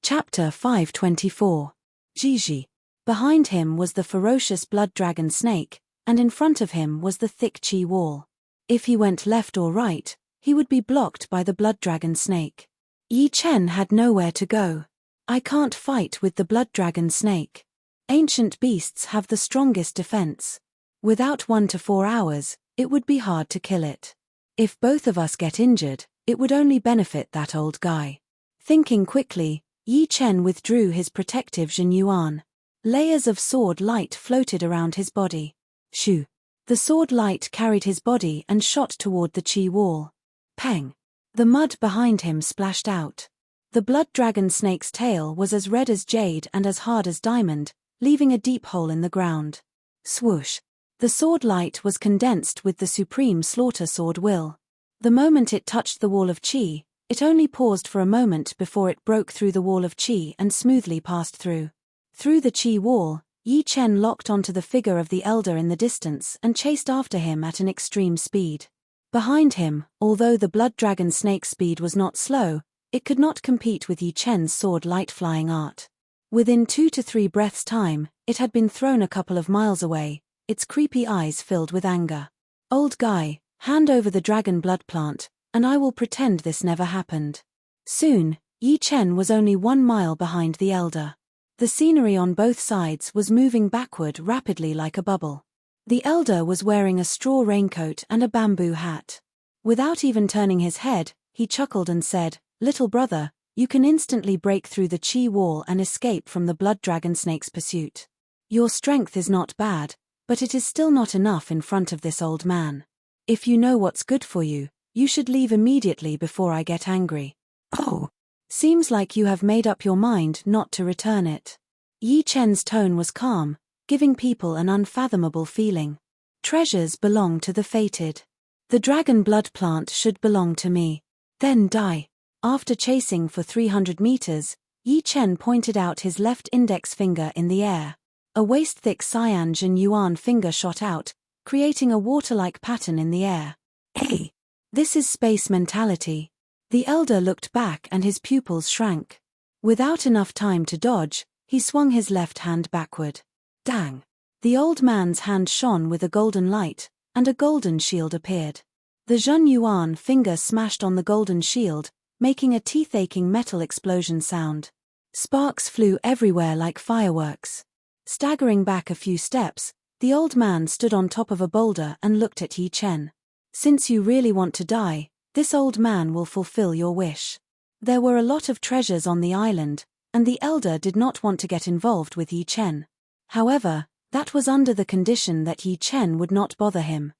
Chapter 524. Gigi. Behind him was the ferocious blood dragon snake, and in front of him was the thick chi wall. If he went left or right, he would be blocked by the blood dragon snake. Yi Chen had nowhere to go. I can't fight with the blood dragon snake. Ancient beasts have the strongest defense. Without 1 to 4 hours, it would be hard to kill it. If both of us get injured, it would only benefit that old guy. Thinking quickly, Yi Chen withdrew his protective Zhen Yuan. Layers of sword light floated around his body. Shoo! The sword light carried his body and shot toward the chi wall. Peng! The mud behind him splashed out. The blood dragon snake's tail was as red as jade and as hard as diamond, leaving a deep hole in the ground. Swoosh! The sword light was condensed with the supreme slaughter sword will. The moment it touched the wall of chi, it only paused for a moment before it broke through the wall of chi and smoothly passed through. Through the chi wall, Yi Chen locked onto the figure of the elder in the distance and chased after him at an extreme speed. Behind him, although the blood dragon snake's speed was not slow, it could not compete with Yi Chen's sword light flying art. Within 2 to 3 breaths' time, it had been thrown a couple of miles away, its creepy eyes filled with anger. Old guy, hand over the dragon blood plant, and I will pretend this never happened. Soon, Yi Chen was only 1 mile behind the elder. The scenery on both sides was moving backward rapidly like a bubble. The elder was wearing a straw raincoat and a bamboo hat. Without even turning his head, he chuckled and said, "Little brother, you can instantly break through the chi wall and escape from the blood dragon snake's pursuit. Your strength is not bad, but it is still not enough in front of this old man. If you know what's good for you, you should leave immediately before I get angry." "Oh. Seems like you have made up your mind not to return it." Yi Chen's tone was calm, giving people an unfathomable feeling. Treasures belong to the fated. The dragon blood plant should belong to me. Then die. After chasing for 300 meters, Yi Chen pointed out his left index finger in the air. A waist-thick cyan Zhen Yuan finger shot out, creating a water-like pattern in the air. Hey! This is space mentality. The elder looked back and his pupils shrank. Without enough time to dodge, he swung his left hand backward. Dang! The old man's hand shone with a golden light, and a golden shield appeared. The Zhen Yuan finger smashed on the golden shield, making a teeth-aching metal explosion sound. Sparks flew everywhere like fireworks. Staggering back a few steps, the old man stood on top of a boulder and looked at Yi Chen. "Since you really want to die, this old man will fulfill your wish." There were a lot of treasures on the island, and the elder did not want to get involved with Yi Chen. However, that was under the condition that Yi Chen would not bother him.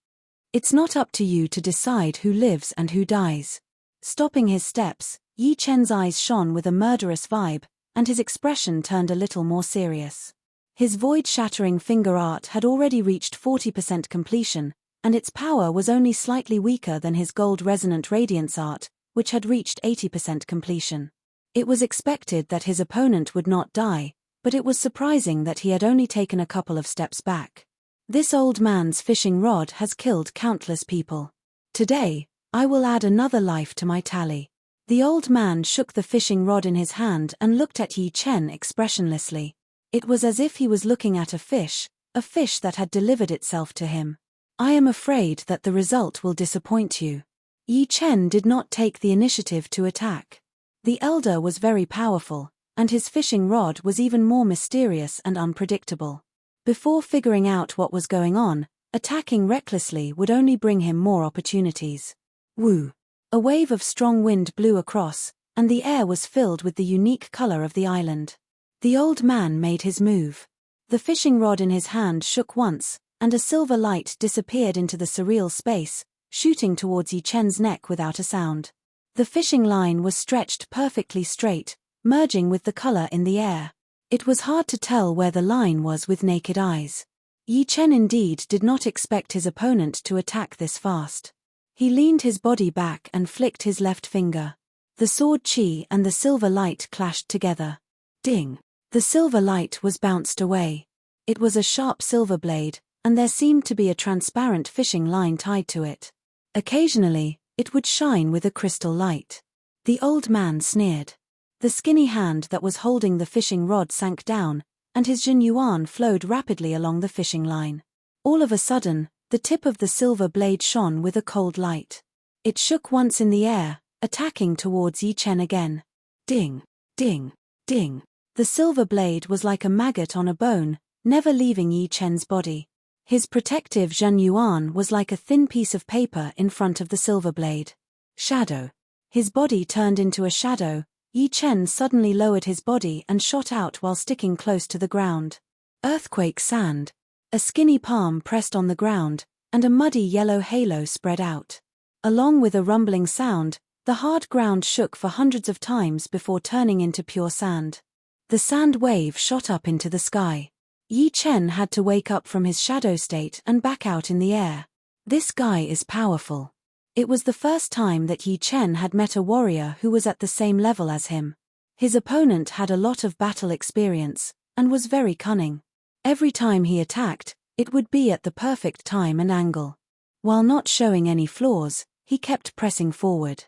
"It's not up to you to decide who lives and who dies." Stopping his steps, Yi Chen's eyes shone with a murderous vibe, and his expression turned a little more serious. His void-shattering finger art had already reached 40% completion, and its power was only slightly weaker than his gold-resonant radiance art, which had reached 80% completion. It was expected that his opponent would not die, but it was surprising that he had only taken a couple of steps back. This old man's fishing rod has killed countless people. Today, I will add another life to my tally. The old man shook the fishing rod in his hand and looked at Yi Chen expressionlessly. It was as if he was looking at a fish that had delivered itself to him. "I am afraid that the result will disappoint you." Yi Chen did not take the initiative to attack. The elder was very powerful, and his fishing rod was even more mysterious and unpredictable. Before figuring out what was going on, attacking recklessly would only bring him more opportunities. Woo! A wave of strong wind blew across, and the air was filled with the unique color of the island. The old man made his move. The fishing rod in his hand shook once, and a silver light disappeared into the surreal space, shooting towards Yi Chen's neck without a sound. The fishing line was stretched perfectly straight, merging with the color in the air. It was hard to tell where the line was with naked eyes. Yi Chen indeed did not expect his opponent to attack this fast. He leaned his body back and flicked his left finger. The sword chi and the silver light clashed together. Ding! The silver light was bounced away. It was a sharp silver blade, and there seemed to be a transparent fishing line tied to it. Occasionally, it would shine with a crystal light. The old man sneered. The skinny hand that was holding the fishing rod sank down, and his Jin Yuan flowed rapidly along the fishing line. All of a sudden, the tip of the silver blade shone with a cold light. It shook once in the air, attacking towards Yi Chen again. Ding, ding, ding. The silver blade was like a maggot on a bone, never leaving Yi Chen's body. His protective Zhen Yuan was like a thin piece of paper in front of the silver blade. Shadow. His body turned into a shadow. Yi Chen suddenly lowered his body and shot out while sticking close to the ground. Earthquake sand. A skinny palm pressed on the ground, and a muddy yellow halo spread out. Along with a rumbling sound, the hard ground shook for hundreds of times before turning into pure sand. The sand wave shot up into the sky. Yi Chen had to wake up from his shadow state and back out in the air. This guy is powerful. It was the first time that Yi Chen had met a warrior who was at the same level as him. His opponent had a lot of battle experience, and was very cunning. Every time he attacked, it would be at the perfect time and angle. While not showing any flaws, he kept pressing forward.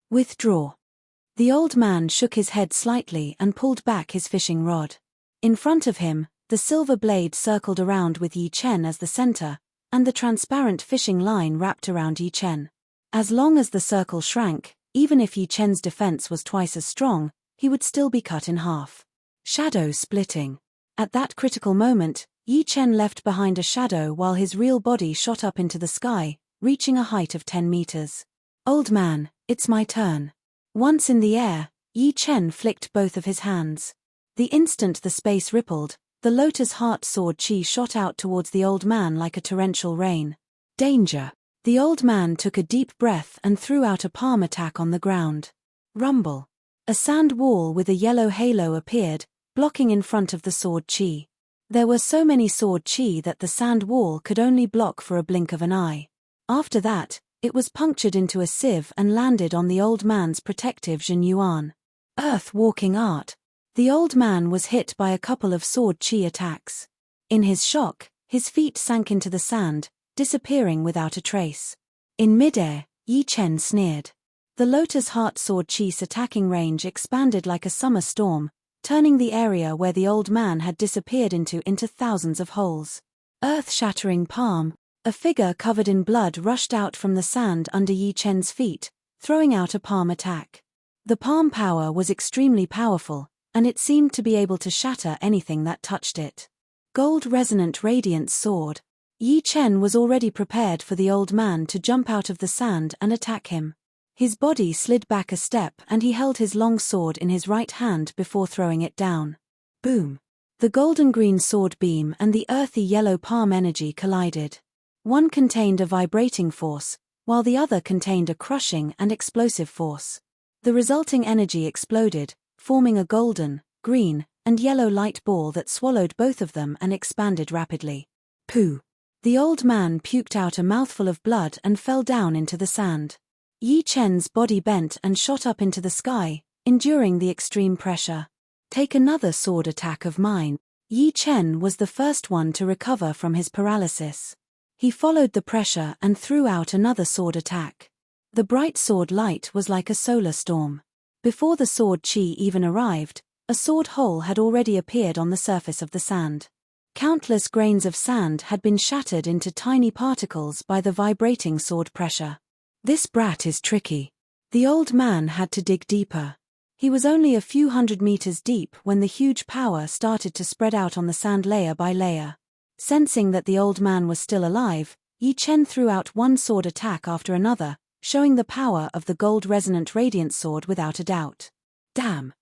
Withdraw. The old man shook his head slightly and pulled back his fishing rod. In front of him, the silver blade circled around with Yi Chen as the center, and the transparent fishing line wrapped around Yi Chen. As long as the circle shrank, even if Yi Chen's defense was twice as strong, he would still be cut in half. Shadow splitting. At that critical moment, Yi Chen left behind a shadow while his real body shot up into the sky, reaching a height of 10 meters. Old man, it's my turn. Once in the air, Yi Chen flicked both of his hands. The instant the space rippled, the lotus heart sword chi shot out towards the old man like a torrential rain. Danger. The old man took a deep breath and threw out a palm attack on the ground. Rumble. A sand wall with a yellow halo appeared, blocking in front of the sword chi. There were so many sword chi that the sand wall could only block for a blink of an eye. After that, it was punctured into a sieve and landed on the old man's protective Jin Yuan. Earth walking art. The old man was hit by a couple of sword chi attacks. In his shock, his feet sank into the sand, disappearing without a trace. In midair, Yi Chen sneered. The lotus heart sword chi's attacking range expanded like a summer storm, turning the area where the old man had disappeared into thousands of holes. Earth-shattering palm. A figure covered in blood rushed out from the sand under Yi Chen's feet, throwing out a palm attack. The palm power was extremely powerful, and it seemed to be able to shatter anything that touched it. Gold resonant radiance sword. Yi Chen was already prepared for the old man to jump out of the sand and attack him. His body slid back a step and he held his long sword in his right hand before throwing it down. Boom! The golden-green sword beam and the earthy yellow palm energy collided. One contained a vibrating force, while the other contained a crushing and explosive force. The resulting energy exploded, forming a golden, green, and yellow light ball that swallowed both of them and expanded rapidly. Pooh! The old man puked out a mouthful of blood and fell down into the sand. Yi Chen's body bent and shot up into the sky, enduring the extreme pressure. Take another sword attack of mine. Yi Chen was the first one to recover from his paralysis. He followed the pressure and threw out another sword attack. The bright sword light was like a solar storm. Before the sword chi even arrived, a sword hole had already appeared on the surface of the sand. Countless grains of sand had been shattered into tiny particles by the vibrating sword pressure. This brat is tricky. The old man had to dig deeper. He was only a few hundred meters deep when the huge power started to spread out on the sand layer by layer. Sensing that the old man was still alive, Yi Chen threw out one sword attack after another, showing the power of the gold resonant radiant sword without a doubt. Damn!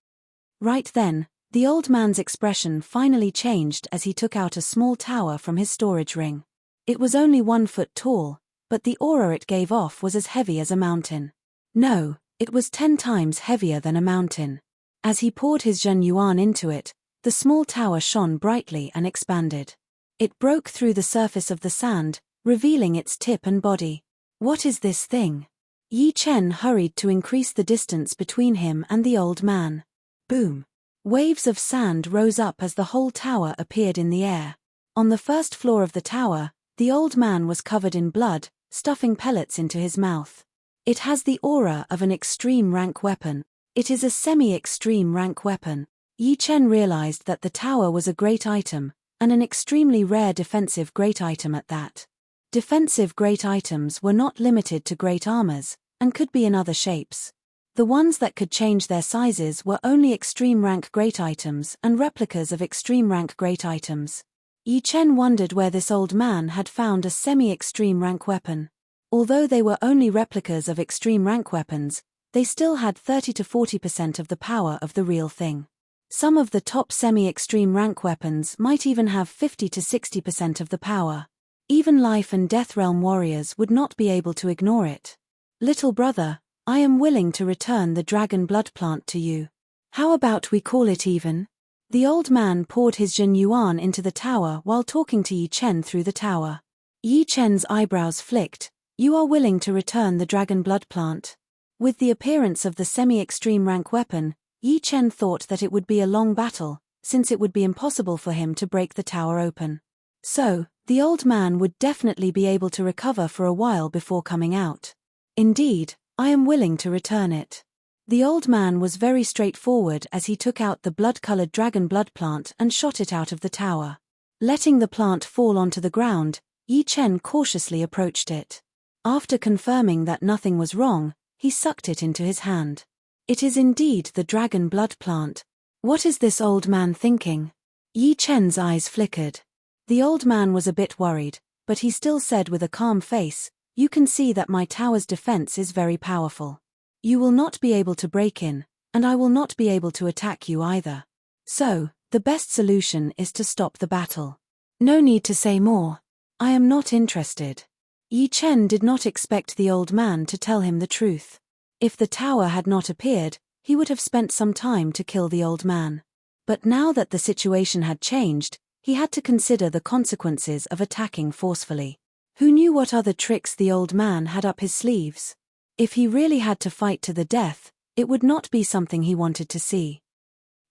Right then, the old man's expression finally changed as he took out a small tower from his storage ring. It was only 1 foot tall, but the aura it gave off was as heavy as a mountain. No, it was 10 times heavier than a mountain. As he poured his Zhen Yuan into it, the small tower shone brightly and expanded. It broke through the surface of the sand, revealing its tip and body. What is this thing? Yi Chen hurried to increase the distance between him and the old man. Boom! Waves of sand rose up as the whole tower appeared in the air. On the first floor of the tower, the old man was covered in blood, stuffing pellets into his mouth. It has the aura of an extreme rank weapon. It is a semi-extreme rank weapon. Yi Chen realized that the tower was a great item, and an extremely rare defensive great item at that. Defensive great items were not limited to great armors, and could be in other shapes. The ones that could change their sizes were only extreme rank great items and replicas of extreme rank great items. Yi Chen wondered where this old man had found a semi-extreme rank weapon. Although they were only replicas of extreme rank weapons, they still had 30 to 40% of the power of the real thing. Some of the top semi-extreme rank weapons might even have 50 to 60% of the power. Even life and death realm warriors would not be able to ignore it. Little brother, I am willing to return the dragon blood plant to you. How about we call it even? The old man poured his Jin Yuan into the tower while talking to Yi Chen through the tower. Yi Chen's eyebrows flicked. You are willing to return the dragon blood plant? With the appearance of the semi-extreme rank weapon, Yi Chen thought that it would be a long battle, since it would be impossible for him to break the tower open. So, the old man would definitely be able to recover for a while before coming out. Indeed, I am willing to return it. The old man was very straightforward as he took out the blood-colored dragon blood plant and shot it out of the tower. Letting the plant fall onto the ground, Yi Chen cautiously approached it. After confirming that nothing was wrong, he sucked it into his hand. It is indeed the dragon blood plant. What is this old man thinking? Yi Chen's eyes flickered. The old man was a bit worried, but he still said with a calm face, you can see that my tower's defense is very powerful. You will not be able to break in, and I will not be able to attack you either. So, the best solution is to stop the battle. No need to say more. I am not interested. Yi Chen did not expect the old man to tell him the truth. If the tower had not appeared, he would have spent some time to kill the old man. But now that the situation had changed, he had to consider the consequences of attacking forcefully. Who knew what other tricks the old man had up his sleeves? If he really had to fight to the death, it would not be something he wanted to see.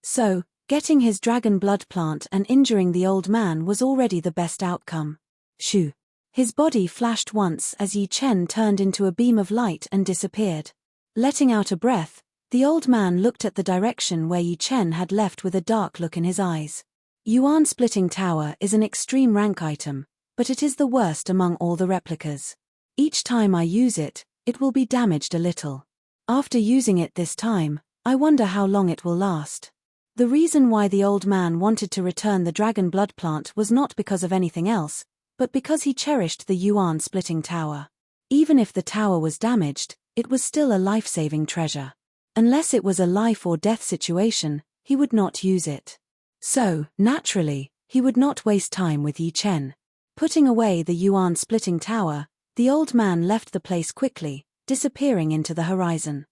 So, getting his dragon blood plant and injuring the old man was already the best outcome. Shoo! His body flashed once as Yi Chen turned into a beam of light and disappeared. Letting out a breath, the old man looked at the direction where Yi Chen had left with a dark look in his eyes. Yuan Splitting Tower is an extreme rank item, but it is the worst among all the replicas. Each time I use it, it will be damaged a little. After using it this time, I wonder how long it will last. The reason why the old man wanted to return the dragon blood plant was not because of anything else, but because he cherished the Yuan Splitting Tower. Even if the tower was damaged, it was still a life-saving treasure. Unless it was a life or death situation, he would not use it. So, naturally, he would not waste time with Yi Chen. Putting away the Yuan Splitting Tower, the old man left the place quickly, disappearing into the horizon.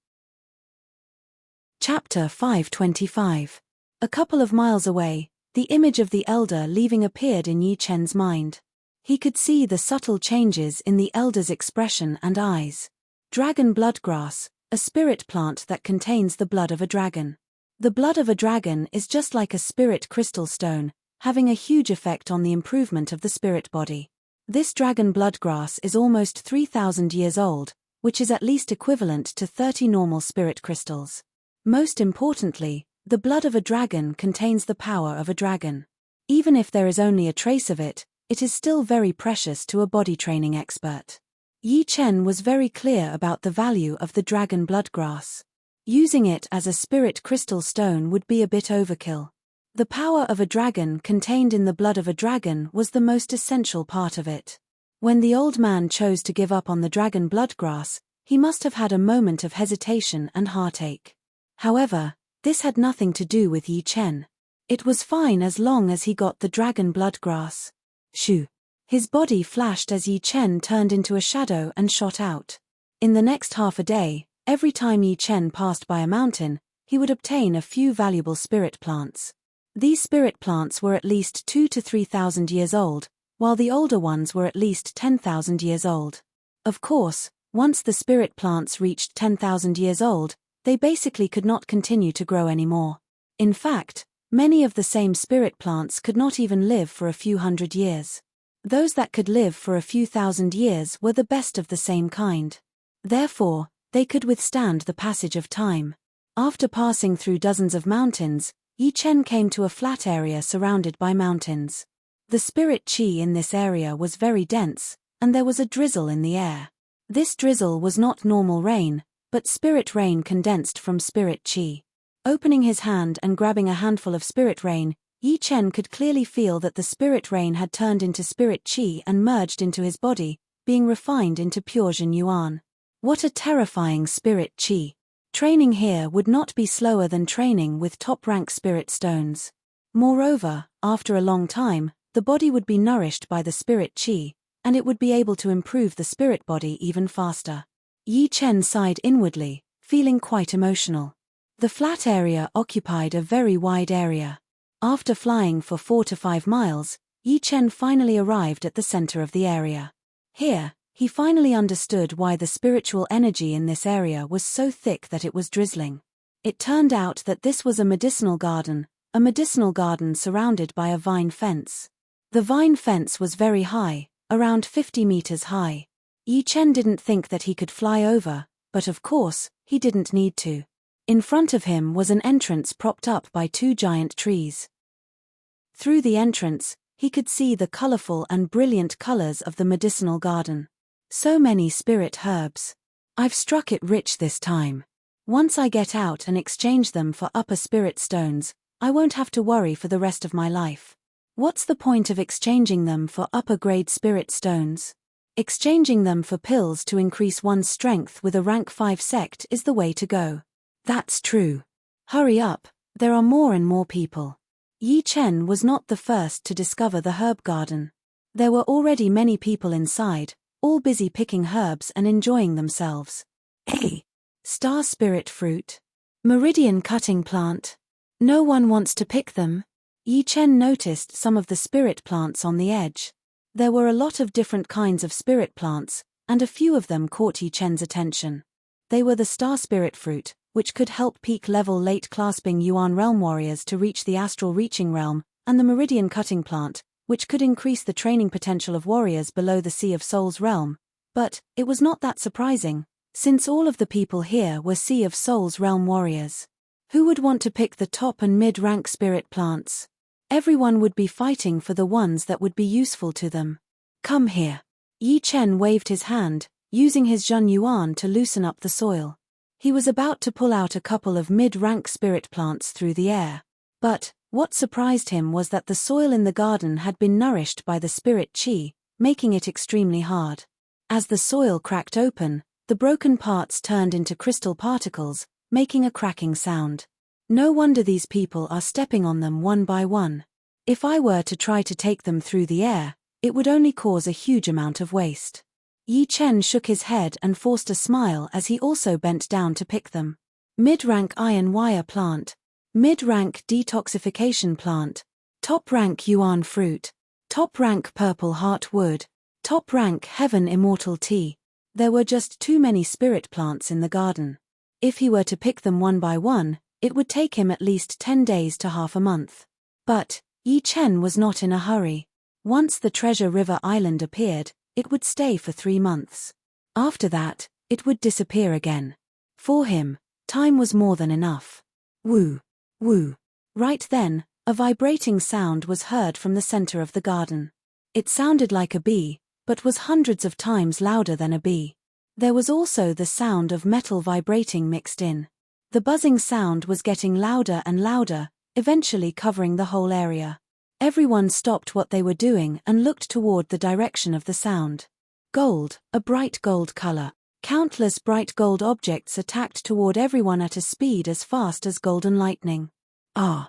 Chapter 525. A couple of miles away, the image of the elder leaving appeared in Yi Chen's mind. He could see the subtle changes in the elder's expression and eyes. Dragon bloodgrass, a spirit plant that contains the blood of a dragon. The blood of a dragon is just like a spirit crystal stone, having a huge effect on the improvement of the spirit body. This dragon bloodgrass is almost 3,000 years old, which is at least equivalent to 30 normal spirit crystals. Most importantly, the blood of a dragon contains the power of a dragon. Even if there is only a trace of it, it is still very precious to a body training expert. Yi Chen was very clear about the value of the dragon bloodgrass. Using it as a spirit crystal stone would be a bit overkill. The power of a dragon contained in the blood of a dragon was the most essential part of it. When the old man chose to give up on the dragon bloodgrass, he must have had a moment of hesitation and heartache. However, this had nothing to do with Yi Chen. It was fine as long as he got the dragon bloodgrass. Shoo! His body flashed as Yi Chen turned into a shadow and shot out. In the next half a day, every time Yi Chen passed by a mountain, he would obtain a few valuable spirit plants. These spirit plants were at least 2,000 to 3,000 years old, while the older ones were at least 10,000 years old. Of course, once the spirit plants reached 10,000 years old, they basically could not continue to grow anymore. In fact, many of the same spirit plants could not even live for a few hundred years. Those that could live for a few thousand years were the best of the same kind. Therefore, they could withstand the passage of time. After passing through dozens of mountains, Yi Chen came to a flat area surrounded by mountains. The spirit qi in this area was very dense, and there was a drizzle in the air. This drizzle was not normal rain, but spirit rain condensed from spirit qi. Opening his hand and grabbing a handful of spirit rain, Yi Chen could clearly feel that the spirit rain had turned into spirit qi and merged into his body, being refined into pure Jin Yuan. What a terrifying spirit qi! Training here would not be slower than training with top-rank spirit stones. Moreover, after a long time, the body would be nourished by the spirit qi, and it would be able to improve the spirit body even faster. Yi Chen sighed inwardly, feeling quite emotional. The flat area occupied a very wide area. After flying for 4 to 5 miles, Yi Chen finally arrived at the center of the area. Here, he finally understood why the spiritual energy in this area was so thick that it was drizzling. It turned out that this was a medicinal garden surrounded by a vine fence. The vine fence was very high, around 50 meters high. Yi Chen didn't think that he could fly over, but of course, he didn't need to. In front of him was an entrance propped up by 2 giant trees. Through the entrance, he could see the colorful and brilliant colors of the medicinal garden. So many spirit herbs. I've struck it rich this time. Once I get out and exchange them for upper spirit stones, I won't have to worry for the rest of my life. What's the point of exchanging them for upper-grade spirit stones? Exchanging them for pills to increase one's strength with a rank 5 sect is the way to go. That's true. Hurry up, there are more and more people. Yi Chen was not the first to discover the herb garden. There were already many people inside, all busy picking herbs and enjoying themselves. Hey! Star spirit fruit. Meridian cutting plant. No one wants to pick them. Yi Chen noticed some of the spirit plants on the edge. There were a lot of different kinds of spirit plants, and a few of them caught Yi Chen's attention. They were the star spirit fruit, which could help peak-level late-clasping Yuan realm warriors to reach the astral reaching realm, and the meridian cutting plant, which could increase the training potential of warriors below the Sea of Souls realm. But it was not that surprising, since all of the people here were Sea of Souls realm warriors. Who would want to pick the top and mid-rank spirit plants? Everyone would be fighting for the ones that would be useful to them. Come here. Yi Chen waved his hand, using his Jin Yuan to loosen up the soil. He was about to pull out a couple of mid-rank spirit plants through the air. But what surprised him was that the soil in the garden had been nourished by the spirit qi, making it extremely hard. As the soil cracked open, the broken parts turned into crystal particles, making a cracking sound. No wonder these people are stepping on them one by one. If I were to try to take them through the air, it would only cause a huge amount of waste. Yi Chen shook his head and forced a smile as he also bent down to pick them. Mid-rank iron wire plant. Mid-rank detoxification plant. Top-rank yuan fruit. Top-rank purple heart wood. Top-rank heaven immortal tea. There were just too many spirit plants in the garden. If he were to pick them one by one, it would take him at least 10 days to half a month. But Yi Chen was not in a hurry. Once the Treasure River Island appeared, it would stay for 3 months. After that, it would disappear again. For him, time was more than enough. Woo! Woo! Right then, a vibrating sound was heard from the center of the garden. It sounded like a bee, but was hundreds of times louder than a bee. There was also the sound of metal vibrating mixed in. The buzzing sound was getting louder and louder, eventually covering the whole area. Everyone stopped what they were doing and looked toward the direction of the sound. Gold, a bright gold color. Countless bright gold objects attacked toward everyone at a speed as fast as golden lightning. Ah!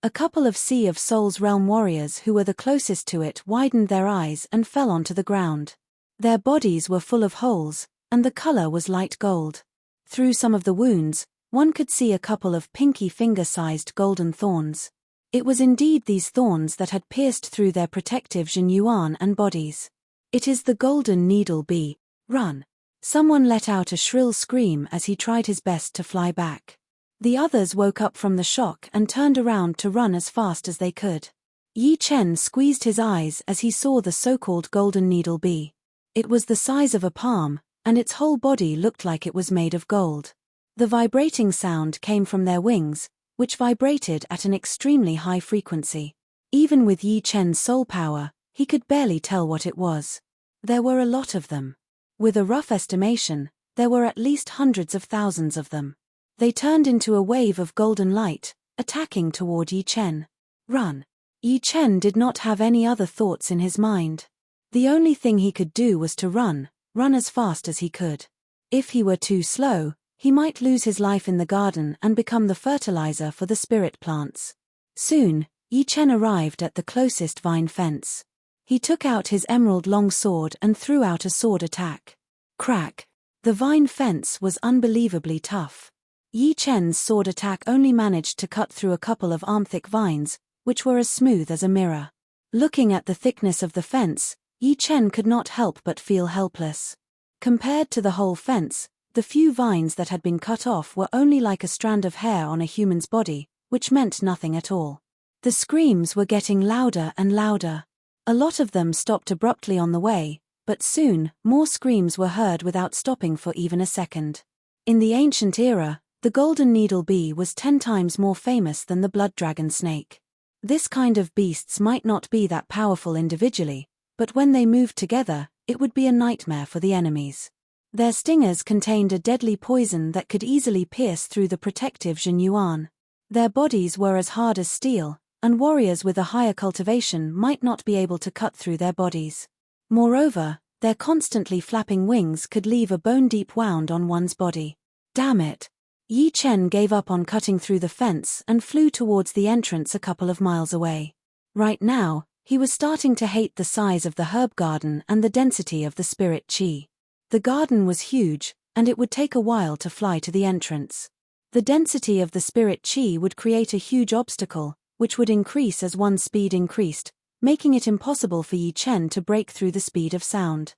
A couple of Sea of Souls realm warriors who were the closest to it widened their eyes and fell onto the ground. Their bodies were full of holes, and the color was light gold. Through some of the wounds, one could see a couple of pinky finger-sized golden thorns. It was indeed these thorns that had pierced through their protective Jin Yuan and bodies. It is the golden needle bee. Run! Someone let out a shrill scream as he tried his best to fly back. The others woke up from the shock and turned around to run as fast as they could. Yi Chen squeezed his eyes as he saw the so-called golden needle bee. It was the size of a palm, and its whole body looked like it was made of gold. The vibrating sound came from their wings, which vibrated at an extremely high frequency. Even with Yi Chen's soul power, he could barely tell what it was. There were a lot of them. With a rough estimation, there were at least hundreds of thousands of them. They turned into a wave of golden light, attacking toward Yi Chen. Run! Yi Chen did not have any other thoughts in his mind. The only thing he could do was to run as fast as he could. If he were too slow, he might lose his life in the garden and become the fertilizer for the spirit plants. Soon, Yi Chen arrived at the closest vine fence. He took out his emerald long sword and threw out a sword attack. Crack! The vine fence was unbelievably tough. Yi Chen's sword attack only managed to cut through a couple of arm-thick vines, which were as smooth as a mirror. Looking at the thickness of the fence, Yi Chen could not help but feel helpless. Compared to the whole fence, the few vines that had been cut off were only like a strand of hair on a human's body, which meant nothing at all. The screams were getting louder and louder. A lot of them stopped abruptly on the way, but soon, more screams were heard without stopping for even a second. In the ancient era, the golden needle bee was 10 times more famous than the blood dragon snake. This kind of beasts might not be that powerful individually, but when they moved together, it would be a nightmare for the enemies. Their stingers contained a deadly poison that could easily pierce through the protective Jinyuan. Their bodies were as hard as steel, and warriors with a higher cultivation might not be able to cut through their bodies. Moreover, their constantly flapping wings could leave a bone-deep wound on one's body. Damn it! Yi Chen gave up on cutting through the fence and flew towards the entrance a couple of miles away. Right now, he was starting to hate the size of the herb garden and the density of the spirit qi. The garden was huge, and it would take a while to fly to the entrance. The density of the spirit qi would create a huge obstacle, which would increase as one's speed increased, making it impossible for Yi Chen to break through the speed of sound.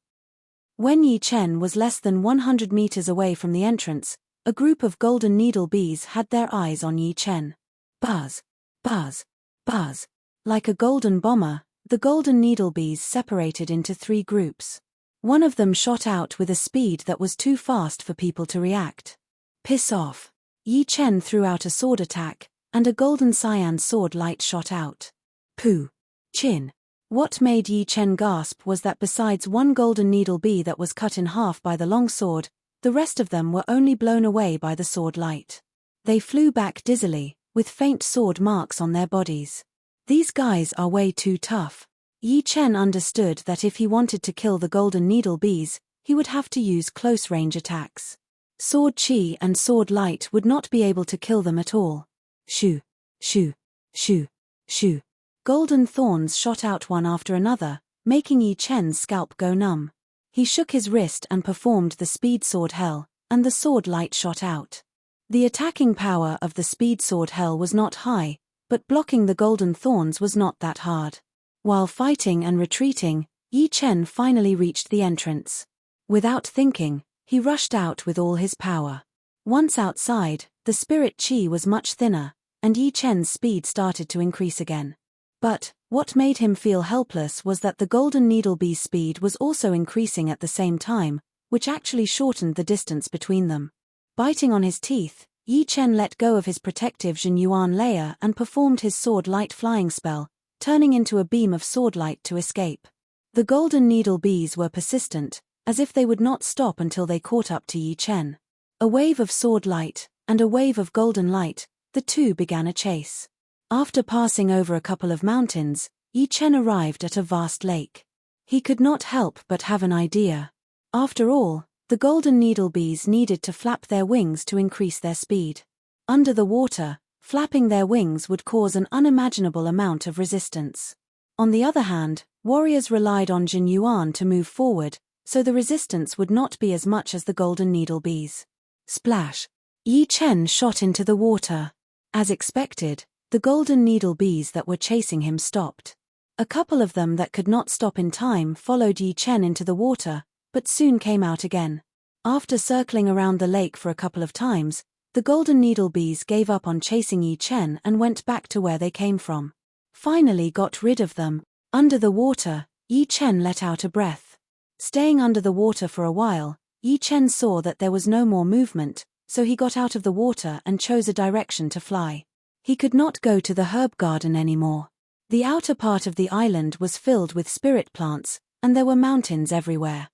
When Yi Chen was less than 100 meters away from the entrance, a group of golden needle bees had their eyes on Yi Chen. Buzz, buzz, buzz. Like a golden bomber, the golden needle bees separated into 3 groups. One of them shot out with a speed that was too fast for people to react. Piss off! Yi Chen threw out a sword attack, and a golden cyan sword light shot out. Pooh! Chin! What made Yi Chen gasp was that besides one golden needle bee that was cut in half by the long sword, the rest of them were only blown away by the sword light. They flew back dizzily, with faint sword marks on their bodies. These guys are way too tough. Yi Chen understood that if he wanted to kill the golden needle bees, he would have to use close-range attacks. Sword Qi and sword light would not be able to kill them at all. Shoo, shoo, shoo, shoo. Golden thorns shot out one after another, making Yi Chen's scalp go numb. He shook his wrist and performed the speed sword hell, and the sword light shot out. The attacking power of the speed sword hell was not high, but blocking the golden thorns was not that hard. While fighting and retreating, Yi Chen finally reached the entrance. Without thinking, he rushed out with all his power. Once outside, the spirit qi was much thinner, and Yi Chen's speed started to increase again. But what made him feel helpless was that the golden needle bee's speed was also increasing at the same time, which actually shortened the distance between them. Biting on his teeth, Yi Chen let go of his protective Jinyuan layer and performed his sword light flying spell, turning into a beam of sword light to escape. The golden needle bees were persistent, as if they would not stop until they caught up to Yi Chen. A wave of sword light, and a wave of golden light, the two began a chase. After passing over a couple of mountains, Yi Chen arrived at a vast lake. He could not help but have an idea. After all, the golden needle bees needed to flap their wings to increase their speed. Under the water, flapping their wings would cause an unimaginable amount of resistance. On the other hand, warriors relied on Jinyuan to move forward, so the resistance would not be as much as the golden needle bees. Splash! Yi Chen shot into the water. As expected, the golden needle bees that were chasing him stopped. A couple of them that could not stop in time followed Yi Chen into the water, but soon came out again. After circling around the lake for a couple of times, the golden needle bees gave up on chasing Yi Chen and went back to where they came from. Finally got rid of them. Under the water, Yi Chen let out a breath. Staying under the water for a while, Yi Chen saw that there was no more movement, so he got out of the water and chose a direction to fly. He could not go to the herb garden anymore. The outer part of the island was filled with spirit plants, and there were mountains everywhere.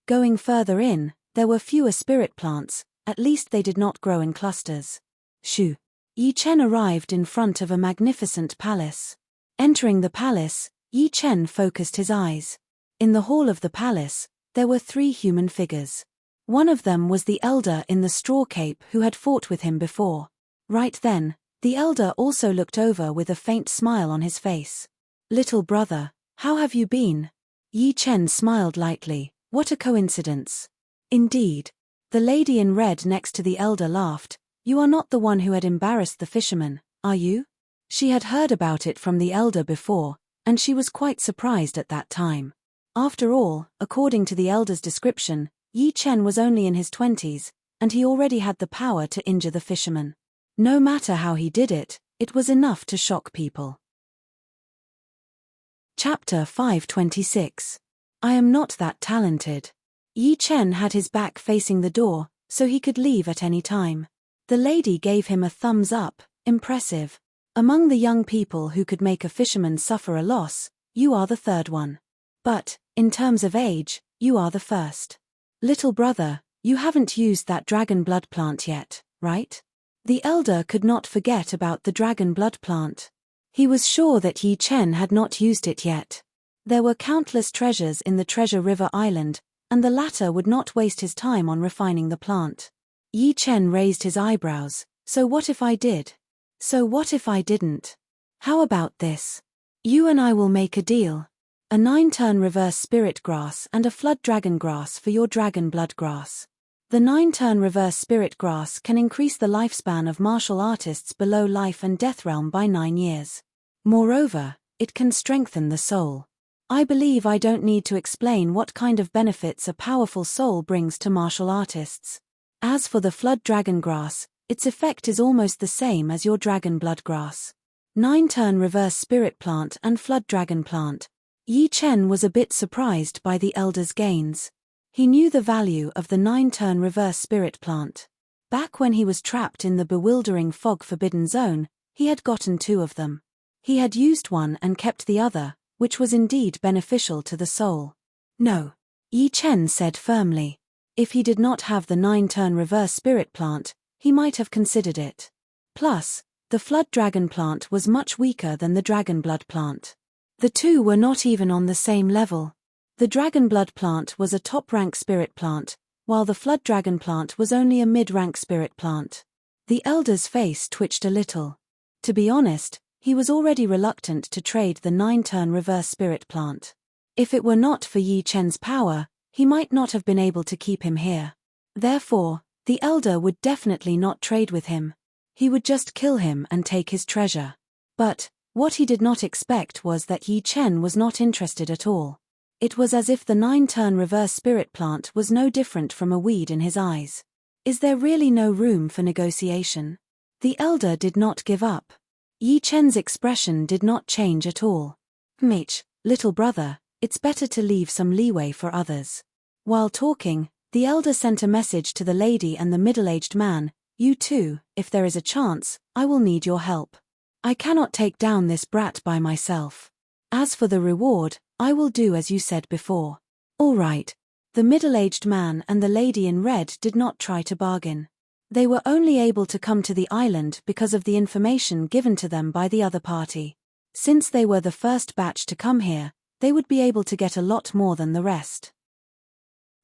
Going further in, there were fewer spirit plants, at least they did not grow in clusters. Shoo! Yi Chen arrived in front of a magnificent palace. Entering the palace, Yi Chen focused his eyes. In the hall of the palace, there were 3 human figures. One of them was the elder in the straw cape who had fought with him before. Right then, the elder also looked over with a faint smile on his face. "Little brother, how have you been?" Yi Chen smiled lightly. What a coincidence. Indeed. The lady in red next to the elder laughed. "You are not the one who had embarrassed the fisherman, are you?" She had heard about it from the elder before, and she was quite surprised at that time. After all, according to the elder's description, Yi Chen was only in his 20s, and he already had the power to injure the fisherman. No matter how he did it, it was enough to shock people. Chapter 526. I am not that talented. Yi Chen had his back facing the door, so he could leave at any time. The lady gave him a thumbs up. Impressive. Among the young people who could make a fisherman suffer a loss, you are the 3rd one. But, in terms of age, you are the 1st. Little brother, you haven't used that dragon blood plant yet, right? The elder could not forget about the dragon blood plant. He was sure that Yi Chen had not used it yet. There were countless treasures in the Treasure River Island, and the latter would not waste his time on refining the plant. Yi Chen raised his eyebrows. So what if I did? So what if I didn't? How about this? You and I will make a deal. A 9-turn reverse spirit grass and a flood dragon grass for your dragon blood grass. The 9-turn reverse spirit grass can increase the lifespan of martial artists below life and death realm by 9 years. Moreover, it can strengthen the soul. I believe I don't need to explain what kind of benefits a powerful soul brings to martial artists. As for the flood dragon grass, its effect is almost the same as your dragon blood grass. 9-turn reverse spirit plant and flood dragon plant. Yi Chen was a bit surprised by the elder's gains. He knew the value of the 9-turn reverse spirit plant. Back when he was trapped in the bewildering fog-forbidden zone, he had gotten 2 of them. He had used one and kept the other, which was indeed beneficial to the soul. No, Yi Chen said firmly. If he did not have the 9-turn reverse spirit plant, he might have considered it. Plus, the flood dragon plant was much weaker than the dragon blood plant. The 2 were not even on the same level. The dragon blood plant was a top-rank spirit plant, while the flood dragon plant was only a mid-rank spirit plant. The elder's face twitched a little. To be honest, he was already reluctant to trade the 9-turn reverse spirit plant. If it were not for Yi Chen's power, he might not have been able to keep him here. Therefore, the elder would definitely not trade with him. He would just kill him and take his treasure. But what he did not expect was that Yi Chen was not interested at all. It was as if the 9-turn reverse spirit plant was no different from a weed in his eyes. Is there really no room for negotiation? The elder did not give up. Yi Chen's expression did not change at all. Mitch, little brother, it's better to leave some leeway for others. While talking, the elder sent a message to the lady and the middle-aged man. You too, if there is a chance, I will need your help. I cannot take down this brat by myself. As for the reward, I will do as you said before. All right. The middle-aged man and the lady in red did not try to bargain. They were only able to come to the island because of the information given to them by the other party. Since they were the first batch to come here, they would be able to get a lot more than the rest.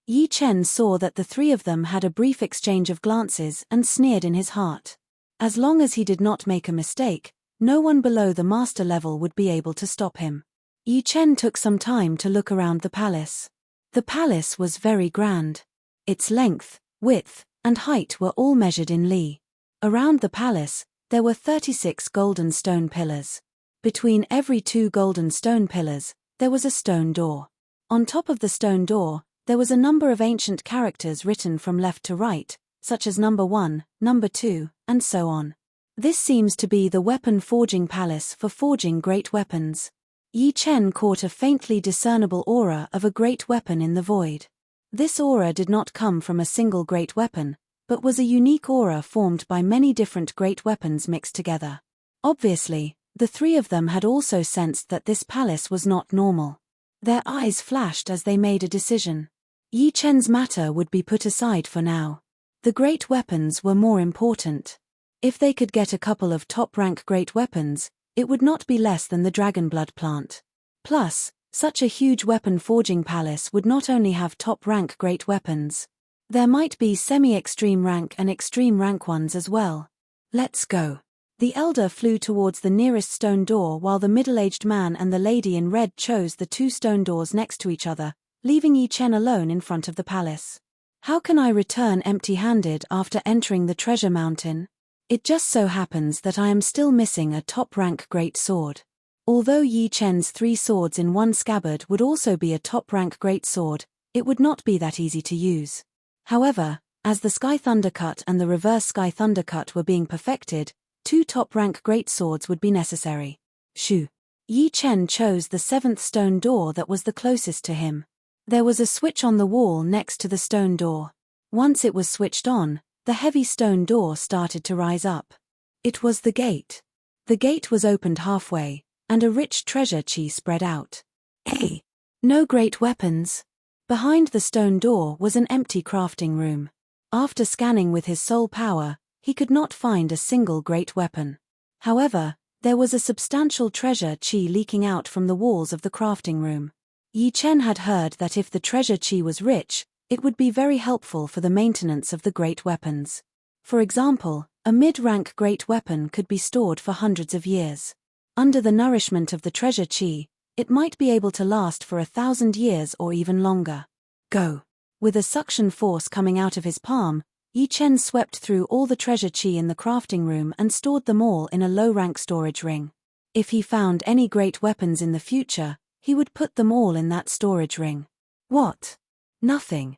Yi Chen saw that the 3 of them had a brief exchange of glances and sneered in his heart. As long as he did not make a mistake, no one below the master level would be able to stop him. Yi Chen took some time to look around the palace. The palace was very grand. Its length, width, and height were all measured in li. Around the palace, there were 36 golden stone pillars. Between every 2 golden stone pillars, there was a stone door. On top of the stone door, there was a number of ancient characters written from left to right, such as number 1, number 2, and so on. This seems to be the weapon forging palace for forging great weapons. Yi Chen caught a faintly discernible aura of a great weapon in the void. This aura did not come from a single great weapon, but was a unique aura formed by many different great weapons mixed together. Obviously, the three of them had also sensed that this palace was not normal. Their eyes flashed as they made a decision. Yi Chen's matter would be put aside for now. The great weapons were more important. If they could get a couple of top-rank great weapons, it would not be less than the dragonblood plant. Plus, such a huge weapon-forging palace would not only have top-rank great weapons. There might be semi-extreme rank and extreme rank ones as well. Let's go. The elder flew towards the nearest stone door while the middle-aged man and the lady in red chose the two stone doors next to each other, leaving Yi Chen alone in front of the palace. How can I return empty-handed after entering the treasure mountain? It just so happens that I am still missing a top-rank great sword. Although Yi Chen's 3 swords in one scabbard would also be a top-rank great sword, it would not be that easy to use. However, as the Sky Thundercut and the Reverse Sky Thundercut were being perfected, 2 top-rank great swords would be necessary. Shoo. Yi Chen chose the 7th stone door that was the closest to him. There was a switch on the wall next to the stone door. Once it was switched on, the heavy stone door started to rise up. It was the gate. The gate was opened halfway, and a rich treasure chi spread out. Hey! No great weapons. Behind the stone door was an empty crafting room. After scanning with his soul power, he could not find a single great weapon. However, there was a substantial treasure chi leaking out from the walls of the crafting room. Yi Chen had heard that if the treasure chi was rich, it would be very helpful for the maintenance of the great weapons. For example, a mid-rank great weapon could be stored for hundreds of years. Under the nourishment of the treasure chi, it might be able to last for 1,000 years or even longer. Go. With a suction force coming out of his palm, Yi Chen swept through all the treasure chi in the crafting room and stored them all in a low-rank storage ring. If he found any great weapons in the future, he would put them all in that storage ring. What? Nothing.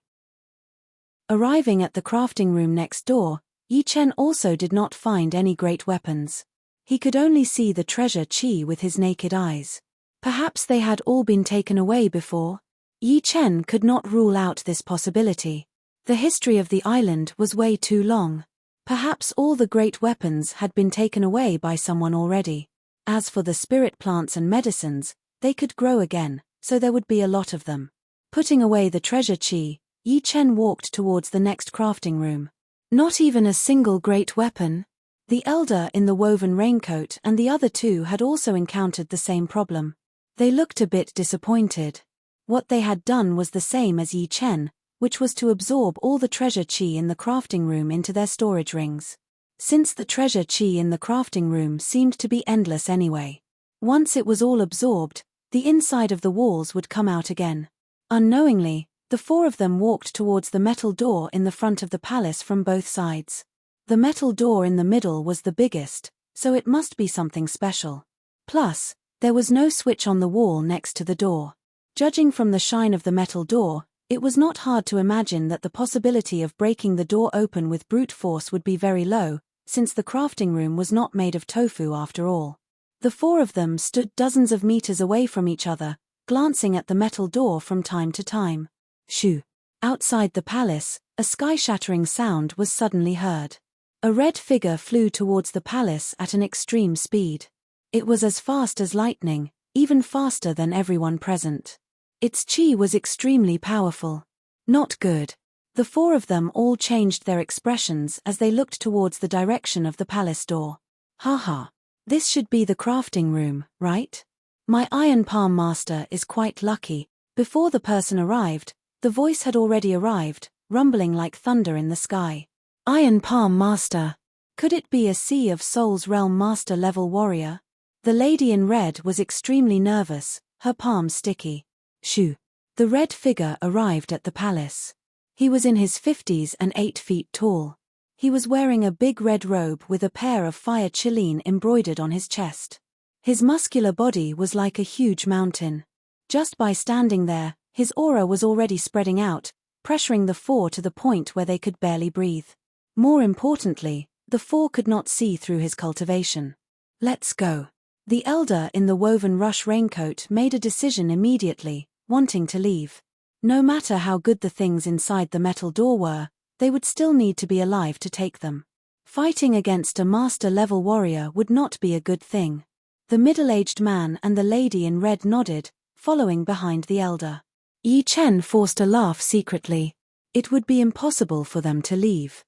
Arriving at the crafting room next door, Yi Chen also did not find any great weapons. He could only see the treasure chi with his naked eyes. Perhaps they had all been taken away before? Yi Chen could not rule out this possibility. The history of the island was way too long. Perhaps all the great weapons had been taken away by someone already. As for the spirit plants and medicines, they could grow again, so there would be a lot of them. Putting away the treasure chi, Yi Chen walked towards the next crafting room. Not even a single great weapon. The elder in the woven raincoat and the other 2 had also encountered the same problem. They looked a bit disappointed. What they had done was the same as Yi Chen, which was to absorb all the treasure chi in the crafting room into their storage rings. Since the treasure chi in the crafting room seemed to be endless anyway. Once it was all absorbed, the inside of the walls would come out again. Unknowingly, the 4 of them walked towards the metal door in the front of the palace from both sides. The metal door in the middle was the biggest, so it must be something special. Plus, there was no switch on the wall next to the door. Judging from the shine of the metal door, it was not hard to imagine that the possibility of breaking the door open with brute force would be very low, since the crafting room was not made of tofu after all. The 4 of them stood dozens of meters away from each other, glancing at the metal door from time to time. Shoo! Outside the palace, a sky-shattering sound was suddenly heard. A red figure flew towards the palace at an extreme speed. It was as fast as lightning, even faster than everyone present. Its chi was extremely powerful. Not good. The 4 of them all changed their expressions as they looked towards the direction of the palace door. Haha. This should be the crafting room, right? My Iron Palm Master is quite lucky. Before the person arrived, the voice had already arrived, rumbling like thunder in the sky. Iron Palm Master. Could it be a Sea of Souls Realm Master level warrior? The lady in red was extremely nervous, her palms sticky. Shoo! The red figure arrived at the palace. He was in his 50s and 8 feet tall. He was wearing a big red robe with a pair of fire chiline embroidered on his chest. His muscular body was like a huge mountain. Just by standing there, his aura was already spreading out, pressuring the 4 to the point where they could barely breathe. More importantly, the 4 could not see through his cultivation. Let's go. The elder in the woven rush raincoat made a decision immediately, wanting to leave. No matter how good the things inside the metal door were, they would still need to be alive to take them. Fighting against a master-level warrior would not be a good thing. The middle-aged man and the lady in red nodded, following behind the elder. Yi Chen forced a laugh secretly. It would be impossible for them to leave.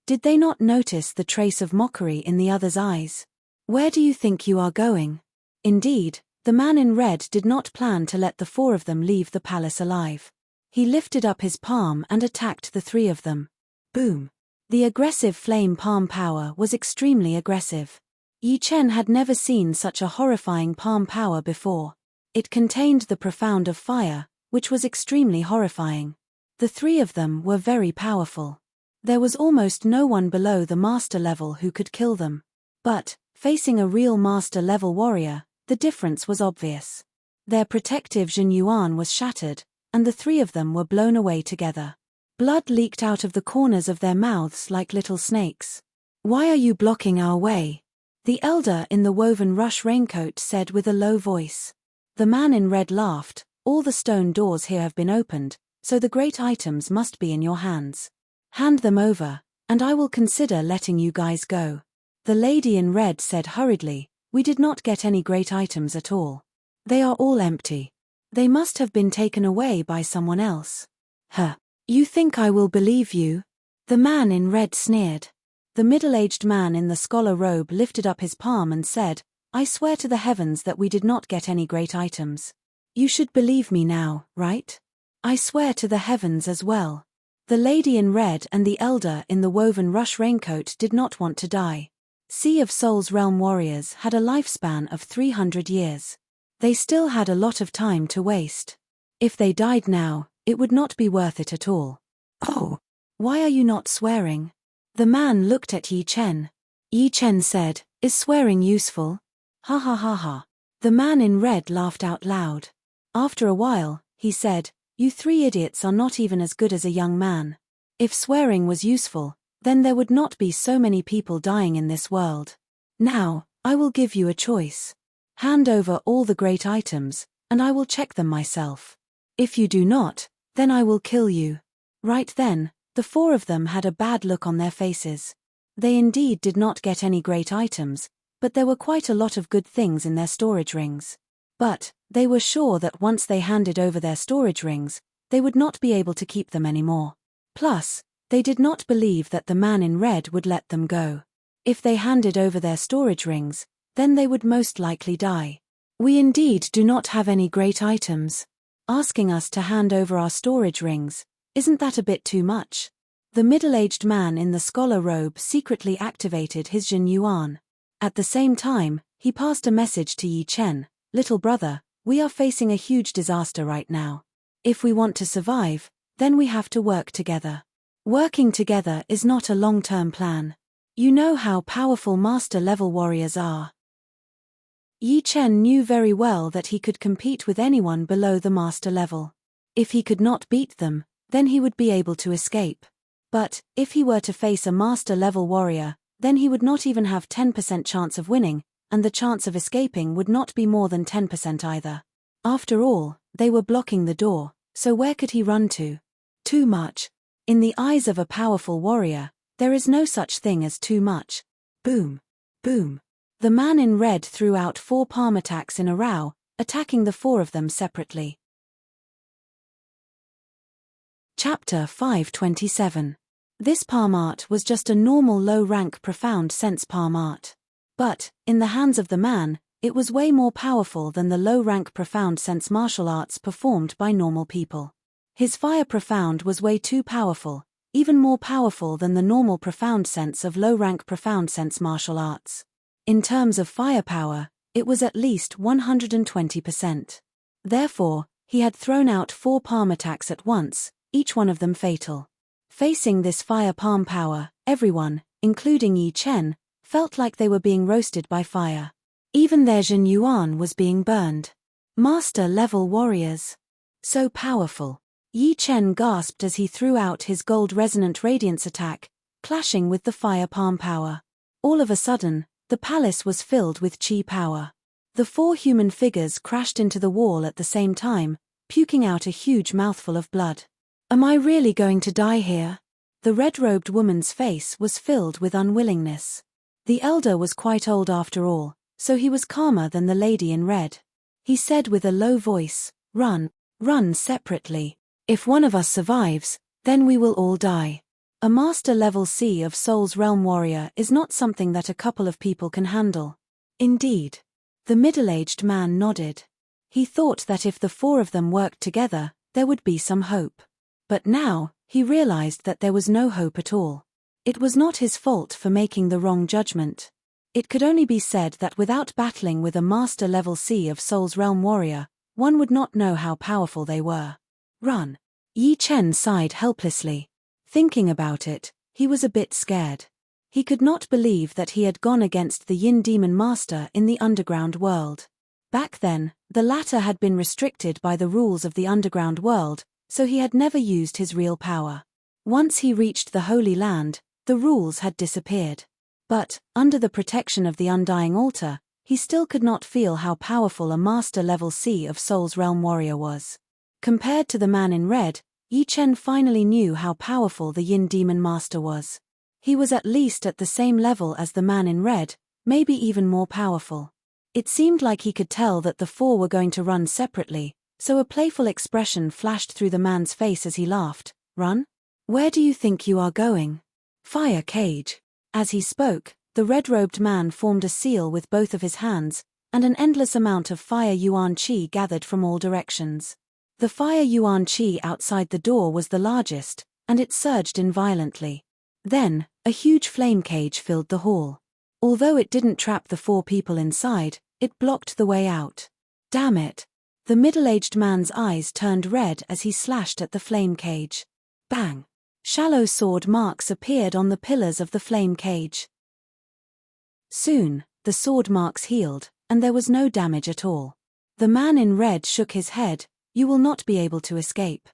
Did they not notice the trace of mockery in the other's eyes? Where do you think you are going? Indeed, the man in red did not plan to let the four of them leave the palace alive. He lifted up his palm and attacked the three of them. Boom! The aggressive flame palm power was extremely aggressive. Yi Chen had never seen such a horrifying palm power before. It contained the profound of fire, which was extremely horrifying. The three of them were very powerful. There was almost no one below the master level who could kill them. But, facing a real master level warrior, the difference was obvious. Their protective Jin Yuan was shattered, and the three of them were blown away together. Blood leaked out of the corners of their mouths like little snakes. "Why are you blocking our way?" the elder in the woven rush raincoat said with a low voice. The man in red laughed. "All the stone doors here have been opened, so the great items must be in your hands. Hand them over, and I will consider letting you guys go." The lady in red said hurriedly, "We did not get any great items at all. They are all empty. They must have been taken away by someone else." "Huh. You think I will believe you?" the man in red sneered. The middle-aged man in the scholar robe lifted up his palm and said, "I swear to the heavens that we did not get any great items. You should believe me now, right?" "I swear to the heavens as well." The lady in red and the elder in the woven rush raincoat did not want to die. Sea of Souls realm warriors had a lifespan of 300 years. They still had a lot of time to waste. If they died now, it would not be worth it at all. "Oh, why are you not swearing?" The man looked at Yi Chen. Yi Chen said, "Is swearing useful?" "Ha ha ha ha." The man in red laughed out loud. After a while, he said, "You three idiots are not even as good as a young man. If swearing was useful, then there would not be so many people dying in this world. Now, I will give you a choice. Hand over all the great items, and I will check them myself. If you do not, then I will kill you." Right then, the four of them had a bad look on their faces. They indeed did not get any great items, but there were quite a lot of good things in their storage rings. But, they were sure that once they handed over their storage rings, they would not be able to keep them anymore. Plus, they did not believe that the man in red would let them go. If they handed over their storage rings, then they would most likely die. "We indeed do not have any great items. Asking us to hand over our storage rings, isn't that a bit too much?" The middle-aged man in the scholar robe secretly activated his Jin Yuan. At the same time, he passed a message to Yi Chen, "Little brother, we are facing a huge disaster right now. If we want to survive, then we have to work together. Working together is not a long-term plan. You know how powerful master-level warriors are." Yi Chen knew very well that he could compete with anyone below the master level. If he could not beat them, then he would be able to escape. But, if he were to face a master-level warrior, then he would not even have 10% chance of winning, and the chance of escaping would not be more than 10% either. After all, they were blocking the door, so where could he run to? Too much. In the eyes of a powerful warrior, there is no such thing as too much. Boom. Boom. The man in red threw out 4 palm attacks in a row, attacking the 4 of them separately. Chapter 527. This palm art was just a normal low-rank profound sense palm art. But, in the hands of the man, it was way more powerful than the low-rank profound sense martial arts performed by normal people. His fire profound was way too powerful, even more powerful than the normal profound sense of low-rank profound sense martial arts. In terms of firepower, it was at least 120%. Therefore, he had thrown out 4 palm attacks at once, each one of them fatal. Facing this fire palm power, everyone, including Yi Chen, felt like they were being roasted by fire. Even their Jin Yuan was being burned. Master-level warriors. So powerful. Yi Chen gasped as he threw out his gold resonant radiance attack, clashing with the fire palm power. All of a sudden, the palace was filled with chi power. The 4 human figures crashed into the wall at the same time, puking out a huge mouthful of blood. Am I really going to die here? The red-robed woman's face was filled with unwillingness. The elder was quite old after all, so he was calmer than the lady in red. He said with a low voice, "Run separately. If one of us survives, then we will all die." A master-level Sea of Souls realm warrior is not something that a couple of people can handle. Indeed. The middle-aged man nodded. He thought that if the four of them worked together, there would be some hope. But now, he realized that there was no hope at all. It was not his fault for making the wrong judgment. It could only be said that without battling with a master-level Sea of Souls realm warrior, one would not know how powerful they were. Run. Yi Chen sighed helplessly. Thinking about it, he was a bit scared. He could not believe that he had gone against the Yin Demon Master in the underground world. Back then, the latter had been restricted by the rules of the underground world, so he had never used his real power. Once he reached the Holy Land, the rules had disappeared. But, under the protection of the Undying Altar, he still could not feel how powerful a master-level Sea of Souls realm warrior was. Compared to the man in red, Yi Chen finally knew how powerful the Yin Demon Master was. He was at least at the same level as the man in red, maybe even more powerful. It seemed like he could tell that the four were going to run separately, so a playful expression flashed through the man's face as he laughed. "Run? Where do you think you are going?" "Fire cage." As he spoke, the red-robed man formed a seal with both of his hands, and an endless amount of fire yuan qi gathered from all directions. The fire yuan qi outside the door was the largest, and it surged in violently. Then, a huge flame cage filled the hall. Although it didn't trap the four people inside, it blocked the way out. Damn it! The middle-aged man's eyes turned red as he slashed at the flame cage. Bang! Shallow sword marks appeared on the pillars of the flame cage. Soon, the sword marks healed, and there was no damage at all. The man in red shook his head. "You will not be able to escape.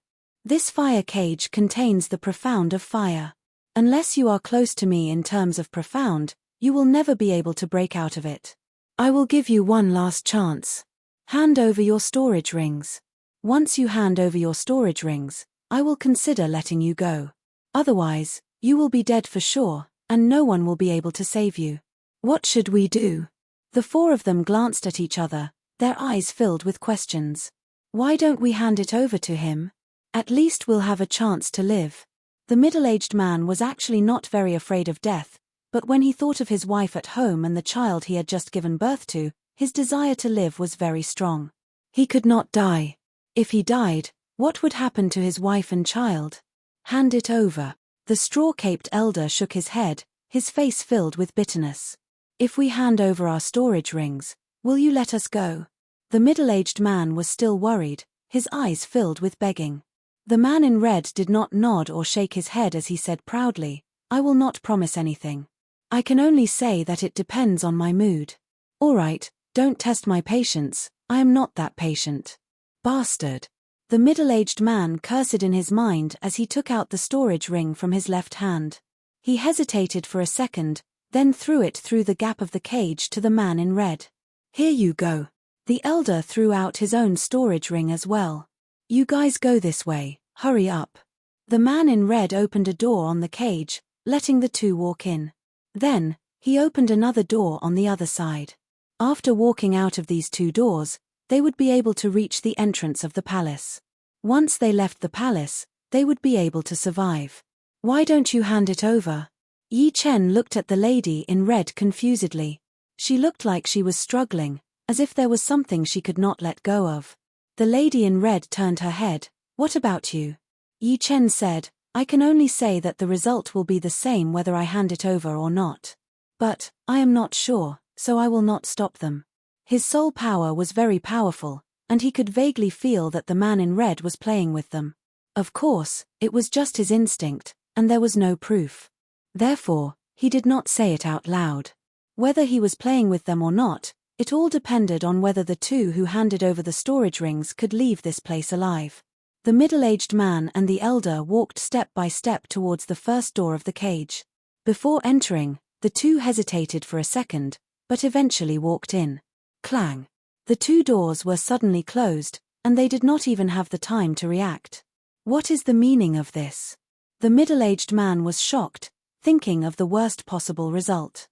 This fire cage contains the profound of fire. Unless you are close to me in terms of profound, you will never be able to break out of it. I will give you one last chance. Hand over your storage rings. Once you hand over your storage rings, I will consider letting you go. Otherwise, you will be dead for sure, and no one will be able to save you. What should we do?" The four of them glanced at each other, their eyes filled with questions. "Why don't we hand it over to him? At least we'll have a chance to live." The middle-aged man was actually not very afraid of death, but when he thought of his wife at home and the child he had just given birth to, his desire to live was very strong. He could not die. If he died, what would happen to his wife and child? "Hand it over." The straw-caped elder shook his head, his face filled with bitterness. "If we hand over our storage rings, will you let us go?" The middle-aged man was still worried, his eyes filled with begging. The man in red did not nod or shake his head as he said proudly, "I will not promise anything. I can only say that it depends on my mood." "All right, don't test my patience, I am not that patient." "Bastard." The middle-aged man cursed in his mind as he took out the storage ring from his left hand. He hesitated for a second, then threw it through the gap of the cage to the man in red. "Here you go." The elder threw out his own storage ring as well. "You guys go this way, hurry up." The man in red opened a door on the cage, letting the two walk in. Then, he opened another door on the other side. After walking out of these two doors, they would be able to reach the entrance of the palace. Once they left the palace, they would be able to survive. "Why don't you hand it over?" Yi Chen looked at the lady in red confusedly. She looked like she was struggling, as if there was something she could not let go of. The lady in red turned her head. "What about you?" Yi Chen said, "I can only say that the result will be the same whether I hand it over or not. But, I am not sure, so I will not stop them." His soul power was very powerful, and he could vaguely feel that the man in red was playing with them. Of course, it was just his instinct, and there was no proof. Therefore, he did not say it out loud. Whether he was playing with them or not, it all depended on whether the two who handed over the storage rings could leave this place alive. The middle-aged man and the elder walked step by step towards the first door of the cage. Before entering, the two hesitated for a second, but eventually walked in. Clang! The two doors were suddenly closed, and they did not even have the time to react. What is the meaning of this? The middle-aged man was shocked, thinking of the worst possible result.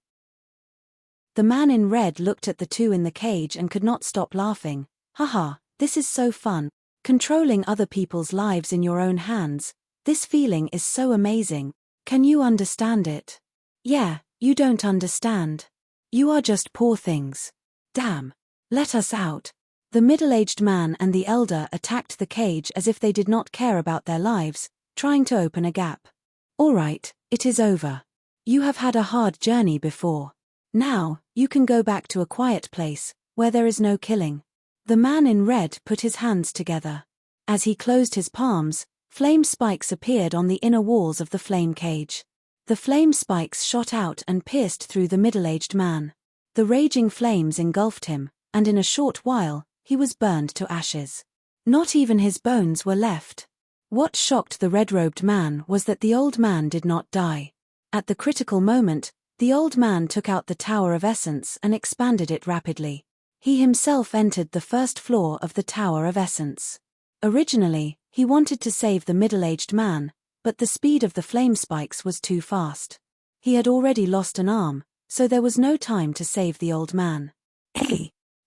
The man in red looked at the two in the cage and could not stop laughing. Haha, this is so fun. Controlling other people's lives in your own hands. This feeling is so amazing. Can you understand it? Yeah, you don't understand. You are just poor things. Damn. Let us out. The middle-aged man and the elder attacked the cage as if they did not care about their lives, trying to open a gap. All right, it is over. You have had a hard journey before. Now, you can go back to a quiet place, where there is no killing. The man in red put his hands together. As he closed his palms, flame spikes appeared on the inner walls of the flame cage. The flame spikes shot out and pierced through the middle-aged man. The raging flames engulfed him, and in a short while, he was burned to ashes. Not even his bones were left. What shocked the red-robed man was that the old man did not die. At the critical moment, the old man took out the Tower of Essence and expanded it rapidly. He himself entered the first floor of the Tower of Essence. Originally, he wanted to save the middle-aged man, but the speed of the flame spikes was too fast. He had already lost an arm, so there was no time to save the old man.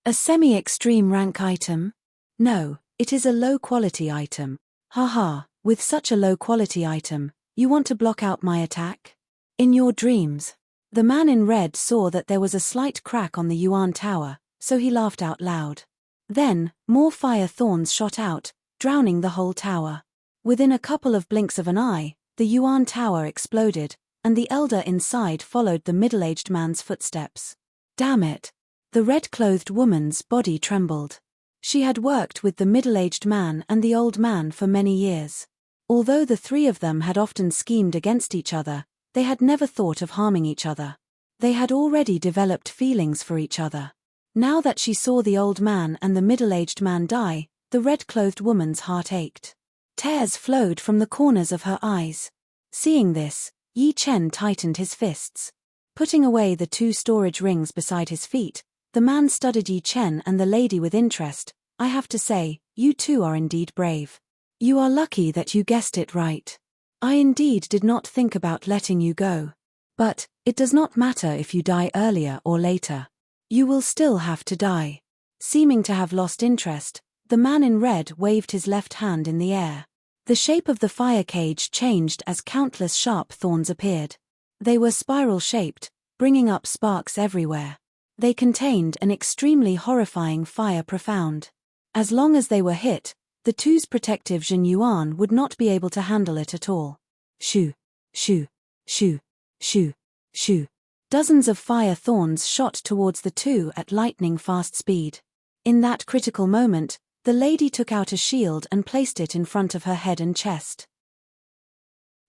A semi-extreme rank item? No, it is a low-quality item. Haha, with such a low-quality item, you want to block out my attack? In your dreams. The man in red saw that there was a slight crack on the Yuan Tower, so he laughed out loud. Then, more fire thorns shot out, drowning the whole tower. Within a couple of blinks of an eye, the Yuan Tower exploded, and the elder inside followed the middle-aged man's footsteps. Damn it! The red-clothed woman's body trembled. She had worked with the middle-aged man and the old man for many years. Although the three of them had often schemed against each other, they had never thought of harming each other. They had already developed feelings for each other. Now that she saw the old man and the middle-aged man die, the red-clothed woman's heart ached. Tears flowed from the corners of her eyes. Seeing this, Yi Chen tightened his fists. Putting away the two storage rings beside his feet, the man studied Yi Chen and the lady with interest. I have to say, you two are indeed brave. You are lucky that you guessed it right. I indeed did not think about letting you go. But, it does not matter if you die earlier or later. You will still have to die. Seeming to have lost interest, the man in red waved his left hand in the air. The shape of the fire cage changed as countless sharp thorns appeared. They were spiral-shaped, bringing up sparks everywhere. They contained an extremely horrifying fire profound. As long as they were hit, the two's protective Jin Yuan would not be able to handle it at all. Shoo, shoo, shoo, shoo, shoo. Dozens of fire thorns shot towards the two at lightning-fast speed. In that critical moment, the lady took out a shield and placed it in front of her head and chest.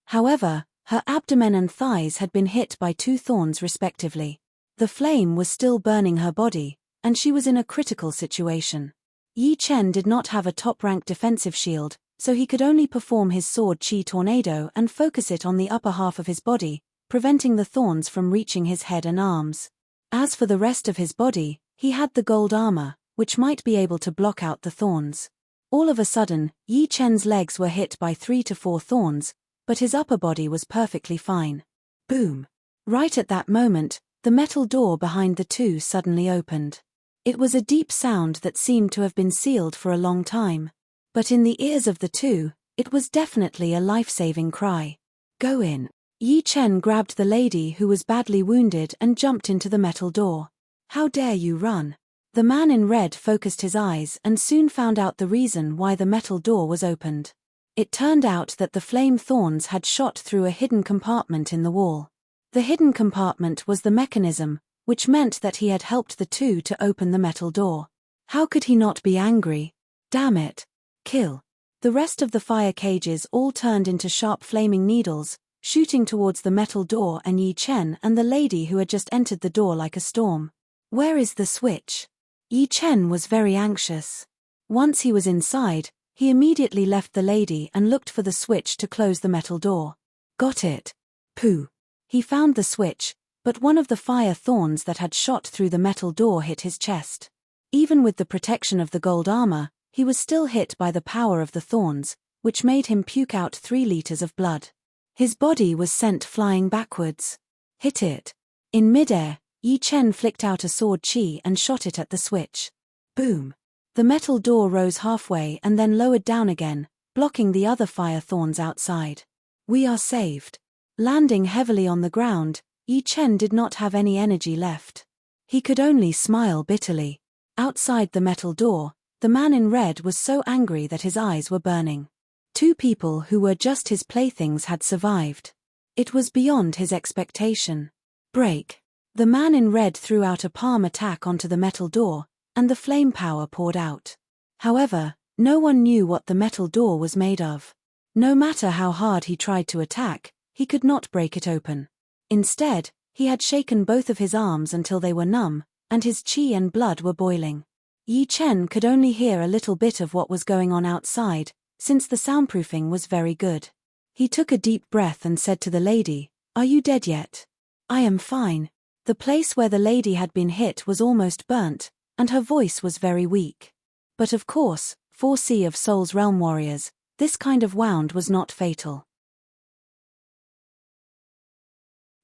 However, her abdomen and thighs had been hit by two thorns respectively. The flame was still burning her body, and she was in a critical situation. Yi Chen did not have a top-rank defensive shield, so he could only perform his sword Chi Tornado and focus it on the upper half of his body, preventing the thorns from reaching his head and arms. As for the rest of his body, he had the gold armor, which might be able to block out the thorns. All of a sudden, Yi Chen's legs were hit by 3 to 4 thorns, but his upper body was perfectly fine. Boom! Right at that moment, the metal door behind the two suddenly opened. It was a deep sound that seemed to have been sealed for a long time. But in the ears of the two, it was definitely a life-saving cry. Go in. Yi Chen grabbed the lady who was badly wounded and jumped into the metal door. How dare you run? The man in red focused his eyes and soon found out the reason why the metal door was opened. It turned out that the flame thorns had shot through a hidden compartment in the wall. The hidden compartment was the mechanism, which meant that he had helped the two to open the metal door. How could he not be angry? Damn it. Kill. The rest of the fire cages all turned into sharp flaming needles, shooting towards the metal door and Yi Chen and the lady who had just entered the door like a storm. Where is the switch? Yi Chen was very anxious. Once he was inside, he immediately left the lady and looked for the switch to close the metal door. Got it. Pooh. He found the switch, but one of the fire thorns that had shot through the metal door hit his chest. Even with the protection of the gold armor, he was still hit by the power of the thorns, which made him puke out 3 liters of blood. His body was sent flying backwards. Hit it. In midair, Yi Chen flicked out a sword chi and shot it at the switch. Boom. The metal door rose halfway and then lowered down again, blocking the other fire thorns outside. We are saved. Landing heavily on the ground, Yi Chen did not have any energy left. He could only smile bitterly. Outside the metal door, the man in red was so angry that his eyes were burning. 2 people who were just his playthings had survived. It was beyond his expectation. Break. The man in red threw out a palm attack onto the metal door, and the flame power poured out. However, no one knew what the metal door was made of. No matter how hard he tried to attack, he could not break it open. Instead, he had shaken both of his arms until they were numb, and his chi and blood were boiling. Yi Chen could only hear a little bit of what was going on outside, since the soundproofing was very good. He took a deep breath and said to the lady, "Are you dead yet?" "I am fine." The place where the lady had been hit was almost burnt, and her voice was very weak. But of course, for Sea of Souls realm warriors, this kind of wound was not fatal.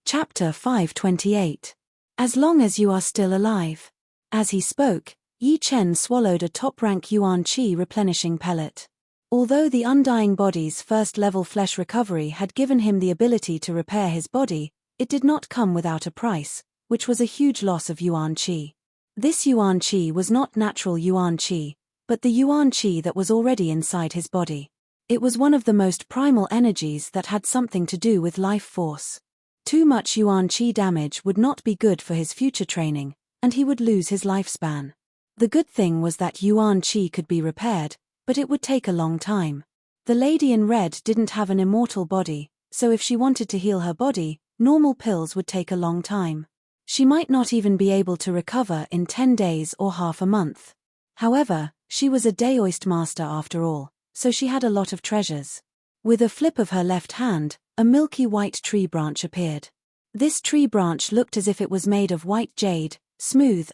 Chapter 528. As long as you are still alive. As he spoke, Yi Chen swallowed a top-rank Yuan Qi replenishing pellet. Although the Undying Body's first-level flesh recovery had given him the ability to repair his body, it did not come without a price, which was a huge loss of Yuan Qi. This Yuan Qi was not natural Yuan Qi, but the Yuan Qi that was already inside his body. It was one of the most primal energies that had something to do with life force. Too much Yuan Qi damage would not be good for his future training, and he would lose his lifespan. The good thing was that Yuan Qi could be repaired, but it would take a long time. The lady in red didn't have an immortal body, so if she wanted to heal her body, normal pills would take a long time. She might not even be able to recover in 10 days or half a month. However, she was a Daoist master after all, so she had a lot of treasures. With a flip of her left hand, a milky white tree branch appeared. This tree branch looked as if it was made of white jade, smooth,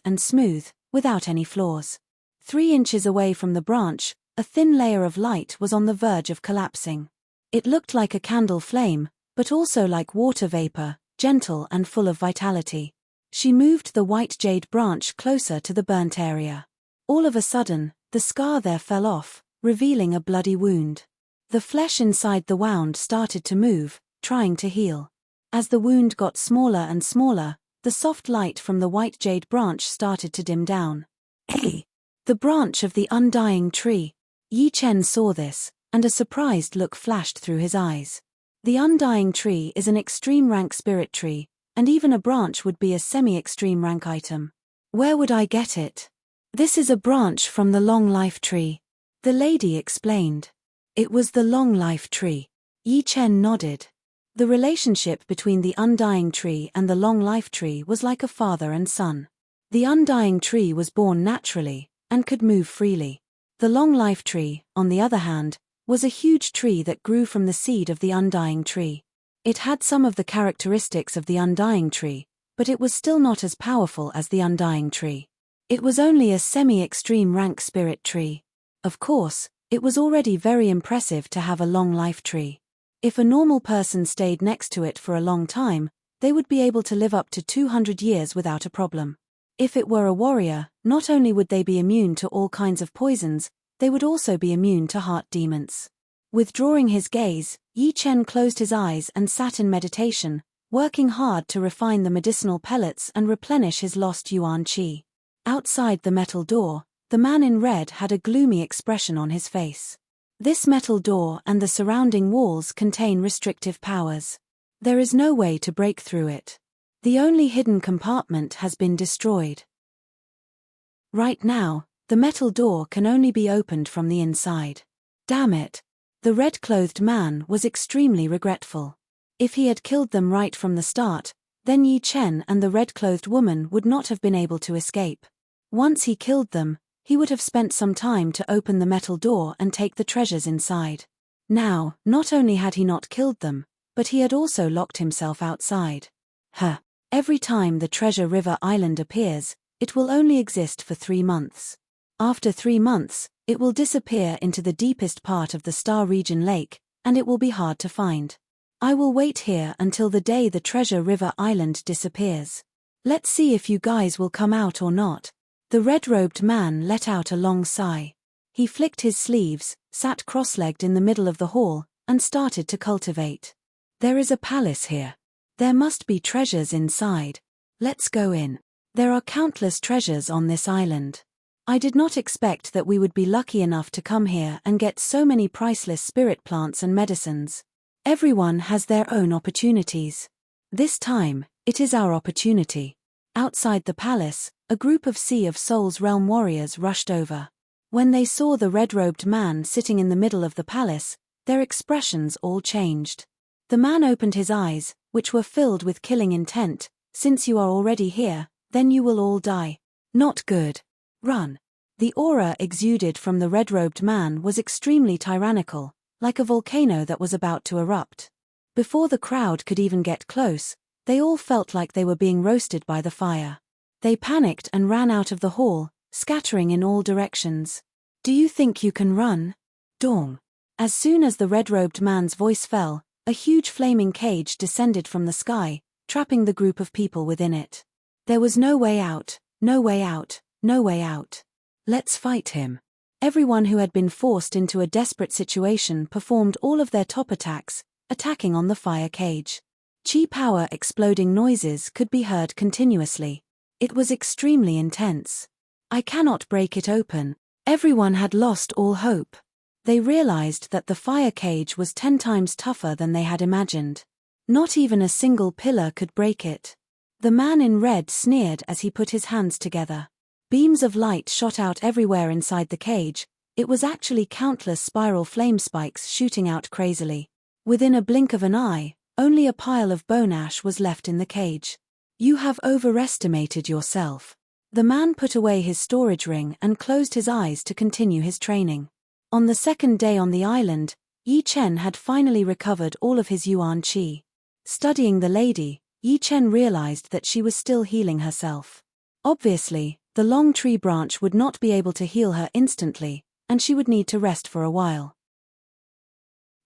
without any flaws. 3 inches away from the branch, a thin layer of light was on the verge of collapsing. It looked like a candle flame, but also like water vapor, gentle and full of vitality. She moved the white jade branch closer to the burnt area. All of a sudden, the scar there fell off, revealing a bloody wound. The flesh inside the wound started to move, trying to heal. As the wound got smaller and smaller, the soft light from the white jade branch started to dim down. Hey! The branch of the undying tree. Yi Chen saw this, and a surprised look flashed through his eyes. The undying tree is an extreme rank spirit tree, and even a branch would be a semi-extreme rank item. Where would I get it? This is a branch from the long life tree. The lady explained. It was the long life tree. Yi Chen nodded. The relationship between the undying tree and the long life tree was like a father and son. The undying tree was born naturally, and could move freely. The long life tree, on the other hand, was a huge tree that grew from the seed of the undying tree. It had some of the characteristics of the undying tree, but it was still not as powerful as the undying tree. It was only a semi-extreme rank spirit tree. Of course, it was already very impressive to have a long life tree. If a normal person stayed next to it for a long time, they would be able to live up to 200 years without a problem. If it were a warrior, not only would they be immune to all kinds of poisons, they would also be immune to heart demons. Withdrawing his gaze, Yi Chen closed his eyes and sat in meditation, working hard to refine the medicinal pellets and replenish his lost Yuan Qi. Outside the metal door, the man in red had a gloomy expression on his face. This metal door and the surrounding walls contain restrictive powers. There is no way to break through it. The only hidden compartment has been destroyed. Right now, the metal door can only be opened from the inside. Damn it! The red-clothed man was extremely regretful. If he had killed them right from the start, then Yi Chen and the red-clothed woman would not have been able to escape. Once he killed them, he would have spent some time to open the metal door and take the treasures inside. Now, not only had he not killed them, but he had also locked himself outside. Every time the Treasure River Island appears, it will only exist for 3 months. After 3 months, It will disappear into the deepest part of the Star Region Lake, and it will be hard to find. I will wait here until the day the Treasure River Island disappears. Let's see if you guys will come out or not." The red-robed man let out a long sigh. He flicked his sleeves, sat cross-legged in the middle of the hall, and started to cultivate. "There is a palace here. There must be treasures inside. Let's go in. There are countless treasures on this island. I did not expect that we would be lucky enough to come here and get so many priceless spirit plants and medicines. Everyone has their own opportunities. This time, it is our opportunity." Outside the palace, a group of Sea of Souls realm warriors rushed over. When they saw the red-robed man sitting in the middle of the palace, their expressions all changed. The man opened his eyes, which were filled with killing intent. "Since you are already here, then you will all die. Not good. Run." The aura exuded from the red-robed man was extremely tyrannical, like a volcano that was about to erupt. Before the crowd could even get close, they all felt like they were being roasted by the fire. They panicked and ran out of the hall, scattering in all directions. "Do you think you can run?" Dong. As soon as the red-robed man's voice fell, a huge flaming cage descended from the sky, trapping the group of people within it. There was no way out, no way out, no way out. "Let's fight him." Everyone who had been forced into a desperate situation performed all of their top attacks, attacking on the fire cage. Chi power exploding noises could be heard continuously. It was extremely intense. "I cannot break it open." Everyone had lost all hope. They realized that the fire cage was 10 times tougher than they had imagined. Not even a single pillar could break it. The man in red sneered as he put his hands together. Beams of light shot out everywhere inside the cage. It was actually countless spiral flame spikes shooting out crazily. Within a blink of an eye, only a pile of bone ash was left in the cage. "You have overestimated yourself." The man put away his storage ring and closed his eyes to continue his training. On the second day on the island, Yi Chen had finally recovered all of his yuan qi. Studying the lady, Yi Chen realized that she was still healing herself. Obviously, the long tree branch would not be able to heal her instantly, and she would need to rest for a while.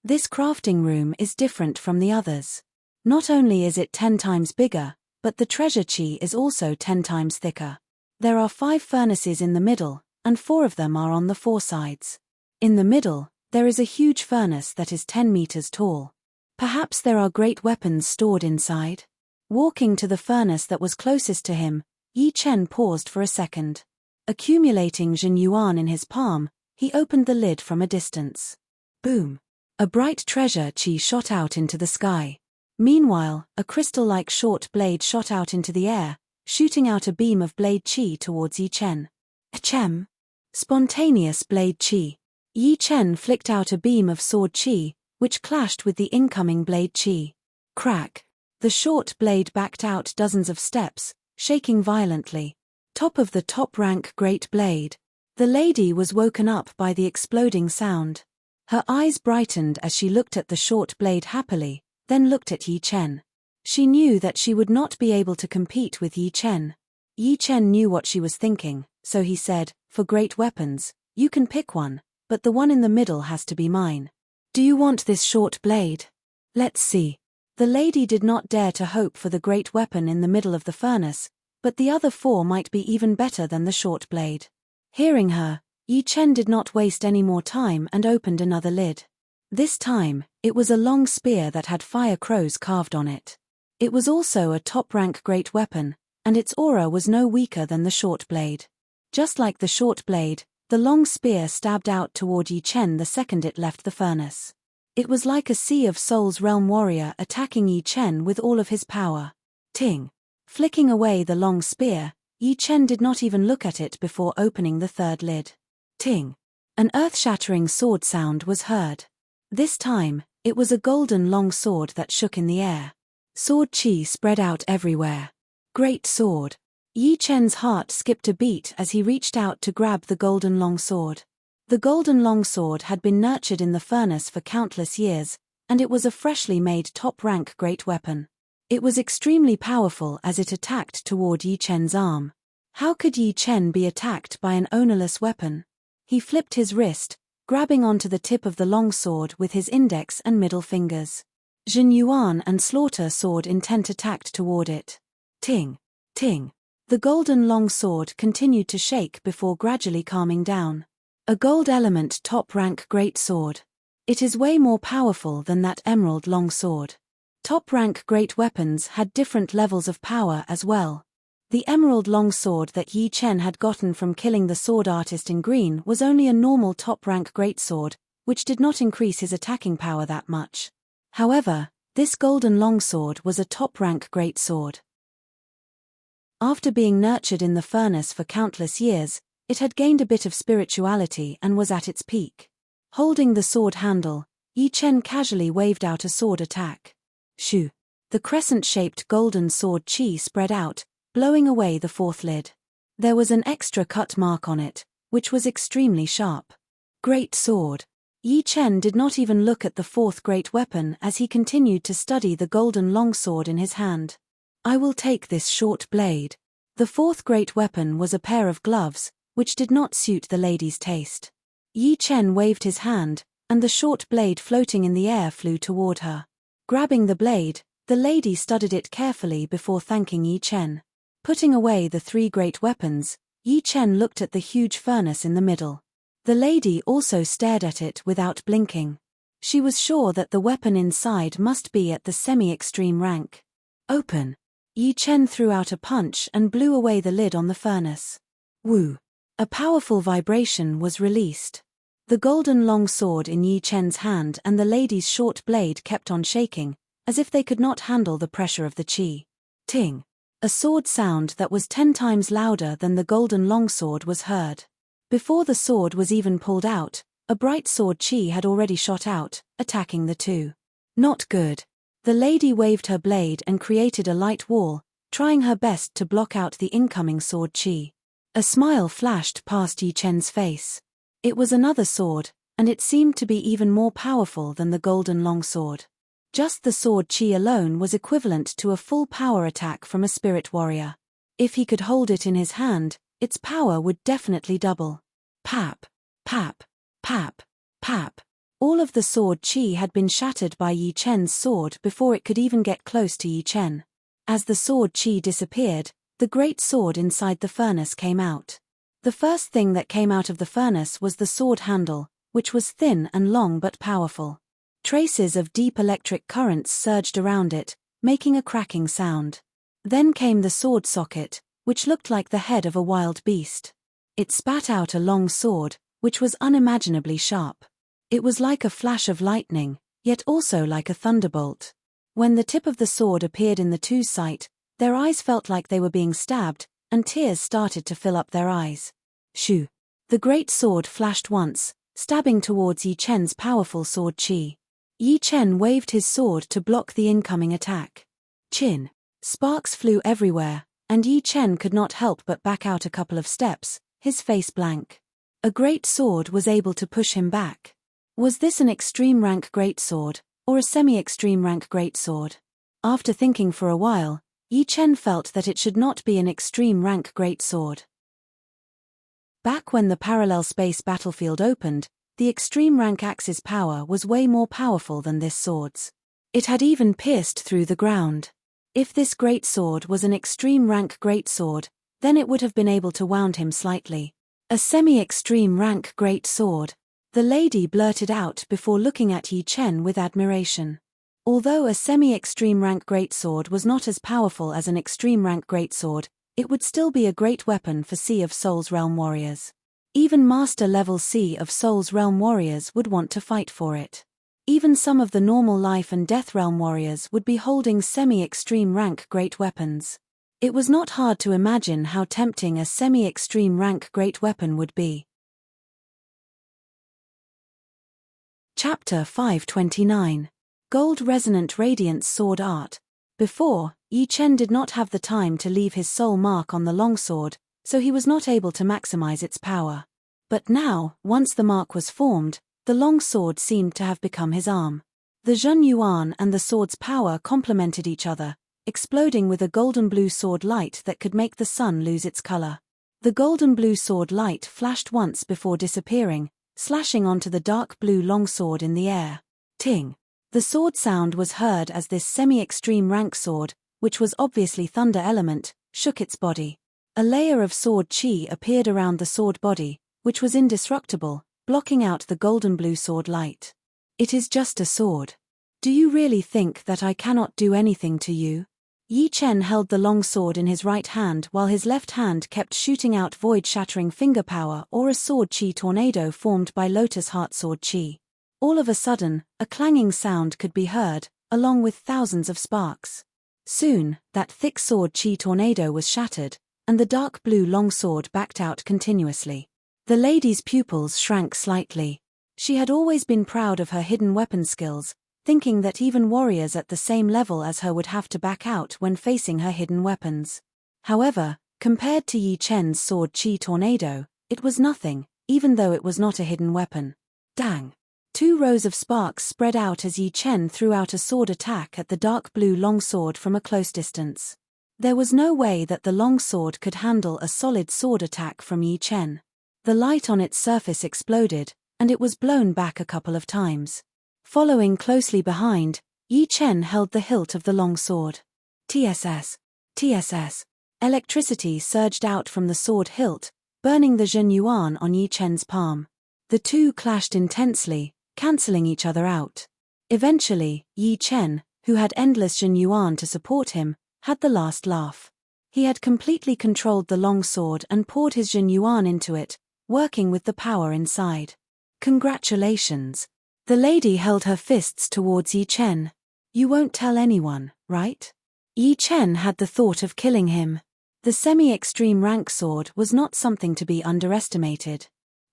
This crafting room is different from the others. Not only is it 10 times bigger, but the treasure chi is also 10 times thicker. There are 5 furnaces in the middle, and 4 of them are on the 4 sides. In the middle, there is a huge furnace that is 10 meters tall. Perhaps there are great weapons stored inside. Walking to the furnace that was closest to him, Yi Chen paused for a second. Accumulating Jin Yuan in his palm, he opened the lid from a distance. Boom! A bright treasure chi shot out into the sky. Meanwhile, a crystal-like short blade shot out into the air, shooting out a beam of blade chi towards Yi Chen. Achem! Spontaneous blade chi. Yi Chen flicked out a beam of sword chi, which clashed with the incoming blade chi. Crack! The short blade backed out dozens of steps, shaking violently. Top of the top-rank great blade. The lady was woken up by the exploding sound. Her eyes brightened as she looked at the short blade happily, then looked at Yi Chen. She knew that she would not be able to compete with Yi Chen. Yi Chen knew what she was thinking, so he said, "For great weapons, you can pick one, but the one in the middle has to be mine. Do you want this short blade? Let's see." The lady did not dare to hope for the great weapon in the middle of the furnace, but the other 4 might be even better than the short blade. Hearing her, Yi Chen did not waste any more time and opened another lid. This time, it was a long spear that had fire crows carved on it. It was also a top-rank great weapon, and its aura was no weaker than the short blade. Just like the short blade, the long spear stabbed out toward Yi Chen the second it left the furnace. It was like a Sea of Souls realm warrior attacking Yi Chen with all of his power. Ting! Flicking away the long spear, Yi Chen did not even look at it before opening the third lid. Ting! An earth-shattering sword sound was heard. This time, it was a golden long sword that shook in the air. Sword chi spread out everywhere. Great sword! Yi Chen's heart skipped a beat as he reached out to grab the golden long sword. The golden longsword had been nurtured in the furnace for countless years, and it was a freshly made top-rank great weapon. It was extremely powerful as it attacked toward Yi Chen's arm. How could Yi Chen be attacked by an ownerless weapon? He flipped his wrist, grabbing onto the tip of the long sword with his index and middle fingers. Jin Yuan and Slaughter sword intent attacked toward it. Ting! Ting! The golden long sword continued to shake before gradually calming down. A gold element top-rank great sword. It is way more powerful than that emerald long sword. Top-rank great weapons had different levels of power as well. The emerald long sword that Yi Chen had gotten from killing the sword artist in green was only a normal top-rank greatsword, which did not increase his attacking power that much. However, this golden longsword was a top-rank greatsword. After being nurtured in the furnace for countless years, it had gained a bit of spirituality and was at its peak. Holding the sword handle, Yi Chen casually waved out a sword attack. Shoo! The crescent-shaped golden sword chi spread out, blowing away the fourth lid. There was an extra cut mark on it, which was extremely sharp. Great sword. Yi Chen did not even look at the fourth great weapon as he continued to study the golden longsword in his hand. I will take this short blade. The fourth great weapon was a pair of gloves, which did not suit the lady's taste. Yi Chen waved his hand, and the short blade floating in the air flew toward her. Grabbing the blade, the lady studied it carefully before thanking Yi Chen. Putting away the three great weapons, Yi Chen looked at the huge furnace in the middle. The lady also stared at it without blinking. She was sure that the weapon inside must be at the semi-extreme rank. Open! Yi Chen threw out a punch and blew away the lid on the furnace. Woo! A powerful vibration was released. The golden long sword in Yi Chen's hand and the lady's short blade kept on shaking, as if they could not handle the pressure of the chi. Ting! A sword sound that was 10 times louder than the golden longsword was heard. Before the sword was even pulled out, a bright sword chi had already shot out, attacking the two. Not good. The lady waved her blade and created a light wall, trying her best to block out the incoming sword chi. A smile flashed past Yi Chen's face. It was another sword, and it seemed to be even more powerful than the golden longsword. Just the sword chi alone was equivalent to a full power attack from a spirit warrior. If he could hold it in his hand, its power would definitely double. Pap! Pap! Pap! Pap! All of the sword chi had been shattered by Yi Chen's sword before it could even get close to Yi Chen. As the sword chi disappeared, the great sword inside the furnace came out. The first thing that came out of the furnace was the sword handle, which was thin and long but powerful. Traces of deep electric currents surged around it, making a cracking sound. Then came the sword socket, which looked like the head of a wild beast. It spat out a long sword, which was unimaginably sharp. It was like a flash of lightning, yet also like a thunderbolt. When the tip of the sword appeared in the two's sight, their eyes felt like they were being stabbed, and tears started to fill up their eyes. Shoo! The great sword flashed once, stabbing towards Yi Chen's powerful sword chi. Yi Chen waved his sword to block the incoming attack. Chin! Sparks flew everywhere, and Yi Chen could not help but back out a couple of steps, his face blank. A great sword was able to push him back. Was this an extreme rank greatsword, or a semi-extreme rank greatsword? After thinking for a while, Yi Chen felt that it should not be an extreme rank greatsword. Back when the parallel space battlefield opened, the extreme rank axe's power was way more powerful than this sword's. It had even pierced through the ground. If this greatsword was an extreme rank greatsword, then it would have been able to wound him slightly. A semi-extreme rank greatsword, the lady blurted out before looking at Yi Chen with admiration. Although a semi-extreme rank greatsword was not as powerful as an extreme rank greatsword, it would still be a great weapon for Sea of Souls realm warriors. Even master-level Sea of Souls realm warriors would want to fight for it. Even some of the normal life and death realm warriors would be holding semi-extreme rank great weapons. It was not hard to imagine how tempting a semi-extreme rank great weapon would be. Chapter 529. Gold Resonant Radiance Sword Art. Before, Yi Chen did not have the time to leave his soul mark on the longsword, so he was not able to maximize its power. But now, once the mark was formed, the long sword seemed to have become his arm. The Jun Yuan and the sword's power complemented each other, exploding with a golden blue sword light that could make the sun lose its color. The golden blue sword light flashed once before disappearing, slashing onto the dark blue longsword in the air. Ting! The sword sound was heard as this semi-extreme rank sword, which was obviously thunder element, shook its body. A layer of sword chi appeared around the sword body, which was indestructible, blocking out the golden blue sword light. It is just a sword. Do you really think that I cannot do anything to you? Yi Chen held the long sword in his right hand while his left hand kept shooting out void-shattering finger power or a sword chi tornado formed by Lotus Heart sword chi. All of a sudden, a clanging sound could be heard, along with thousands of sparks. Soon, that thick sword chi tornado was shattered, and the dark blue longsword backed out continuously. The lady's pupils shrank slightly. She had always been proud of her hidden weapon skills, thinking that even warriors at the same level as her would have to back out when facing her hidden weapons. However, compared to Yi Chen's sword chi tornado, it was nothing, even though it was not a hidden weapon. Dang! 2 rows of sparks spread out as Yi Chen threw out a sword attack at the dark blue longsword from a close distance. There was no way that the longsword could handle a solid sword attack from Yi Chen. The light on its surface exploded, and it was blown back a couple of times. Following closely behind, Yi Chen held the hilt of the long sword. TSS. TSS. Electricity surged out from the sword hilt, burning the Zhen Yuan on Yi Chen's palm. The two clashed intensely, cancelling each other out. Eventually, Yi Chen, who had endless Zhen Yuan to support him, had the last laugh. He had completely controlled the long sword and poured his Zhen Yuan into it, working with the power inside. Congratulations. The lady held her fists towards Yi Chen. You won't tell anyone, right? Yi Chen had the thought of killing him. The semi-extreme rank sword was not something to be underestimated.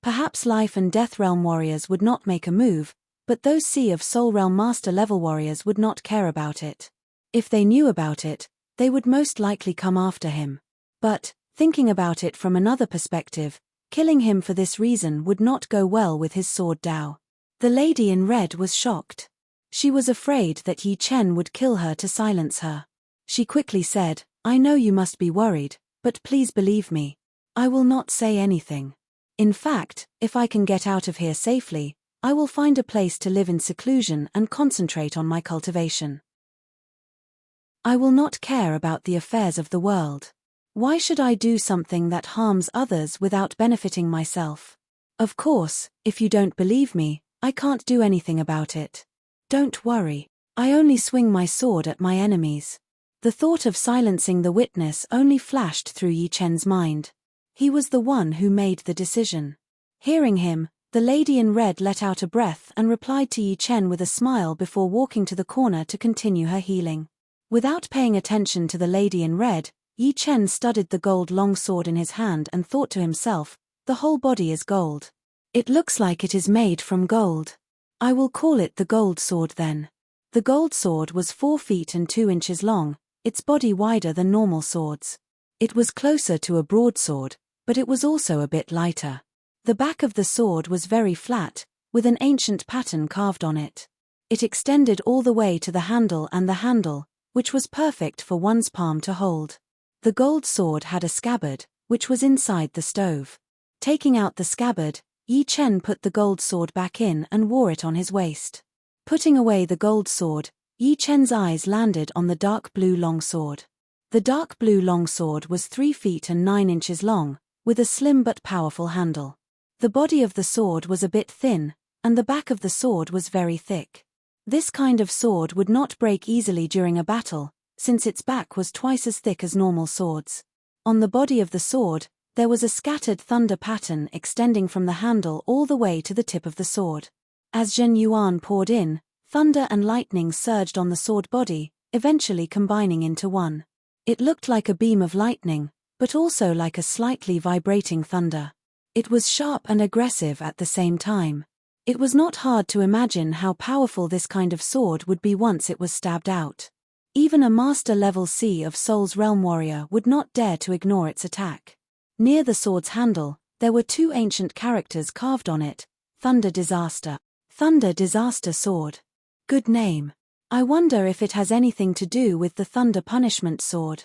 Perhaps life and death realm warriors would not make a move, but those Sea of Soul realm master level warriors would not care about it. If they knew about it, they would most likely come after him. But, thinking about it from another perspective, killing him for this reason would not go well with his sword Dao. The lady in red was shocked. She was afraid that Yi Chen would kill her to silence her. She quickly said, I know you must be worried, but please believe me. I will not say anything. In fact, if I can get out of here safely, I will find a place to live in seclusion and concentrate on my cultivation. I will not care about the affairs of the world. Why should I do something that harms others without benefiting myself? Of course, if you don't believe me, I can't do anything about it. Don't worry, I only swing my sword at my enemies. The thought of silencing the witness only flashed through Yi Chen's mind. He was the one who made the decision. Hearing him, the lady in red let out a breath and replied to Yi Chen with a smile before walking to the corner to continue her healing. Without paying attention to the lady in red, Yi Chen studied the gold long sword in his hand and thought to himself, the whole body is gold. It looks like it is made from gold. I will call it the gold sword then. The gold sword was 4 feet and 2 inches long, its body wider than normal swords. It was closer to a broadsword, but it was also a bit lighter. The back of the sword was very flat, with an ancient pattern carved on it. It extended all the way to the handle, which was perfect for one's palm to hold. The gold sword had a scabbard, which was inside the stove. Taking out the scabbard, Yi Chen put the gold sword back in and wore it on his waist. Putting away the gold sword, Yi Chen's eyes landed on the dark blue long sword. The dark blue long sword was 3 feet and 9 inches long, with a slim but powerful handle. The body of the sword was a bit thin, and the back of the sword was very thick. This kind of sword would not break easily during a battle, since its back was twice as thick as normal swords. On the body of the sword, there was a scattered thunder pattern extending from the handle all the way to the tip of the sword. As Zhen Yuan poured in, thunder and lightning surged on the sword body, eventually combining into one. It looked like a beam of lightning, but also like a slightly vibrating thunder. It was sharp and aggressive at the same time. It was not hard to imagine how powerful this kind of sword would be once it was stabbed out. Even a master-level Sea of Souls realm warrior would not dare to ignore its attack. Near the sword's handle, there were 2 ancient characters carved on it, Thunder Disaster. Thunder Disaster Sword. Good name. I wonder if it has anything to do with the Thunder Punishment Sword.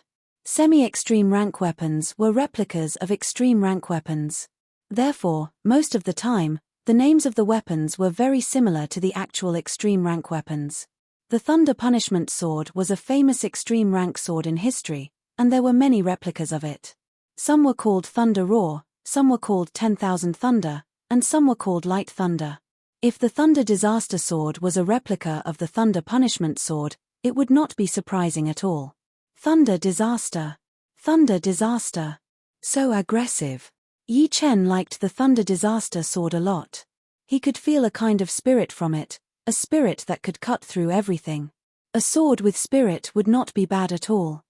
Semi-extreme rank weapons were replicas of extreme rank weapons. Therefore, most of the time, the names of the weapons were very similar to the actual extreme rank weapons. The Thunder Punishment Sword was a famous extreme rank sword in history, and there were many replicas of it. Some were called Thunder Roar, some were called 10,000 Thunder, and some were called Light Thunder. If the Thunder Disaster Sword was a replica of the Thunder Punishment Sword, it would not be surprising at all. Thunder Disaster. Thunder Disaster. So aggressive. Yi Chen liked the Thunder Disaster Sword a lot. He could feel a kind of spirit from it, a spirit that could cut through everything. A sword with spirit would not be bad at all.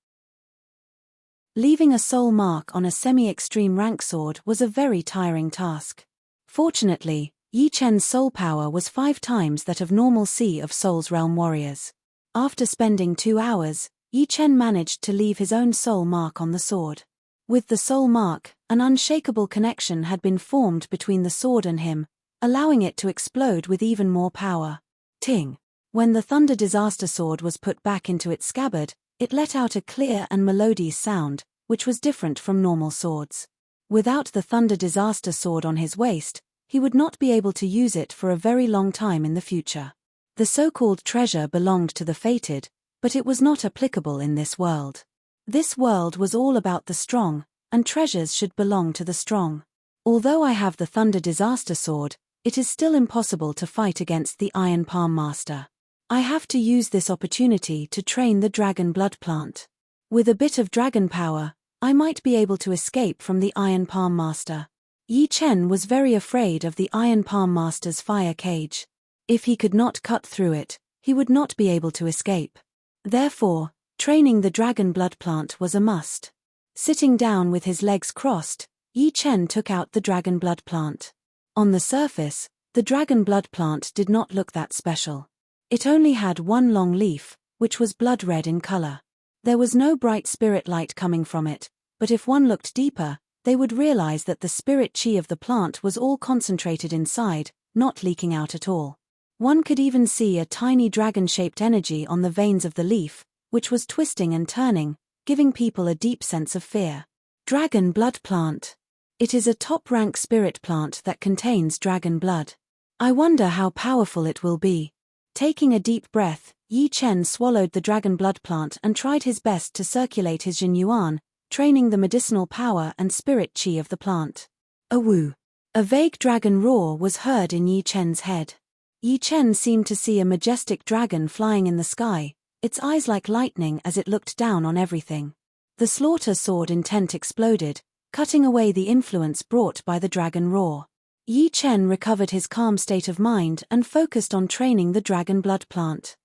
Leaving a soul mark on a semi-extreme rank sword was a very tiring task. Fortunately, Yi Chen's soul power was 5 times that of normal Sea of Souls realm warriors. After spending 2 hours, Yi Chen managed to leave his own soul mark on the sword. With the soul mark, an unshakable connection had been formed between the sword and him, allowing it to explode with even more power. Ting! When the Thunder Disaster Sword was put back into its scabbard, it let out a clear and melodious sound, which was different from normal swords. Without the Thunder Disaster Sword on his waist, he would not be able to use it for a very long time in the future. The so-called treasure belonged to the fated, but it was not applicable in this world. This world was all about the strong, and treasures should belong to the strong. Although I have the Thunder Disaster Sword, it is still impossible to fight against the Iron Palm Master. I have to use this opportunity to train the Dragon Blood Plant. With a bit of dragon power, I might be able to escape from the Iron Palm Master. Yi Chen was very afraid of the Iron Palm Master's fire cage. If he could not cut through it, he would not be able to escape. Therefore, training the Dragon Blood Plant was a must. Sitting down with his legs crossed, Yi Chen took out the Dragon Blood Plant. On the surface, the Dragon Blood Plant did not look that special. It only had one long leaf, which was blood red in color. There was no bright spirit light coming from it, but if one looked deeper, they would realize that the spirit chi of the plant was all concentrated inside, not leaking out at all. One could even see a tiny dragon-shaped energy on the veins of the leaf, which was twisting and turning, giving people a deep sense of fear. Dragon Blood Plant. It is a top-rank spirit plant that contains dragon blood. I wonder how powerful it will be. Taking a deep breath, Yi Chen swallowed the Dragon Blood Plant and tried his best to circulate his Jin Yuan, training the medicinal power and spirit chi of the plant. A woo! A vague dragon roar was heard in Yi Chen's head. Yi Chen seemed to see a majestic dragon flying in the sky, its eyes like lightning as it looked down on everything. The slaughter sword intent exploded, cutting away the influence brought by the dragon roar. Yi Chen recovered his calm state of mind and focused on training the Dragon Blood Plant.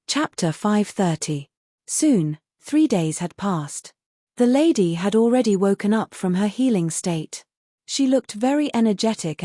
Chapter 530. Soon, 3 days had passed. The lady had already woken up from her healing state. She looked very energetic,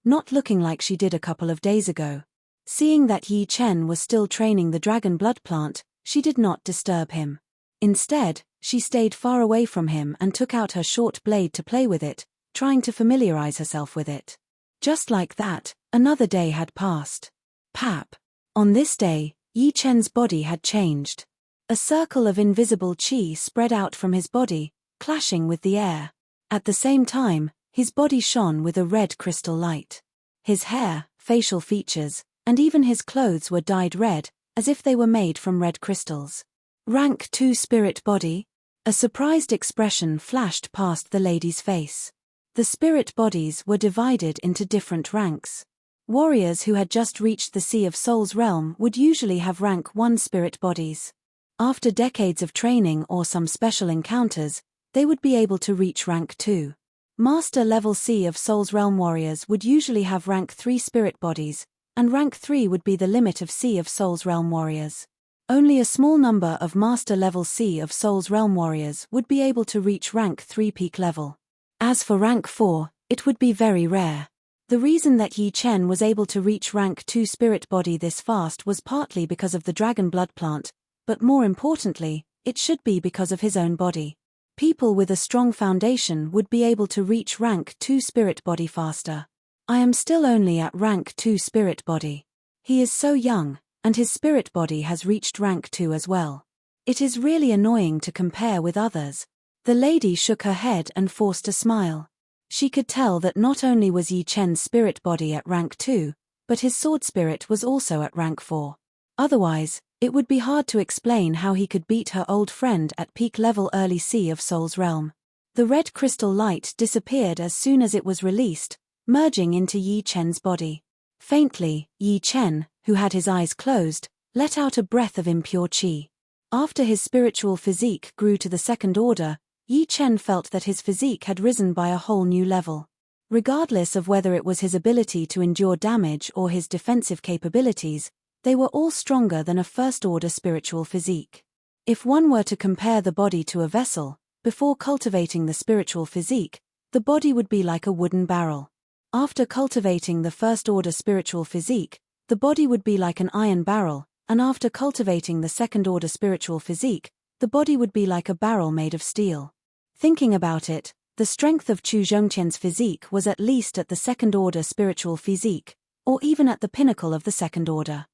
not looking like she did a couple of days ago. Seeing that Yi Chen was still training the Dragon Blood Plant, she did not disturb him. Instead, she stayed far away from him and took out her short blade to play with it, trying to familiarize herself with it. Just like that, another day had passed. Pap! On this day, Yi Chen's body had changed. A circle of invisible chi spread out from his body, clashing with the air. At the same time, his body shone with a red crystal light. His hair, facial features, and even his clothes were dyed red, as if they were made from red crystals. Rank 2 spirit body? A surprised expression flashed past the lady's face. The spirit bodies were divided into different ranks. Warriors who had just reached the Sea of Souls realm would usually have rank 1 spirit bodies. After decades of training or some special encounters, they would be able to reach rank 2. Master level Sea of Souls realm warriors would usually have rank 3 spirit bodies, and rank 3 would be the limit of Sea of Souls realm warriors. Only a small number of master-level Sea of Souls realm warriors would be able to reach rank 3 peak level. As for rank 4, it would be very rare. The reason that Yi Chen was able to reach rank 2 spirit body this fast was partly because of the Dragon Blood Plant, but more importantly, it should be because of his own body. People with a strong foundation would be able to reach rank 2 spirit body faster. I am still only at rank 2 spirit body. He is so young, and his spirit body has reached rank 2 as well. It is really annoying to compare with others. The lady shook her head and forced a smile. She could tell that not only was Yi Chen's spirit body at rank 2, but his sword spirit was also at rank 4. Otherwise, it would be hard to explain how he could beat her old friend at peak level early Sea of Souls realm. The red crystal light disappeared as soon as it was released, merging into Yi Chen's body. Faintly, Yi Chen, who had his eyes closed, let out a breath of impure qi. After his spiritual physique grew to the second order, Yi Chen felt that his physique had risen by a whole new level. Regardless of whether it was his ability to endure damage or his defensive capabilities, they were all stronger than a first-order spiritual physique. If one were to compare the body to a vessel, before cultivating the spiritual physique, the body would be like a wooden barrel. After cultivating the first-order spiritual physique, the body would be like an iron barrel, and after cultivating the second-order spiritual physique, the body would be like a barrel made of steel. Thinking about it, the strength of Chu Zhongqian's physique was at least at the second-order spiritual physique, or even at the pinnacle of the second order.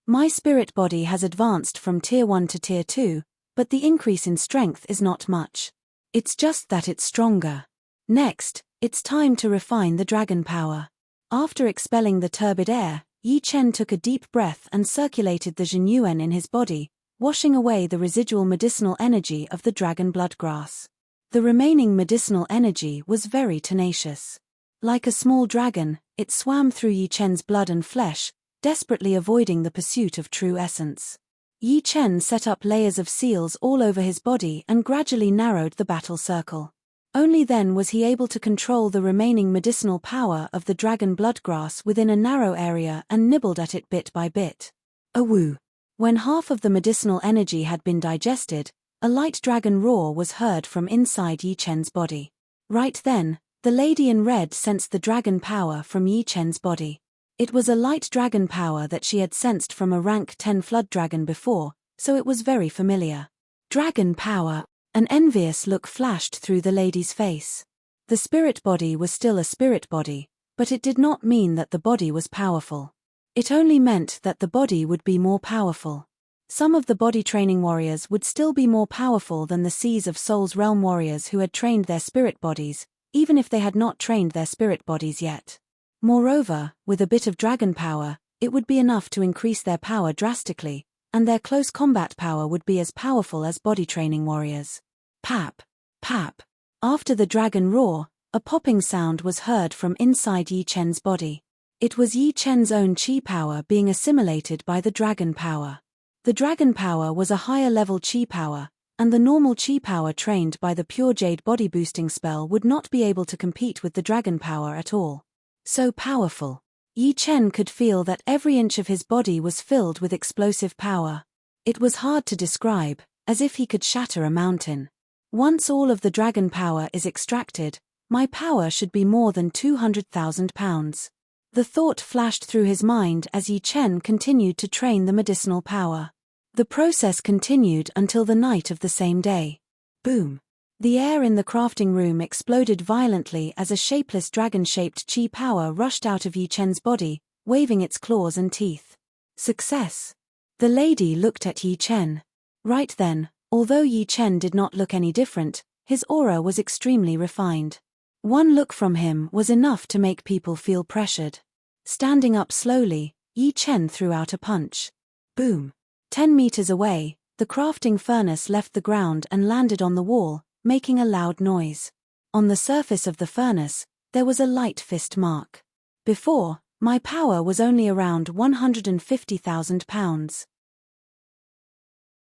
My spirit body has advanced from Tier 1 to Tier 2, but the increase in strength is not much. It's just that it's stronger. Next, it's time to refine the dragon power. After expelling the turbid air, Yi Chen took a deep breath and circulated the Zhenyuan in his body, washing away the residual medicinal energy of the dragon blood grass. The remaining medicinal energy was very tenacious. Like a small dragon, it swam through Yi Chen's blood and flesh, desperately avoiding the pursuit of true essence. Yi Chen set up layers of seals all over his body and gradually narrowed the battle circle. Only then was he able to control the remaining medicinal power of the dragon bloodgrass within a narrow area and nibbled at it bit by bit. Awoo! When half of the medicinal energy had been digested, a light dragon roar was heard from inside Yi Chen's body. Right then, the lady in red sensed the dragon power from Yi Chen's body. It was a light dragon power that she had sensed from a rank 10 flood dragon before, so it was very familiar. Dragon power! An envious look flashed through the lady's face. The spirit body was still a spirit body, but it did not mean that the body was powerful. It only meant that the body would be more powerful. Some of the body training warriors would still be more powerful than the Seas of Souls realm warriors who had trained their spirit bodies, even if they had not trained their spirit bodies yet. Moreover, with a bit of dragon power, it would be enough to increase their power drastically, and their close combat power would be as powerful as body training warriors. Pap! Pap! After the dragon roar, a popping sound was heard from inside Yi Chen's body. It was Yi Chen's own qi power being assimilated by the dragon power. The dragon power was a higher level qi power, and the normal qi power trained by the pure jade body boosting spell would not be able to compete with the dragon power at all. So powerful. Yi Chen could feel that every inch of his body was filled with explosive power. It was hard to describe, as if he could shatter a mountain. Once all of the dragon power is extracted, my power should be more than 200,000 pounds. The thought flashed through his mind as Yi Chen continued to train the medicinal power. The process continued until the night of the same day. Boom! The air in the crafting room exploded violently as a shapeless dragon-shaped qi power rushed out of Yi Chen's body, waving its claws and teeth. Success! The lady looked at Yi Chen. Right then, although Yi Chen did not look any different, his aura was extremely refined. One look from him was enough to make people feel pressured. Standing up slowly, Yi Chen threw out a punch. Boom! 10 meters away, the crafting furnace left the ground and landed on the wall, making a loud noise. On the surface of the furnace, there was a light fist mark. Before, my power was only around 150,000 pounds.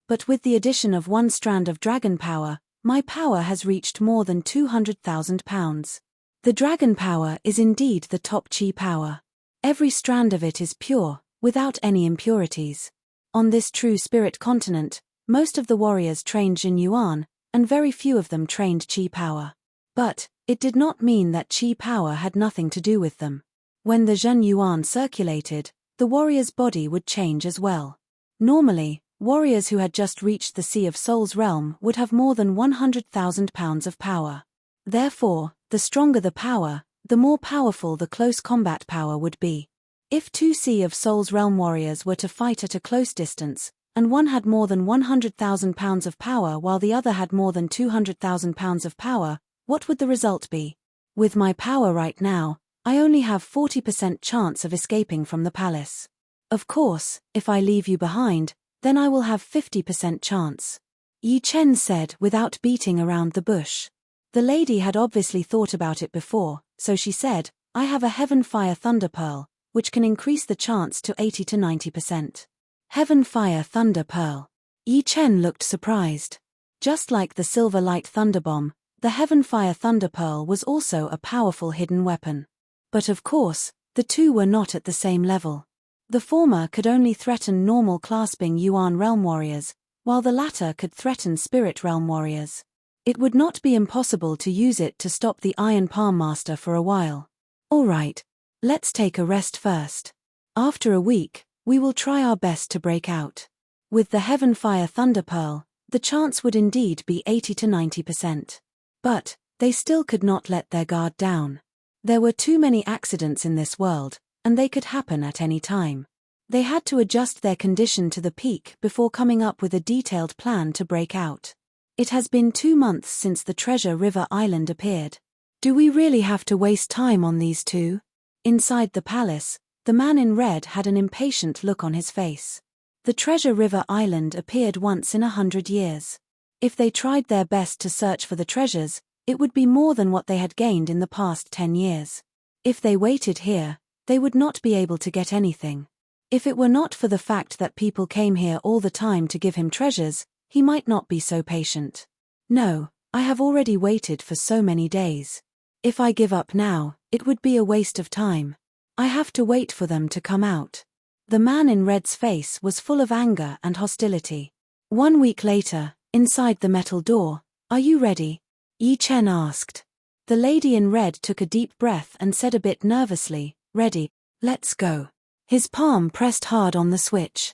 But with the addition of one strand of dragon power, my power has reached more than 200,000 pounds. The dragon power is indeed the top qi power. Every strand of it is pure, without any impurities. On this true spirit continent, most of the warriors trained Zhenyuan, and very few of them trained qi power. But it did not mean that qi power had nothing to do with them. When the Zhenyuan circulated, the warrior's body would change as well. Normally, warriors who had just reached the Sea of Souls realm would have more than 100,000 pounds of power. Therefore, the stronger the power, the more powerful the close combat power would be. If two Sea of Souls realm warriors were to fight at a close distance, and one had more than 100,000 pounds of power while the other had more than 200,000 pounds of power, what would the result be? With my power right now, I only have 40% chance of escaping from the palace. Of course, if I leave you behind, then I will have 50% chance. Yi Chen said without beating around the bush. The lady had obviously thought about it before, so she said, I have a Heaven Fire Thunder Pearl, which can increase the chance to 80 to 90%. Heaven Fire Thunder Pearl. Yi Chen looked surprised. Just like the Silver Light Thunder Bomb, the Heaven Fire Thunder Pearl was also a powerful hidden weapon. But of course, the two were not at the same level. The former could only threaten normal clasping Yuan realm warriors, while the latter could threaten spirit realm warriors. It would not be impossible to use it to stop the Iron Palm Master for a while. Alright, let's take a rest first. After a week, we will try our best to break out. With the Heaven Fire Thunder Pearl, the chance would indeed be 80 to 90%. But, they still could not let their guard down. There were too many accidents in this world, and they could happen at any time. They had to adjust their condition to the peak before coming up with a detailed plan to break out. It has been 2 months since the Treasure River Island appeared. Do we really have to waste time on these two? Inside the palace, the man in red had an impatient look on his face. The Treasure River Island appeared once in 100 years. If they tried their best to search for the treasures, it would be more than what they had gained in the past 10 years. If they waited here, they would not be able to get anything. If it were not for the fact that people came here all the time to give him treasures, he might not be so patient. No, I have already waited for so many days. If I give up now, it would be a waste of time. I have to wait for them to come out. The man in red's face was full of anger and hostility. 1 week later, inside the metal door, are you ready? Yi Chen asked. The lady in red took a deep breath and said a bit nervously, ready, let's go. His palm pressed hard on the switch.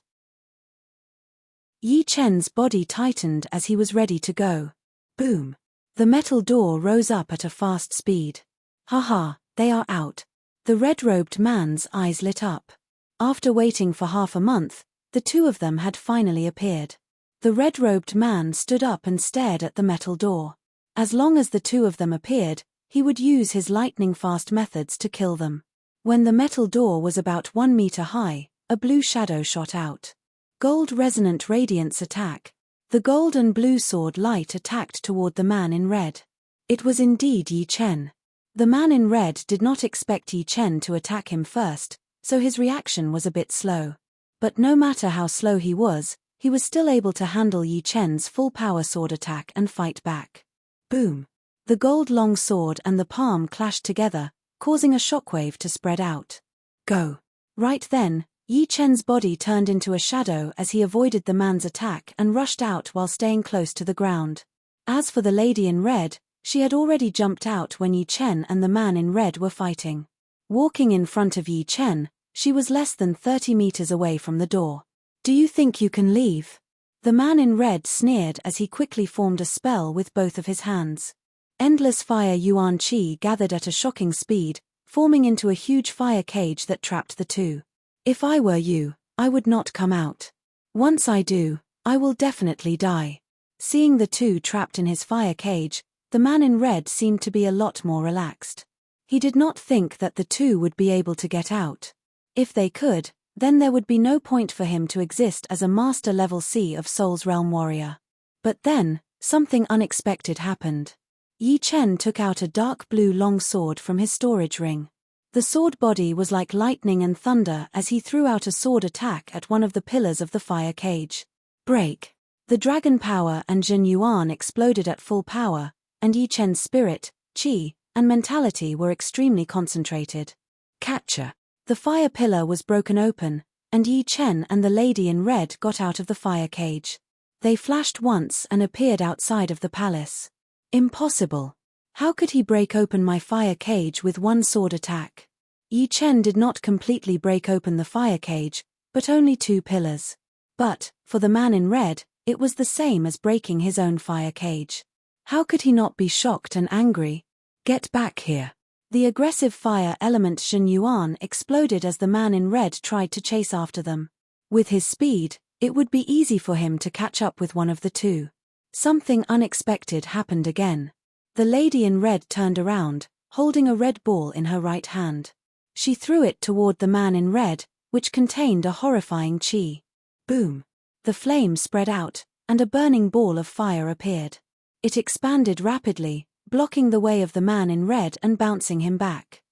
Yi Chen's body tightened as he was ready to go. Boom. The metal door rose up at a fast speed. Haha, they are out. The red-robed man's eyes lit up. After waiting for half a month, the two of them had finally appeared. The red-robed man stood up and stared at the metal door. As long as the two of them appeared, he would use his lightning-fast methods to kill them. When the metal door was about 1 meter high, a blue shadow shot out. Gold Resonant Radiance attack. The gold and blue sword light attacked toward the man in red. It was indeed Yi Chen. The man in red did not expect Yi Chen to attack him first, so his reaction was a bit slow. But no matter how slow he was still able to handle Yi Chen's full-power sword attack and fight back. Boom. The gold long sword and the palm clashed together, causing a shockwave to spread out. Go. Right then, Yi Chen's body turned into a shadow as he avoided the man's attack and rushed out while staying close to the ground. As for the lady in red, she had already jumped out when Yi Chen and the man in red were fighting. Walking in front of Yi Chen, she was less than 30 meters away from the door. Do you think you can leave? The man in red sneered as he quickly formed a spell with both of his hands. Endless fire Yuan Qi gathered at a shocking speed, forming into a huge fire cage that trapped the two. If I were you, I would not come out. Once I do, I will definitely die. Seeing the two trapped in his fire cage, the man in red seemed to be a lot more relaxed. He did not think that the two would be able to get out. If they could, then there would be no point for him to exist as a master-level Sea of Souls realm warrior. But then, something unexpected happened. Yi Chen took out a dark blue long sword from his storage ring. The sword body was like lightning and thunder as he threw out a sword attack at one of the pillars of the fire cage. Break. The dragon power and Jin Yuan exploded at full power, and Yi Chen's spirit, qi, and mentality were extremely concentrated. Catcher. The fire pillar was broken open, and Yi Chen and the lady in red got out of the fire cage. They flashed once and appeared outside of the palace. Impossible. How could he break open my fire cage with one sword attack? Yi Chen did not completely break open the fire cage, but only 2 pillars. But, for the man in red, it was the same as breaking his own fire cage. How could he not be shocked and angry? Get back here. The aggressive fire element Shen Yuan exploded as the man in red tried to chase after them. With his speed, it would be easy for him to catch up with one of the two. Something unexpected happened again. The lady in red turned around, holding a red ball in her right hand. She threw it toward the man in red, which contained a horrifying chi. Boom! The flame spread out, and a burning ball of fire appeared. It expanded rapidly, blocking the way of the man in red and bouncing him back.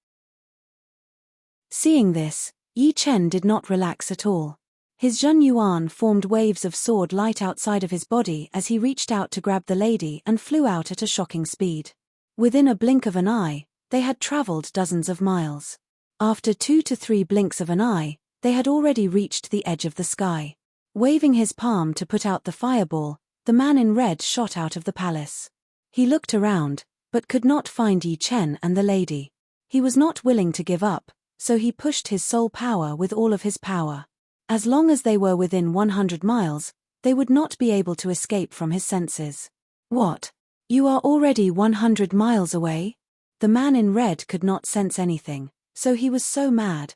Seeing this, Yi Chen did not relax at all. His Zhen Yuan formed waves of sword light outside of his body as he reached out to grab the lady and flew out at a shocking speed. Within a blink of an eye, they had traveled dozens of miles. After 2 to 3 blinks of an eye, they had already reached the edge of the sky. Waving his palm to put out the fireball, the man in red shot out of the palace. He looked around, but could not find Yi Chen and the lady. He was not willing to give up, so he pushed his soul power with all of his power. As long as they were within 100 miles, they would not be able to escape from his senses. What? You are already 100 miles away? The man in red could not sense anything, so he was so mad.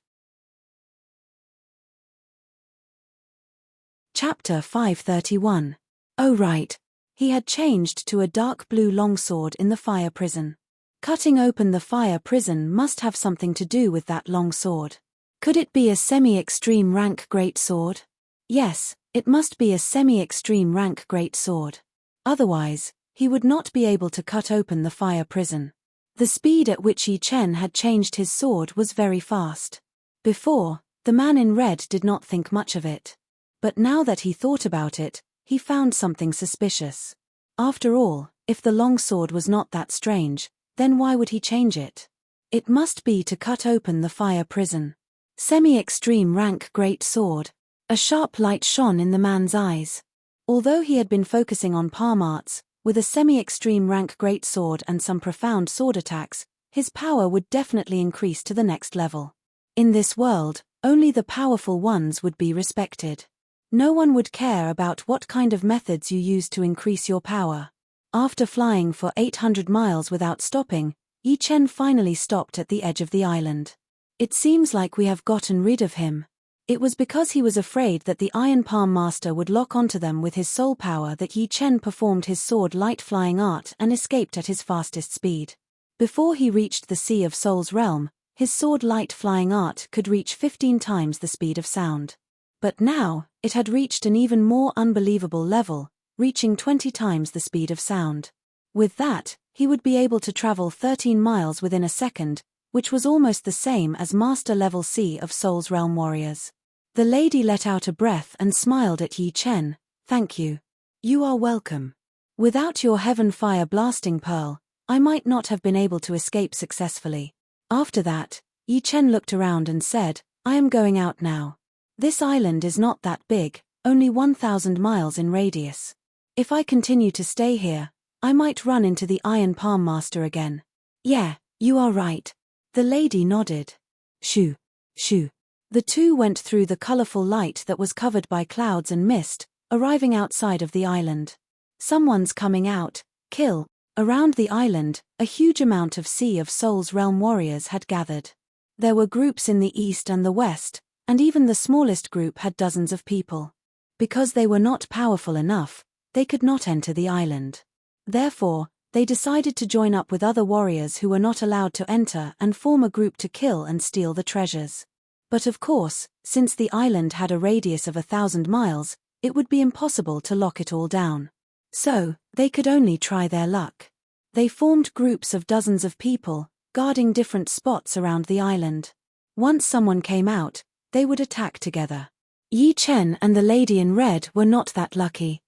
Chapter 531. Oh right. He had changed to a dark blue longsword in the fire prison. Cutting open the fire prison must have something to do with that long sword. Could it be a semi-extreme rank great sword? Yes, it must be a semi-extreme rank great sword. Otherwise, he would not be able to cut open the fire prison. The speed at which Yi Chen had changed his sword was very fast. Before, the man in red did not think much of it. But now that he thought about it, he found something suspicious. After all, if the longsword was not that strange, then why would he change it? It must be to cut open the fire prison. Semi-extreme rank great sword. A sharp light shone in the man's eyes. Although he had been focusing on palm arts, with a semi-extreme rank great sword and some profound sword attacks, his power would definitely increase to the next level. In this world, only the powerful ones would be respected. No one would care about what kind of methods you use to increase your power. After flying for 800 miles without stopping, Yi Chen finally stopped at the edge of the island. It seems like we have gotten rid of him. It was because he was afraid that the Iron Palm Master would lock onto them with his soul power that Yi Chen performed his sword light flying art and escaped at his fastest speed. Before he reached the Sea of Souls realm, his sword light flying art could reach 15 times the speed of sound. But now, it had reached an even more unbelievable level, reaching 20 times the speed of sound. With that, he would be able to travel 13 miles within a second, which was almost the same as Master-level Sea of Souls realm warriors. The lady let out a breath and smiled at Yi Chen. Thank you. You are welcome. Without your heaven fire blasting pearl, I might not have been able to escape successfully. After that, Yi Chen looked around and said, I am going out now. This island is not that big, only 1,000 miles in radius. If I continue to stay here, I might run into the Iron Palm Master again. Yeah, you are right. The lady nodded. Shoo, shoo. The two went through the colorful light that was covered by clouds and mist, arriving outside of the island. Someone's coming out, kill. Around the island, a huge amount of Sea of Souls realm warriors had gathered. There were groups in the east and the west, and even the smallest group had dozens of people. Because they were not powerful enough, they could not enter the island. Therefore, they decided to join up with other warriors who were not allowed to enter and form a group to kill and steal the treasures. But of course, since the island had a radius of 1,000 miles, it would be impossible to lock it all down. So, they could only try their luck. They formed groups of dozens of people, guarding different spots around the island. Once someone came out, they would attack together. Yi Chen and the lady in red were not that lucky.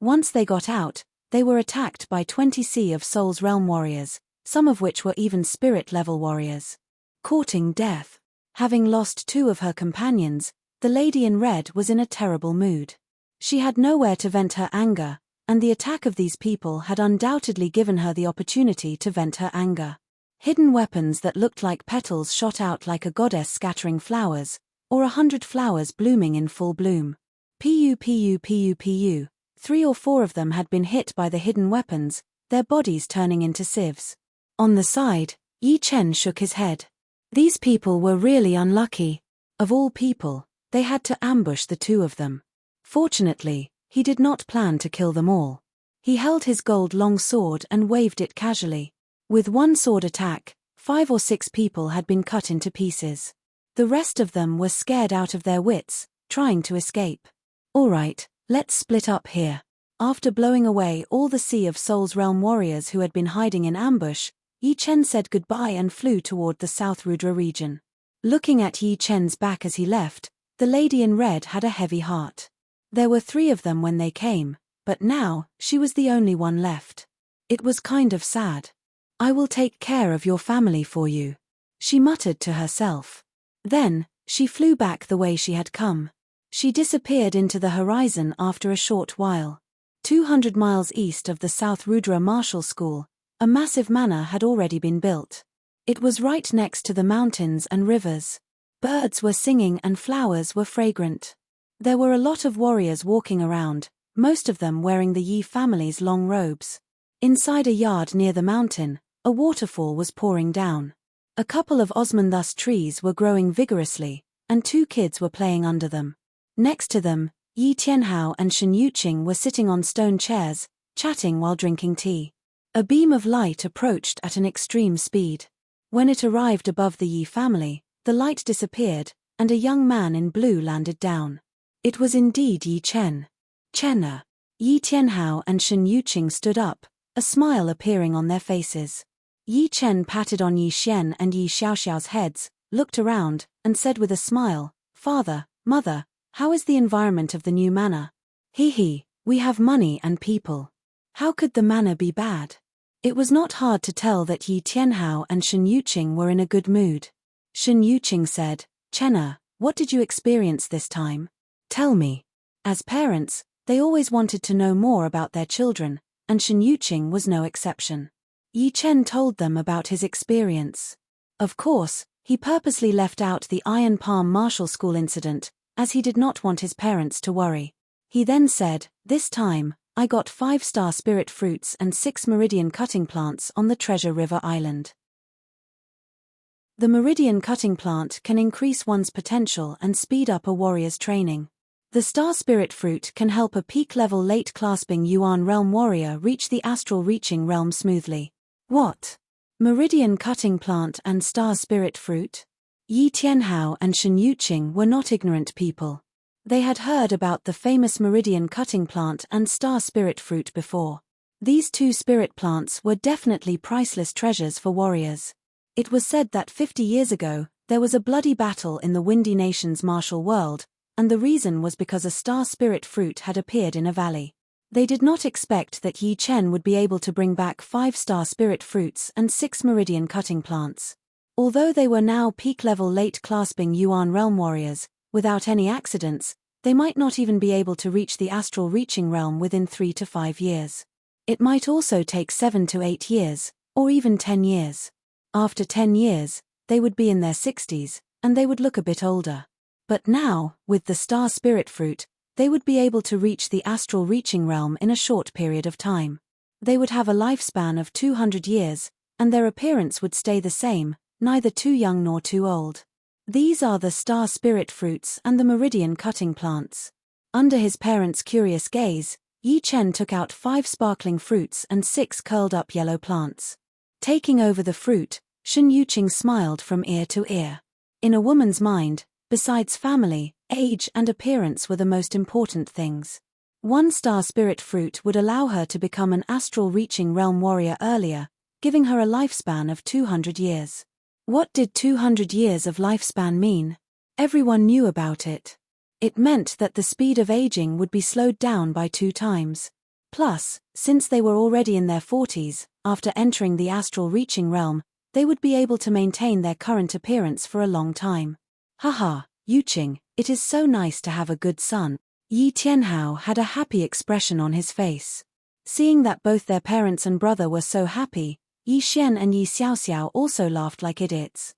Once they got out, they were attacked by 20 Sea of Souls realm warriors, some of which were even spirit-level warriors. Courting death. Having lost 2 of her companions, the lady in red was in a terrible mood. She had nowhere to vent her anger, and the attack of these people had undoubtedly given her the opportunity to vent her anger. Hidden weapons that looked like petals shot out like a goddess scattering flowers, or 100 flowers blooming in full bloom. Pu. 3 or 4 of them had been hit by the hidden weapons, their bodies turning into sieves. On the side, Yi Chen shook his head. These people were really unlucky. Of all people, they had to ambush the two of them. Fortunately, he did not plan to kill them all. He held his gold long sword and waved it casually. With one sword attack, 5 or 6 people had been cut into pieces. The rest of them were scared out of their wits, trying to escape. All right, let's split up here. After blowing away all the Sea of Souls realm warriors who had been hiding in ambush, Yi Chen said goodbye and flew toward the South Rudra region. Looking at Yi Chen's back as he left, the lady in red had a heavy heart. There were 3 of them when they came, but now, she was the only one left. It was kind of sad. I will take care of your family for you, she muttered to herself. Then, she flew back the way she had come. She disappeared into the horizon after a short while. 200 miles east of the South Rudra Martial School, a massive manor had already been built. It was right next to the mountains and rivers. Birds were singing and flowers were fragrant. There were a lot of warriors walking around, most of them wearing the Yi family's long robes. Inside a yard near the mountain, a waterfall was pouring down. A couple of osmanthus trees were growing vigorously, and 2 kids were playing under them. Next to them, Yi Tianhao and Shen Yuqing were sitting on stone chairs, chatting while drinking tea. A beam of light approached at an extreme speed. When it arrived above the Yi family, the light disappeared, and a young man in blue landed down. It was indeed Yi Chen. Chenna. Yi Tianhao and Shen Yuqing stood up, a smile appearing on their faces. Yi Chen patted on Yi Xian and Yi Xiaoxiao's heads, looked around, and said with a smile, "Father, Mother, how is the environment of the new manor?" "Hee, we have money and people. How could the manor be bad?" It was not hard to tell that Yi Tianhao and Shen Yuqing were in a good mood. Shen Yuqing said, "Chenna, what did you experience this time? Tell me." As parents, they always wanted to know more about their children, and Shen Yuqing was no exception. Yi Chen told them about his experience. Of course, he purposely left out the Iron Palm Martial School incident, as he did not want his parents to worry. He then said, "This time, I got 5-star spirit fruits and 6 meridian cutting plants on the Treasure River Island." The meridian cutting plant can increase one's potential and speed up a warrior's training. The star spirit fruit can help a peak-level late-clasping Yuan realm warrior reach the astral reaching realm smoothly. What? Meridian cutting plant and star spirit fruit? Yi Tianhao and Shen Yuqing were not ignorant people. They had heard about the famous meridian cutting plant and star spirit fruit before. These 2 spirit plants were definitely priceless treasures for warriors. It was said that 50 years ago, there was a bloody battle in the Windy Nation's martial world, and the reason was because a star spirit fruit had appeared in a valley. They did not expect that Yi Chen would be able to bring back 5-star spirit fruits and 6 meridian cutting plants. Although they were now peak-level late-clasping Yuan realm warriors, without any accidents, they might not even be able to reach the astral reaching realm within 3 to 5 years. It might also take 7 to 8 years, or even 10 years. After 10 years, they would be in their 60s, and they would look a bit older. But now, with the star spirit fruit, they would be able to reach the astral reaching realm in a short period of time. They would have a lifespan of 200 years, and their appearance would stay the same, neither too young nor too old. These are the star spirit fruits and the meridian cutting plants. Under his parents' curious gaze, Yi Chen took out 5 sparkling fruits and 6 curled-up yellow plants. Taking over the fruit, Shen Yuqing smiled from ear to ear. In a woman's mind, besides family, age and appearance were the most important things. 1-star spirit fruit would allow her to become an astral reaching realm warrior earlier, giving her a lifespan of 200 years. What did 200 years of lifespan mean? Everyone knew about it. It meant that the speed of aging would be slowed down by 2 times. Plus, since they were already in their 40s, after entering the astral reaching realm, they would be able to maintain their current appearance for a long time. Haha, Yuqing, it is so nice to have a good son. Yi Tianhao had a happy expression on his face. Seeing that both their parents and brother were so happy, Yi Xian and Yi Xiaoxiao also laughed like idiots.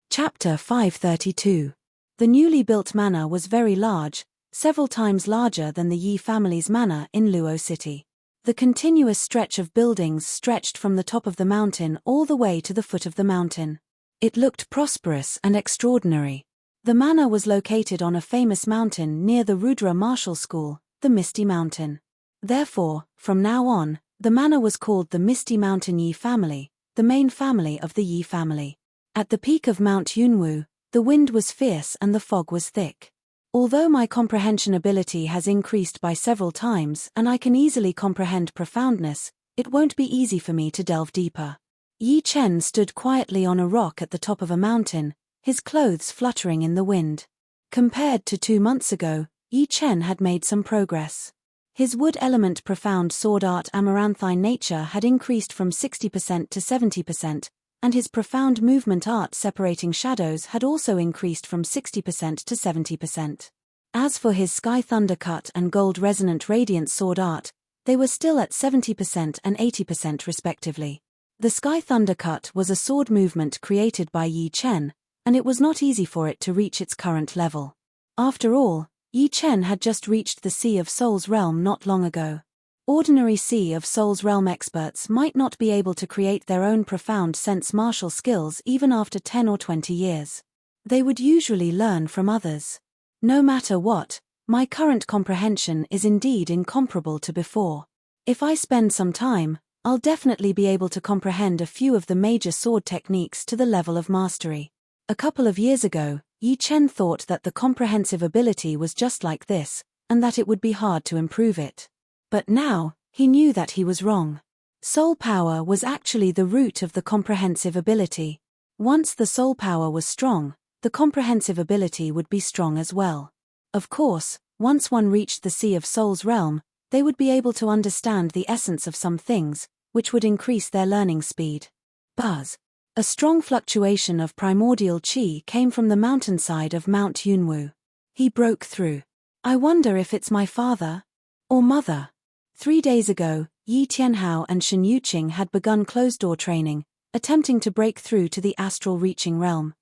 Chapter 532. The newly built manor was very large, several times larger than the Yi family's manor in Luo City. The continuous stretch of buildings stretched from the top of the mountain all the way to the foot of the mountain. It looked prosperous and extraordinary. The manor was located on a famous mountain near the Rudra martial school, the Misty Mountain. Therefore, from now on, the manor was called the Misty Mountain Yi family, the main family of the Yi family. At the peak of Mount Yunwu, the wind was fierce and the fog was thick. Although my comprehension ability has increased by several times and I can easily comprehend profoundness, it won't be easy for me to delve deeper. Yi Chen stood quietly on a rock at the top of a mountain, his clothes fluttering in the wind. Compared to 2 months ago, Yi Chen had made some progress. His wood element profound sword art amaranthine nature had increased from 60% to 70%, and his profound movement art separating shadows had also increased from 60% to 70%. As for his sky thunder cut and gold resonant radiant sword art, they were still at 70% and 80% respectively. The sky thunder cut was a sword movement created by Yi Chen, and it was not easy for it to reach its current level. After all, Yi Chen had just reached the Sea of Souls realm not long ago. Ordinary Sea of Souls realm experts might not be able to create their own profound sense martial skills even after 10 or 20 years. They would usually learn from others. No matter what, my current comprehension is indeed incomparable to before. If I spend some time, I'll definitely be able to comprehend a few of the major sword techniques to the level of mastery. A couple of years ago, Yi Chen thought that the comprehensive ability was just like this, and that it would be hard to improve it. But now, he knew that he was wrong. Soul power was actually the root of the comprehensive ability. Once the soul power was strong, the comprehensive ability would be strong as well. Of course, once one reached the Sea of Souls realm, they would be able to understand the essence of some things, which would increase their learning speed. Buzz. A strong fluctuation of primordial qi came from the mountainside of Mount Yunwu. He broke through. I wonder if it's my father? Or mother? 3 days ago, Yi Tianhao and Shen Yuqing had begun closed-door training, attempting to break through to the astral reaching realm.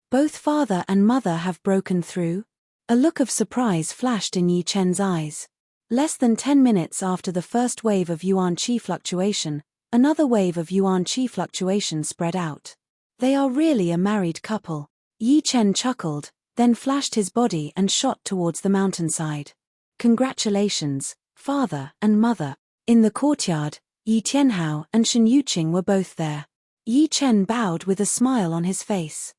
Both father and mother have broken through? A look of surprise flashed in Yi Chen's eyes. Less than 10 minutes after the first wave of Yuan Qi fluctuation, another wave of Yuan Qi fluctuation spread out. They are really a married couple. Yi Chen chuckled, then flashed his body and shot towards the mountainside. Congratulations, father and mother. In the courtyard, Yi Tianhao and Shen Yuqing were both there. Yi Chen bowed with a smile on his face.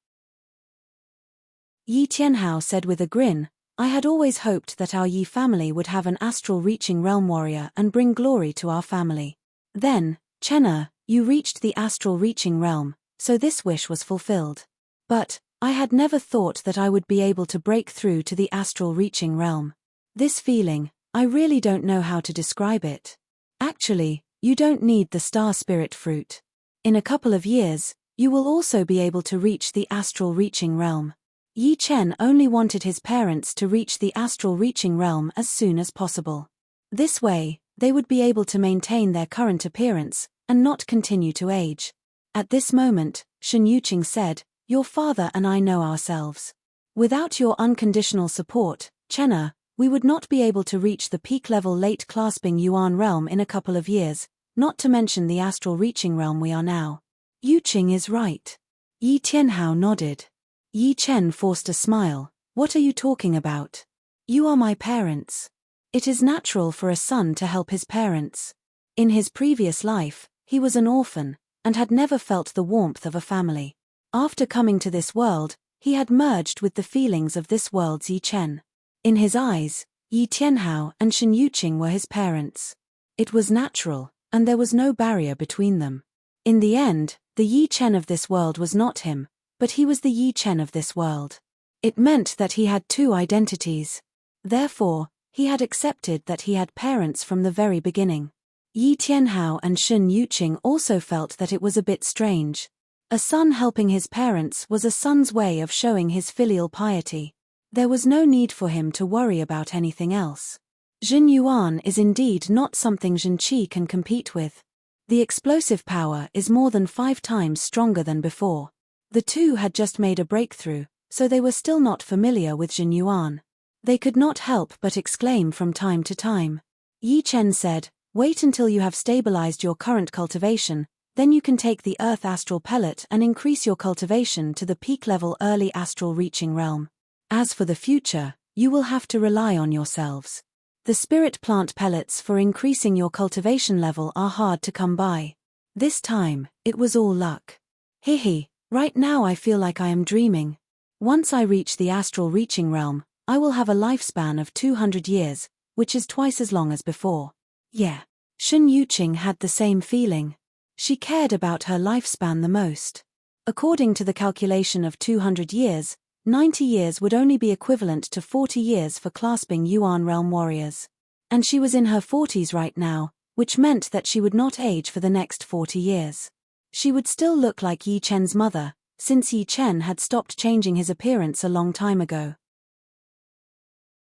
Yi Tianhao said with a grin, I had always hoped that our Yi family would have an astral reaching realm warrior and bring glory to our family. Then, Chenna, you reached the astral reaching realm, so this wish was fulfilled. But, I had never thought that I would be able to break through to the astral reaching realm. This feeling, I really don't know how to describe it. Actually, you don't need the star spirit fruit. In a couple of years, you will also be able to reach the astral reaching realm. Yi Chen only wanted his parents to reach the astral reaching realm as soon as possible. This way, they would be able to maintain their current appearance, and not continue to age. At this moment, Shen Yuqing said, your father and I know ourselves. Without your unconditional support, Chenna, we would not be able to reach the peak-level late clasping Yuan realm in a couple of years, not to mention the astral reaching realm we are now. Yuqing is right. Yi Tianhao nodded. Yi Chen forced a smile. What are you talking about? You are my parents. It is natural for a son to help his parents. In his previous life, he was an orphan, and had never felt the warmth of a family. After coming to this world, he had merged with the feelings of this world's Yi Chen. In his eyes, Yi Tianhao and Shen Yuqing were his parents. It was natural, and there was no barrier between them. In the end, the Yi Chen of this world was not him, but he was the Yi Chen of this world. It meant that he had 2 identities. Therefore, he had accepted that he had parents from the very beginning. Yi Tianhao and Shen Yuqing also felt that it was a bit strange. A son helping his parents was a son's way of showing his filial piety. There was no need for him to worry about anything else. Jin Yuan is indeed not something Jin Qi can compete with. The explosive power is more than 5 times stronger than before. The two had just made a breakthrough, so they were still not familiar with Jin Yuan. They could not help but exclaim from time to time. Yi Chen said, Wait until you have stabilized your current cultivation, then you can take the Earth Astral Pellet and increase your cultivation to the peak level early astral reaching realm. As for the future, you will have to rely on yourselves. The Spirit Plant Pellets for increasing your cultivation level are hard to come by. This time, it was all luck. Hehe, right now I feel like I am dreaming. Once I reach the astral reaching realm, I will have a lifespan of 200 years, which is twice as long as before. Yeah. Shen Yuqing had the same feeling. She cared about her lifespan the most. According to the calculation of 200 years, 90 years would only be equivalent to 40 years for clasping Yuan realm warriors. And she was in her 40s right now, which meant that she would not age for the next 40 years. She would still look like Yi Chen's mother, since Yi Chen had stopped changing his appearance a long time ago.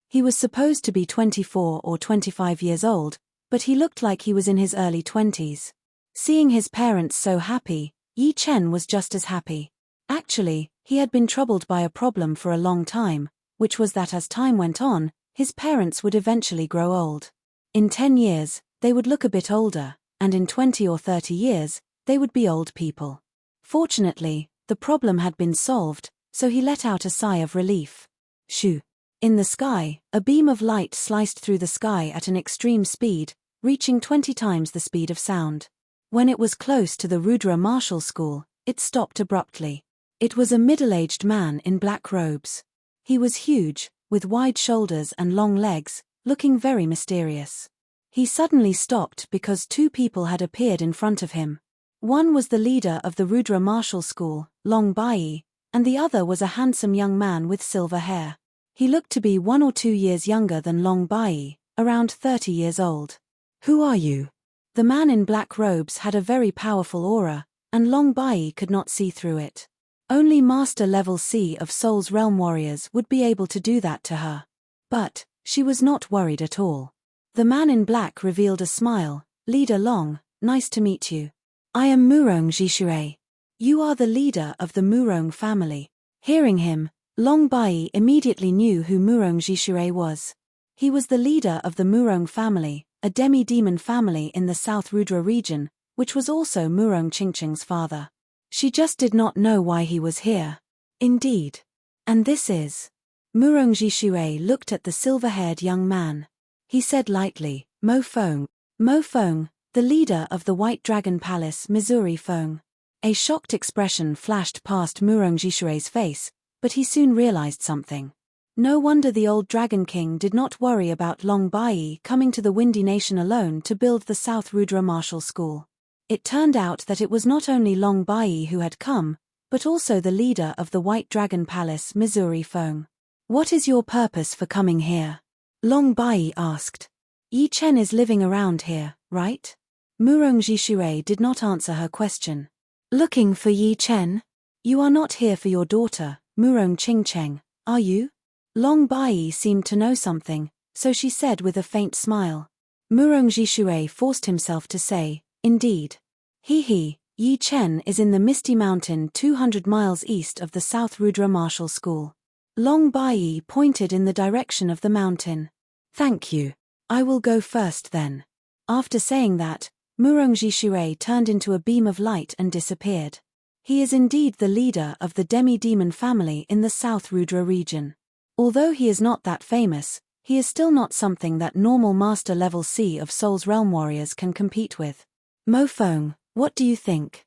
He was supposed to be 24 or 25 years old, but he looked like he was in his early 20s. Seeing his parents so happy, Yi Chen was just as happy. Actually, he had been troubled by a problem for a long time, which was that as time went on, his parents would eventually grow old. In 10 years, they would look a bit older, and in 20 or 30 years, they would be old people. Fortunately, the problem had been solved, so he let out a sigh of relief. Shoo! In the sky, a beam of light sliced through the sky at an extreme speed, reaching 20 times the speed of sound. When it was close to the Rudra Martial School, it stopped abruptly. It was a middle-aged man in black robes. He was huge, with wide shoulders and long legs, looking very mysterious. He suddenly stopped because two people had appeared in front of him. One was the leader of the Rudra Martial School, Long Bai, and the other was a handsome young man with silver hair. He looked to be 1 or 2 years younger than Long Bai, around 30 years old. Who are you? The man in black robes had a very powerful aura, and Long Bai could not see through it. Only Master Level C of Soul's Realm Warriors would be able to do that to her. But she was not worried at all. The man in black revealed a smile. Leader Long, nice to meet you. I am Murong Jishui. You are the leader of the Murong family. Hearing him, Long Bai immediately knew who Murong Jishui was. He was the leader of the Murong family, a demi-demon family in the South Rudra region, which was also Murong Qingqing's father. She just did not know why he was here. Indeed. And this is... Murong Jishui looked at the silver-haired young man. He said lightly, Mo Feng. Mo Feng, the leader of the White Dragon Palace, Missouri Feng. A shocked expression flashed past Murong Jishui's face, but he soon realized something. No wonder the old Dragon King did not worry about Long Bai coming to the Windy Nation alone to build the South Rudra Martial School. It turned out that it was not only Long Bai who had come, but also the leader of the White Dragon Palace, Missouri Feng. What is your purpose for coming here? Long Bai asked. Yi Chen is living around here, right? Murong Jishui did not answer her question. Looking for Yi Chen? You are not here for your daughter, Murong Qingqing, are you? Long Bai seemed to know something, so she said with a faint smile. Murong Jishui forced himself to say, indeed. He, Yi Chen is in the Misty Mountain 200 miles east of the South Rudra Martial School. Long Bai pointed in the direction of the mountain. Thank you. I will go first then. After saying that, Murong Jishui turned into a beam of light and disappeared. He is indeed the leader of the demi-demon family in the South Rudra region. Although he is not that famous, he is still not something that normal Master Level C of Soul's Realm Warriors can compete with. Mo Feng, what do you think?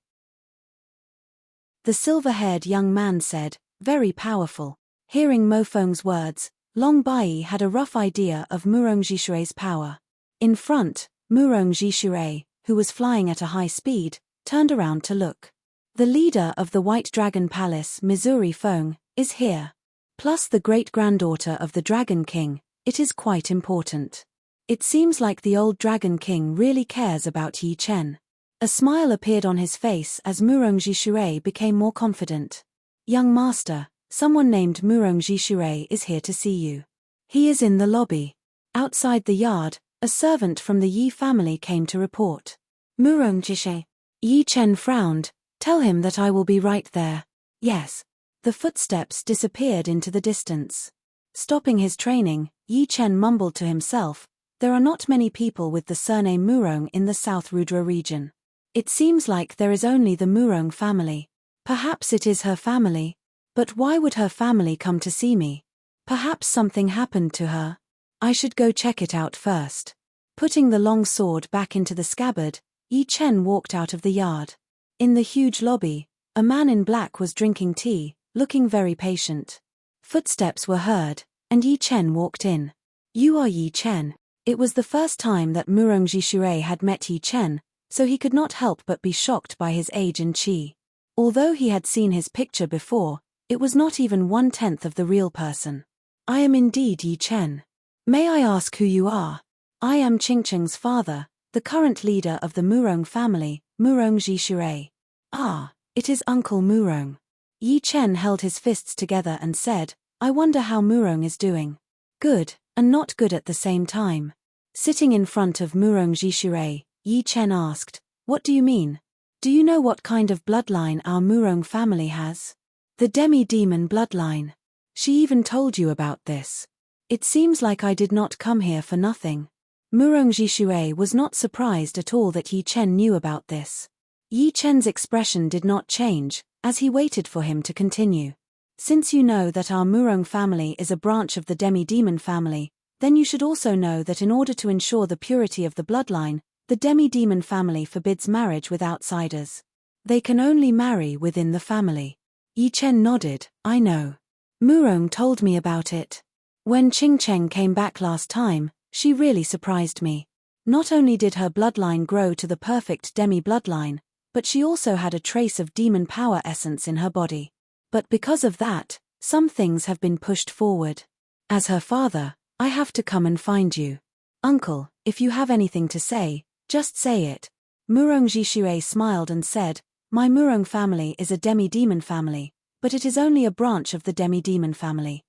The silver-haired young man said, very powerful. Hearing Mo Feng's words, Long Bai had a rough idea of Murong Jishui's power. In front, Murong Jishui, who was flying at a high speed, turned around to look. The leader of the White Dragon Palace, Missouri Feng, is here. Plus the great-granddaughter of the Dragon King, it is quite important. It seems like the old Dragon King really cares about Yi Chen. A smile appeared on his face as Murong Jishui became more confident. Young master, someone named Murong Jishui is here to see you. He is in the lobby. Outside the yard, a servant from the Yi family came to report. Murong Jishui. Yi Chen frowned. Tell him that I will be right there. Yes. The footsteps disappeared into the distance. Stopping his training, Yi Chen mumbled to himself, There are not many people with the surname Murong in the South Rudra region. It seems like there is only the Murong family. Perhaps it is her family. But why would her family come to see me? Perhaps something happened to her. I should go check it out first. Putting the long sword back into the scabbard, Yi Chen walked out of the yard. In the huge lobby, a man in black was drinking tea, looking very patient. Footsteps were heard, and Yi Chen walked in. You are Yi Chen. It was the first time that Murong Jishui had met Yi Chen, so he could not help but be shocked by his age and qi. Although he had seen his picture before, it was not even 1/10 of the real person. I am indeed Yi Chen. May I ask who you are? I am Qingcheng's father, the current leader of the Murong family, Murong Jishui. Ah, it is Uncle Murong. Yi Chen held his fists together and said, I wonder how Murong is doing. Good, and not good at the same time. Sitting in front of Murong Jishui, Yi Chen asked, What do you mean? Do you know what kind of bloodline our Murong family has? The demi-demon bloodline. She even told you about this. It seems like I did not come here for nothing. Murong Jishui was not surprised at all that Yi Chen knew about this. Yi Chen's expression did not change, as he waited for him to continue. Since you know that our Murong family is a branch of the demi-demon family, then you should also know that in order to ensure the purity of the bloodline, the demi-demon family forbids marriage with outsiders. They can only marry within the family. Yi Chen nodded, I know. Murong told me about it. When Qingcheng came back last time, she really surprised me. Not only did her bloodline grow to the perfect demi-bloodline, but she also had a trace of demon power essence in her body. But because of that, some things have been pushed forward. As her father, I have to come and find you. Uncle, if you have anything to say, just say it. Murong Jishui smiled and said, My Murong family is a demi-demon family, but it is only a branch of the demi-demon family.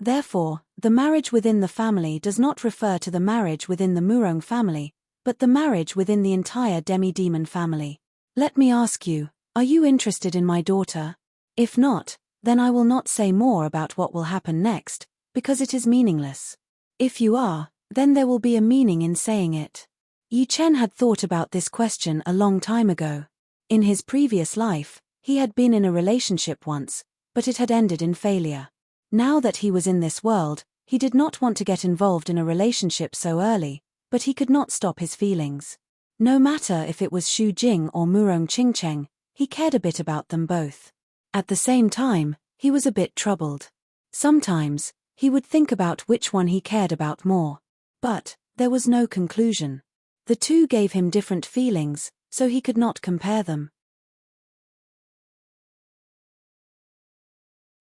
Therefore, the marriage within the family does not refer to the marriage within the Murong family, but the marriage within the entire demi-demon family. Let me ask you, are you interested in my daughter? If not, then I will not say more about what will happen next, because it is meaningless. If you are, then there will be a meaning in saying it. Yi Chen had thought about this question a long time ago. In his previous life, he had been in a relationship once, but it had ended in failure. Now that he was in this world, he did not want to get involved in a relationship so early, but he could not stop his feelings. No matter if it was Xu Jing or Murong Qingcheng, he cared a bit about them both. At the same time, he was a bit troubled. Sometimes, he would think about which one he cared about more. But there was no conclusion. The two gave him different feelings, so he could not compare them.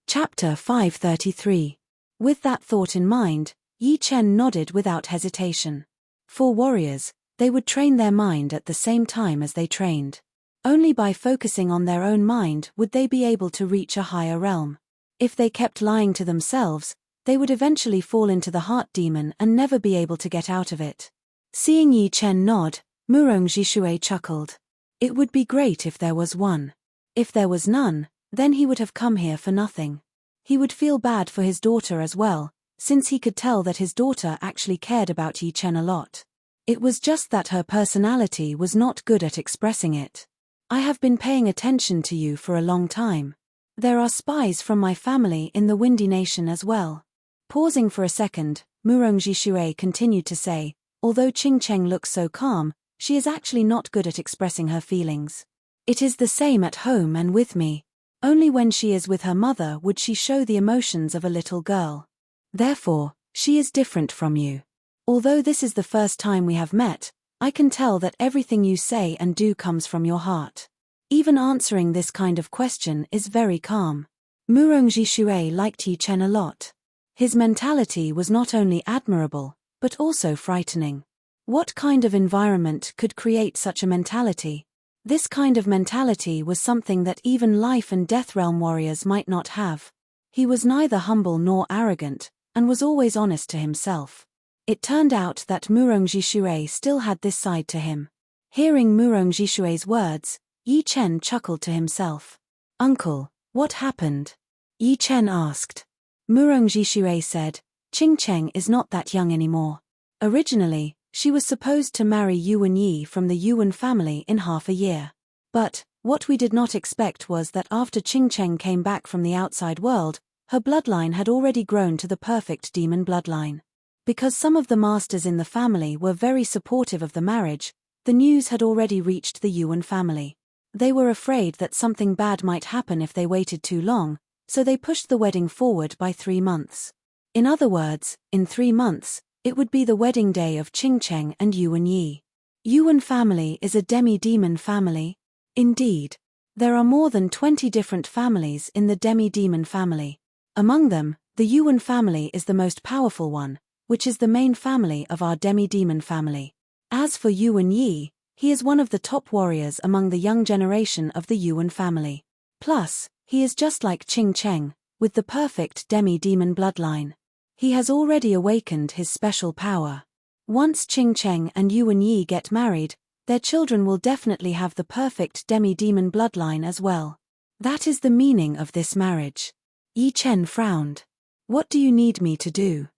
Chapter 533. With that thought in mind, Yi Chen nodded without hesitation. For warriors, they would train their mind at the same time as they trained. Only by focusing on their own mind would they be able to reach a higher realm. If they kept lying to themselves, they would eventually fall into the heart demon and never be able to get out of it. Seeing Yi Chen nod, Murong Jishui chuckled. It would be great if there was one. If there was none, then he would have come here for nothing. He would feel bad for his daughter as well, since he could tell that his daughter actually cared about Yi Chen a lot. It was just that her personality was not good at expressing it. I have been paying attention to you for a long time. There are spies from my family in the Windy Nation as well. Pausing for a second, Murong Jishui continued to say, although Qingcheng looks so calm, she is actually not good at expressing her feelings. It is the same at home and with me. Only when she is with her mother would she show the emotions of a little girl. Therefore, she is different from you. Although this is the first time we have met, I can tell that everything you say and do comes from your heart. Even answering this kind of question is very calm. Murong Jishui liked Yi Chen a lot. His mentality was not only admirable, but also frightening. What kind of environment could create such a mentality? This kind of mentality was something that even life and death realm warriors might not have. He was neither humble nor arrogant, and was always honest to himself. It turned out that Murong Jishui still had this side to him. Hearing Murong Jishui's words, Yi Chen chuckled to himself. Uncle, what happened? Yi Chen asked. Murong Jishui said, Qing Cheng is not that young anymore. Originally, she was supposed to marry Yuan Yi from the Yuan family in half a year. But what we did not expect was that after Qing Cheng came back from the outside world, her bloodline had already grown to the perfect demon bloodline. Because some of the masters in the family were very supportive of the marriage, the news had already reached the Yuan family. They were afraid that something bad might happen if they waited too long, so they pushed the wedding forward by 3 months. In other words, in 3 months, it would be the wedding day of Qing Cheng and Yuan Yi. Yuan family is a demi-demon family? Indeed. There are more than 20 different families in the demi-demon family. Among them, the Yuan family is the most powerful one, which is the main family of our demi-demon family. As for Yuan Yi, he is one of the top warriors among the young generation of the Yuan family. Plus, he is just like Qing Cheng, with the perfect demi-demon bloodline. He has already awakened his special power. Once Qing Cheng and Yuan Yi get married, their children will definitely have the perfect demi-demon bloodline as well. That is the meaning of this marriage. Yi Chen frowned. What do you need me to do?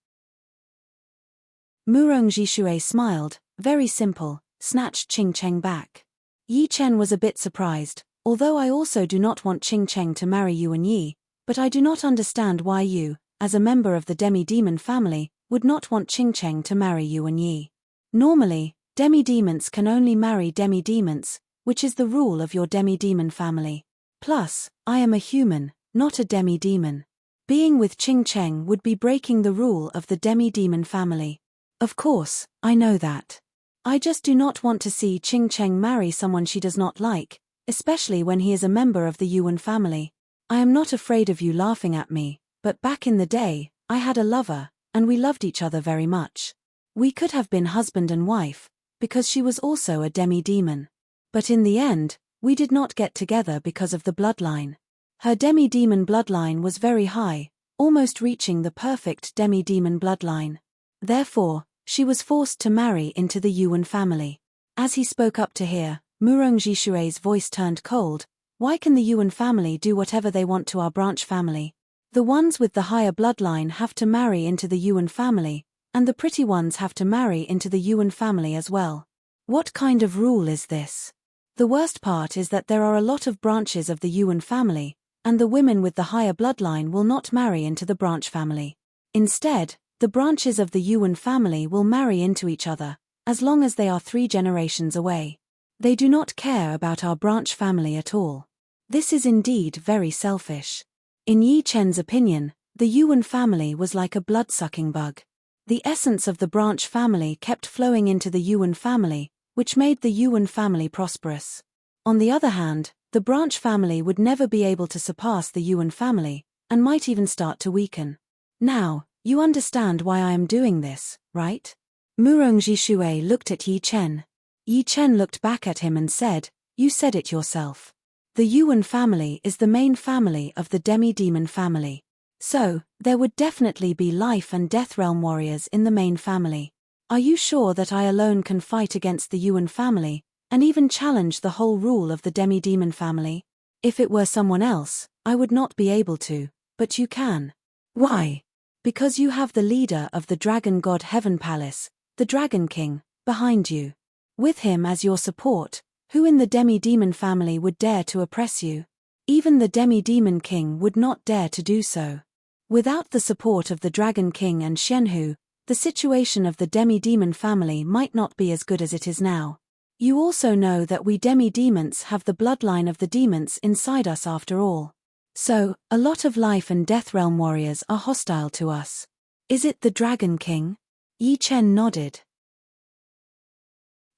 Murong Jishue smiled, very simple, snatched Qing Cheng back. Yi Chen was a bit surprised, although I also do not want Qing Cheng to marry Yuan Yi, but I do not understand why you, as a member of the demi-demon family, would not want Qing Cheng to marry Yuan Yi. Normally, demi-demons can only marry demi-demons, which is the rule of your demi-demon family. Plus, I am a human, not a demi-demon. Being with Qing Cheng would be breaking the rule of the demi-demon family. Of course, I know that. I just do not want to see Qing Cheng marry someone she does not like, especially when he is a member of the Yuan family. I am not afraid of you laughing at me, but back in the day, I had a lover, and we loved each other very much. We could have been husband and wife, because she was also a demi-demon. But in the end, we did not get together because of the bloodline. Her demi-demon bloodline was very high, almost reaching the perfect demi-demon bloodline. Therefore, she was forced to marry into the Yuan family. As he spoke up to hear, Murong Jishue's voice turned cold. Why can the Yuan family do whatever they want to our branch family? The ones with the higher bloodline have to marry into the Yuan family, and the pretty ones have to marry into the Yuan family as well. What kind of rule is this? The worst part is that there are a lot of branches of the Yuan family, and the women with the higher bloodline will not marry into the branch family. Instead, the branches of the Yuan family will marry into each other, as long as they are 3 generations away. They do not care about our branch family at all. This is indeed very selfish. In Yi Chen's opinion, the Yuan family was like a blood-sucking bug. The essence of the branch family kept flowing into the Yuan family, which made the Yuan family prosperous. On the other hand, the branch family would never be able to surpass the Yuan family, and might even start to weaken. Now, you understand why I am doing this, right? Murong Jishue looked at Yi Chen. Yi Chen looked back at him and said, "You said it yourself. The Yuan family is the main family of the demi-demon family. So, there would definitely be life and death realm warriors in the main family. Are you sure that I alone can fight against the Yuan family, and even challenge the whole rule of the demi-demon family? If it were someone else, I would not be able to, but you can. Why? Because you have the leader of the Dragon God Heaven Palace, the Dragon King, behind you. With him as your support, who in the demi-demon family would dare to oppress you? Even the demi-demon king would not dare to do so. Without the support of the Dragon King and Shenhu, the situation of the demi-demon family might not be as good as it is now. You also know that we demi-demons have the bloodline of the demons inside us after all. So, a lot of life and death realm warriors are hostile to us. Is it the Dragon King?" Yi Chen nodded.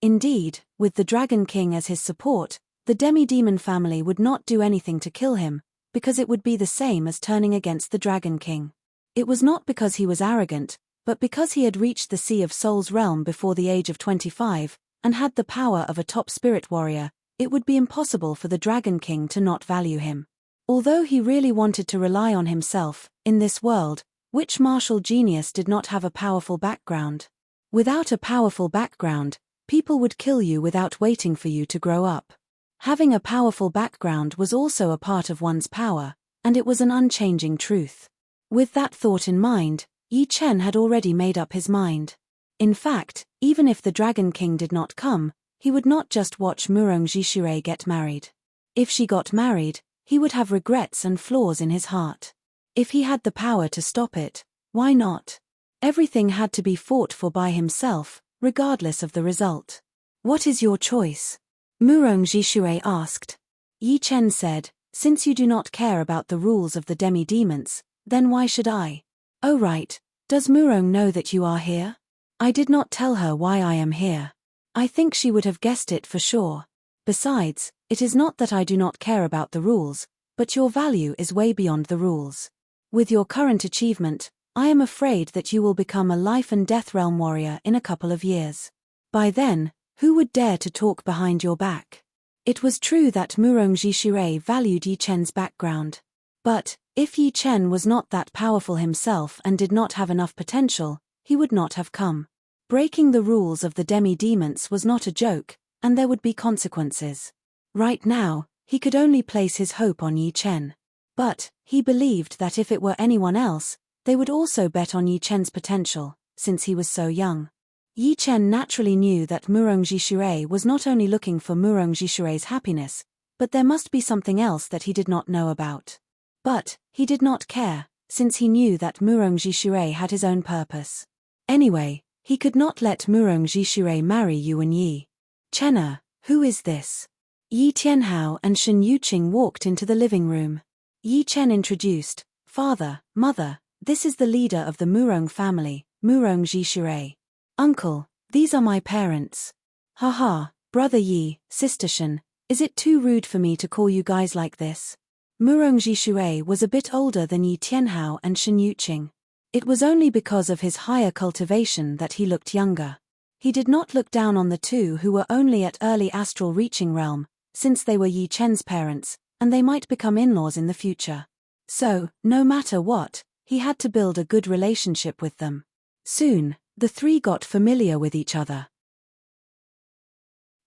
Indeed, with the Dragon King as his support, the demi-demon family would not do anything to kill him, because it would be the same as turning against the Dragon King. It was not because he was arrogant, but because he had reached the Sea of Souls realm before the age of 25, and had the power of a top spirit warrior. It would be impossible for the Dragon King to not value him. Although he really wanted to rely on himself, in this world, which martial genius did not have a powerful background? Without a powerful background, people would kill you without waiting for you to grow up. Having a powerful background was also a part of one's power, and it was an unchanging truth. With that thought in mind, Yi Chen had already made up his mind. In fact, even if the Dragon King did not come, he would not just watch Murong Jishure get married. If she got married, he would have regrets and flaws in his heart. If he had the power to stop it, why not? Everything had to be fought for by himself, regardless of the result. What is your choice? Murong Jishure asked. Yi Chen said, since you do not care about the rules of the demi-demons, then why should I? Oh right, does Murong know that you are here? I did not tell her why I am here. I think she would have guessed it for sure. Besides, it is not that I do not care about the rules, but your value is way beyond the rules. With your current achievement, I am afraid that you will become a life and death realm warrior in a couple of years. By then, who would dare to talk behind your back? It was true that Murong Jishure valued Yi Chen's background. But, if Yi Chen was not that powerful himself and did not have enough potential, he would not have come. Breaking the rules of the demi-demons was not a joke, and there would be consequences. Right now, he could only place his hope on Yi Chen. But, he believed that if it were anyone else, they would also bet on Yi Chen's potential, since he was so young. Yi Chen naturally knew that Murong Jishure was not only looking for Murong Jishure's happiness, but there must be something else that he did not know about. But, he did not care, since he knew that Murong Jishure had his own purpose. Anyway, he could not let Murong Jishure marry Yuan Yi. Chenna, who is this? Yi Tianhao and Shen Yuqing walked into the living room. Yi Chen introduced, Father, Mother, this is the leader of the Murong family, Murong Jishure. Uncle, these are my parents. Haha, Brother Yi, Sister Shen, is it too rude for me to call you guys like this? Murong Jishure was a bit older than Yi Tianhao and Shen Yuqing. It was only because of his higher cultivation that he looked younger. He did not look down on the two who were only at early astral reaching realm, since they were Yi Chen's parents, and they might become in-laws in the future. So, no matter what, he had to build a good relationship with them. Soon, the three got familiar with each other.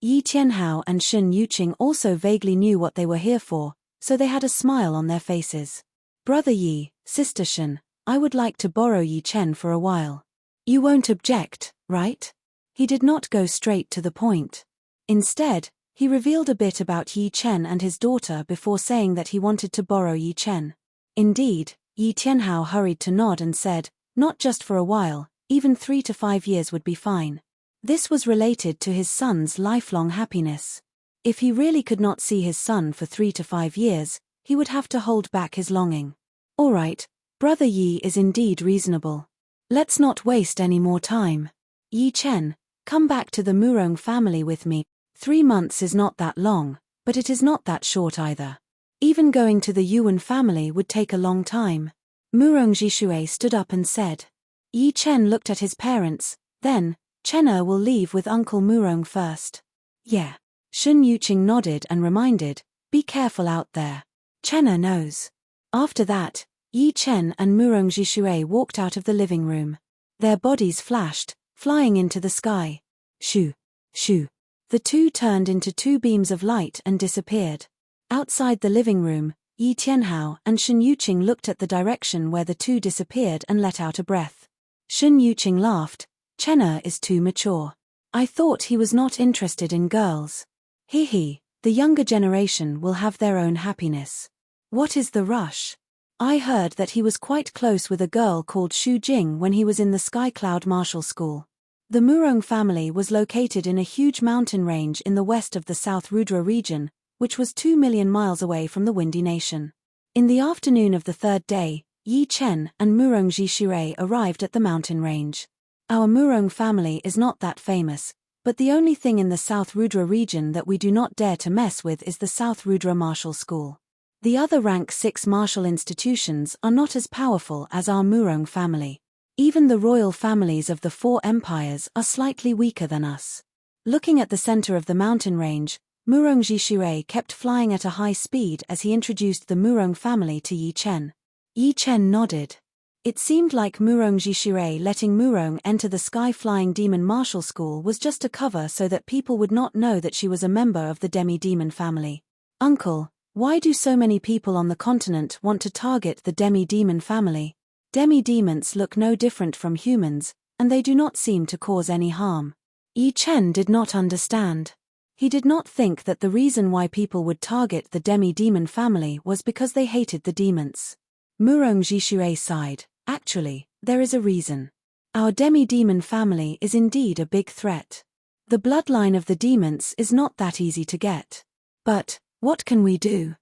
Yi Tianhao and Shen Yuqing also vaguely knew what they were here for, so they had a smile on their faces. Brother Yi, Sister Shen, I would like to borrow Yi Chen for a while. You won't object, right? He did not go straight to the point. Instead, he revealed a bit about Yi Chen and his daughter before saying that he wanted to borrow Yi Chen. Indeed, Yi Tianhao hurried to nod and said, not just for a while, even 3 to 5 years would be fine. This was related to his son's lifelong happiness. If he really could not see his son for 3 to 5 years, he would have to hold back his longing. All right, Brother Yi is indeed reasonable. Let's not waste any more time. Yi Chen, come back to the Murong family with me. 3 months is not that long, but it is not that short either. Even going to the Yuan family would take a long time. Murong Jishure stood up and said. Yi Chen looked at his parents, then, Chenna will leave with Uncle Murong first. Yeah. Shen Yuqing nodded and reminded, be careful out there. Chenna knows. After that, Yi Chen and Murong Jishure walked out of the living room. Their bodies flashed, flying into the sky. Shoo, shoo. The two turned into 2 beams of light and disappeared. Outside the living room, Yi Tianhao and Shen Yuqing looked at the direction where the two disappeared and let out a breath. Shen Yuqing laughed. Chenna is too mature. I thought he was not interested in girls. Hee, the younger generation will have their own happiness. What is the rush? I heard that he was quite close with a girl called Xu Jing when he was in the Sky Cloud Martial School. The Murong family was located in a huge mountain range in the west of the South Rudra region, which was 2 million miles away from the Windy Nation. In the afternoon of the 3rd day, Yi Chen and Murong Jishure arrived at the mountain range. Our Murong family is not that famous, but the only thing in the South Rudra region that we do not dare to mess with is the South Rudra Martial School. The other rank 6 martial institutions are not as powerful as our Murong family. Even the royal families of the 4 empires are slightly weaker than us. Looking at the center of the mountain range, Murong Jishure kept flying at a high speed as he introduced the Murong family to Yi Chen. Yi Chen nodded. It seemed like Murong Jishure letting Murong enter the Sky-Flying Demon Martial School was just a cover so that people would not know that she was a member of the Demi-Demon family. Uncle, why do so many people on the continent want to target the Demi-Demon family? Demi-demons look no different from humans, and they do not seem to cause any harm. Yi Chen did not understand. He did not think that the reason why people would target the demi-demon family was because they hated the demons. Murong Jishui sighed. Actually, there is a reason. Our demi-demon family is indeed a big threat. The bloodline of the demons is not that easy to get. But, what can we do?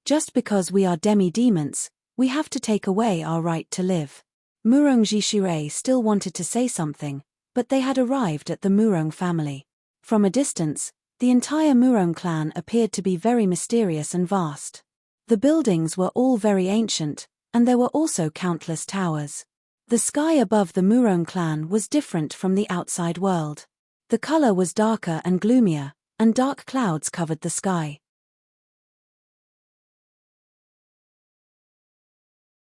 Just because we are demi-demons, we have to take away our right to live. Murong Jishui still wanted to say something, but they had arrived at the Murong family. From a distance, the entire Murong clan appeared to be very mysterious and vast. The buildings were all very ancient, and there were also countless towers. The sky above the Murong clan was different from the outside world. The color was darker and gloomier, and dark clouds covered the sky.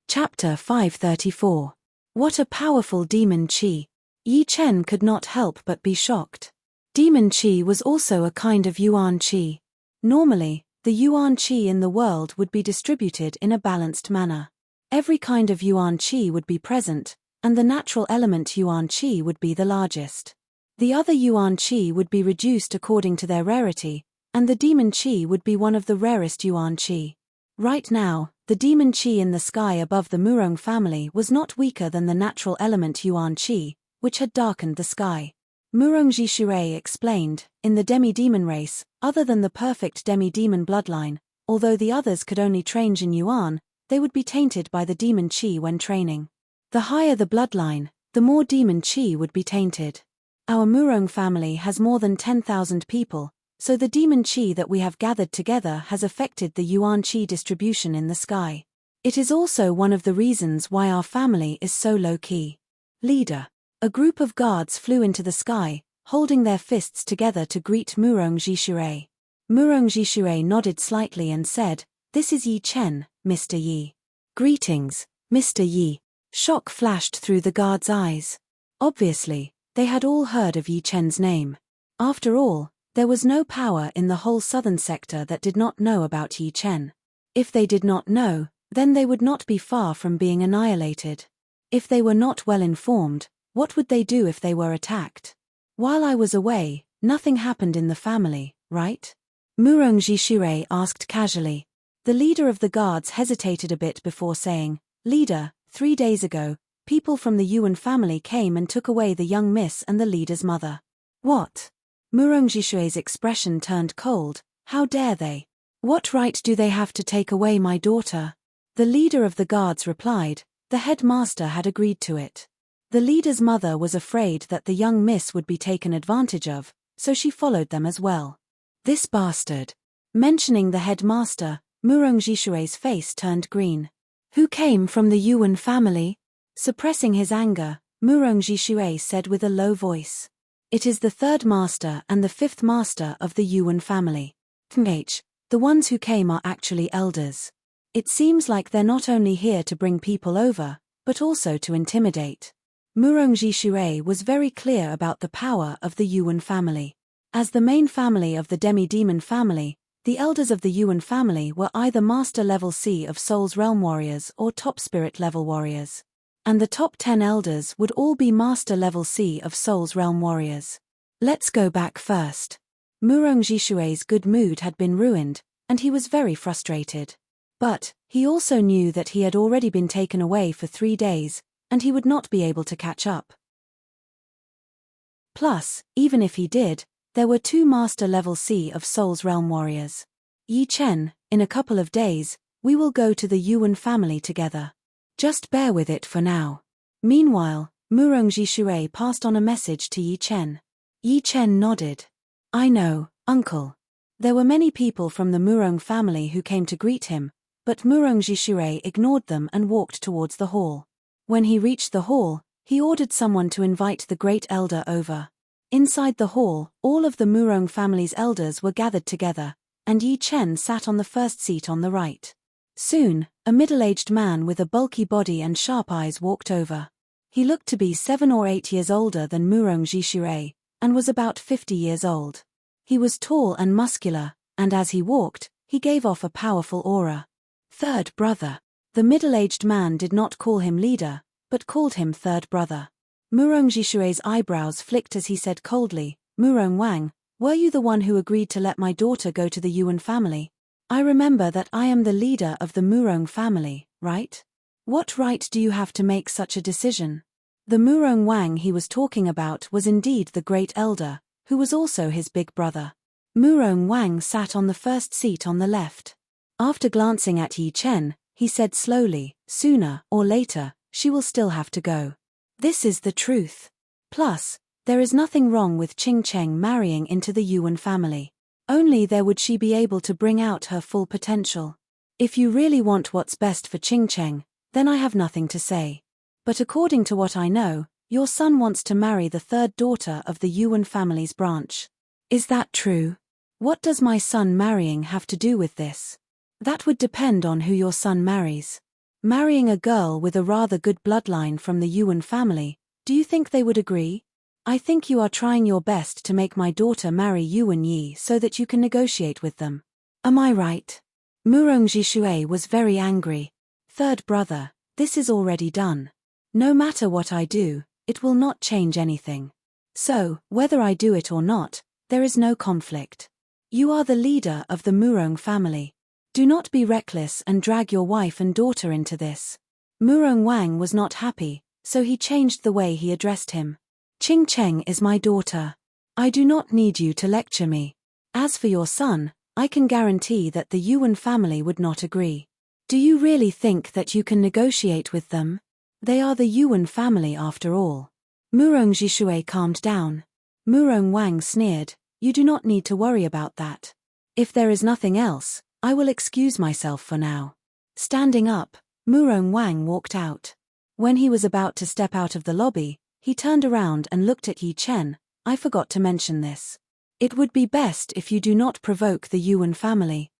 Chapter 534. What a powerful demon qi! Yi Chen could not help but be shocked. Demon qi was also a kind of yuan qi. Normally, the yuan qi in the world would be distributed in a balanced manner. Every kind of yuan qi would be present, and the natural element yuan qi would be the largest. The other yuan qi would be reduced according to their rarity, and the demon qi would be one of the rarest yuan qi. Right now, the demon qi in the sky above the Murong family was not weaker than the natural element yuan qi, which had darkened the sky. Murong Jishui explained, in the demi-demon race, other than the perfect demi-demon bloodline, although the others could only train in yuan, they would be tainted by the demon qi when training. The higher the bloodline, the more demon qi would be tainted. Our Murong family has more than 10,000 people, so the demon qi that we have gathered together has affected the yuan qi distribution in the sky. It is also one of the reasons why our family is so low-key. Leader. A group of guards flew into the sky, holding their fists together to greet Murong Jishui. Murong Jishui nodded slightly and said, "This is Yi Chen, Mr. Yi." "Greetings, Mr. Yi." Shock flashed through the guards' eyes. Obviously, they had all heard of Yi Chen's name. After all, there was no power in the whole southern sector that did not know about Yi Chen. If they did not know, then they would not be far from being annihilated. If they were not well informed, what would they do if they were attacked? While I was away, nothing happened in the family, right? Murong Jishui asked casually. The leader of the guards hesitated a bit before saying, "Leader, 3 days ago, people from the Yuan family came and took away the young miss and the leader's mother." "What?" Murong Jishui's expression turned cold. "How dare they? What right do they have to take away my daughter?" The leader of the guards replied, "The headmaster had agreed to it. The leader's mother was afraid that the young miss would be taken advantage of, so she followed them as well." "This bastard." Mentioning the headmaster, Murong Jishui's face turned green. "Who came from the Yuan family?" Suppressing his anger, Murong Jishui said with a low voice, "It is the 3rd master and the 5th master of the Yuan family. The ones who came are actually elders. It seems like they're not only here to bring people over, but also to intimidate." Murong Jishui was very clear about the power of the Yuan family. As the main family of the demi-demon family, the elders of the Yuan family were either Master Level C of Soul's Realm warriors or Top Spirit Level warriors. And the top 10 elders would all be Master Level C of Soul's Realm warriors. "Let's go back first." Murong Jishui's good mood had been ruined, and he was very frustrated. But, he also knew that he had already been taken away for 3 days, and he would not be able to catch up. Plus, even if he did, there were 2 Master Level C of Soul's Realm warriors. "Yi Chen, in a couple of days, we will go to the Yuan family together. Just bear with it for now." Meanwhile, Murong Jishui passed on a message to Yi Chen. Yi Chen nodded. "I know, uncle." There were many people from the Murong family who came to greet him, but Murong Jishui ignored them and walked towards the hall. When he reached the hall, he ordered someone to invite the great elder over. Inside the hall, all of the Murong family's elders were gathered together, and Yi Chen sat on the first seat on the right. Soon, a middle-aged man with a bulky body and sharp eyes walked over. He looked to be 7 or 8 years older than Murong Jishui, and was about 50 years old. He was tall and muscular, and as he walked, he gave off a powerful aura. "Third brother." The middle-aged man did not call him leader, but called him third brother. Murong Jishue's eyebrows flicked as he said coldly, "Murong Wang, were you the one who agreed to let my daughter go to the Yuan family? I remember that I am the leader of the Murong family, right? What right do you have to make such a decision?" The Murong Wang he was talking about was indeed the great elder, who was also his big brother. Murong Wang sat on the first seat on the left. After glancing at Yi Chen, he said slowly, "Sooner or later, she will still have to go. This is the truth. Plus, there is nothing wrong with Qing Cheng marrying into the Yuan family. Only there would she be able to bring out her full potential. If you really want what's best for Qing Cheng, then I have nothing to say. But according to what I know, your son wants to marry the third daughter of the Yuan family's branch. Is that true? What does my son marrying have to do with this? That would depend on who your son marries. Marrying a girl with a rather good bloodline from the Yuan family, do you think they would agree? I think you are trying your best to make my daughter marry Yuan Yi so that you can negotiate with them. Am I right?" Murong Jishue was very angry. "Third brother, this is already done. No matter what I do, it will not change anything. So, whether I do it or not, there is no conflict. You are the leader of the Murong family. Do not be reckless and drag your wife and daughter into this." Murong Wang was not happy, so he changed the way he addressed him. "Qing Cheng is my daughter. I do not need you to lecture me. As for your son, I can guarantee that the Yuan family would not agree. Do you really think that you can negotiate with them? They are the Yuan family after all." Murong Jishue calmed down. Murong Wang sneered, "You do not need to worry about that. If there is nothing else, I will excuse myself for now." Standing up, Murong Wang walked out. When he was about to step out of the lobby, he turned around and looked at Yi Chen. "I forgot to mention this. It would be best if you do not provoke the Yuan family.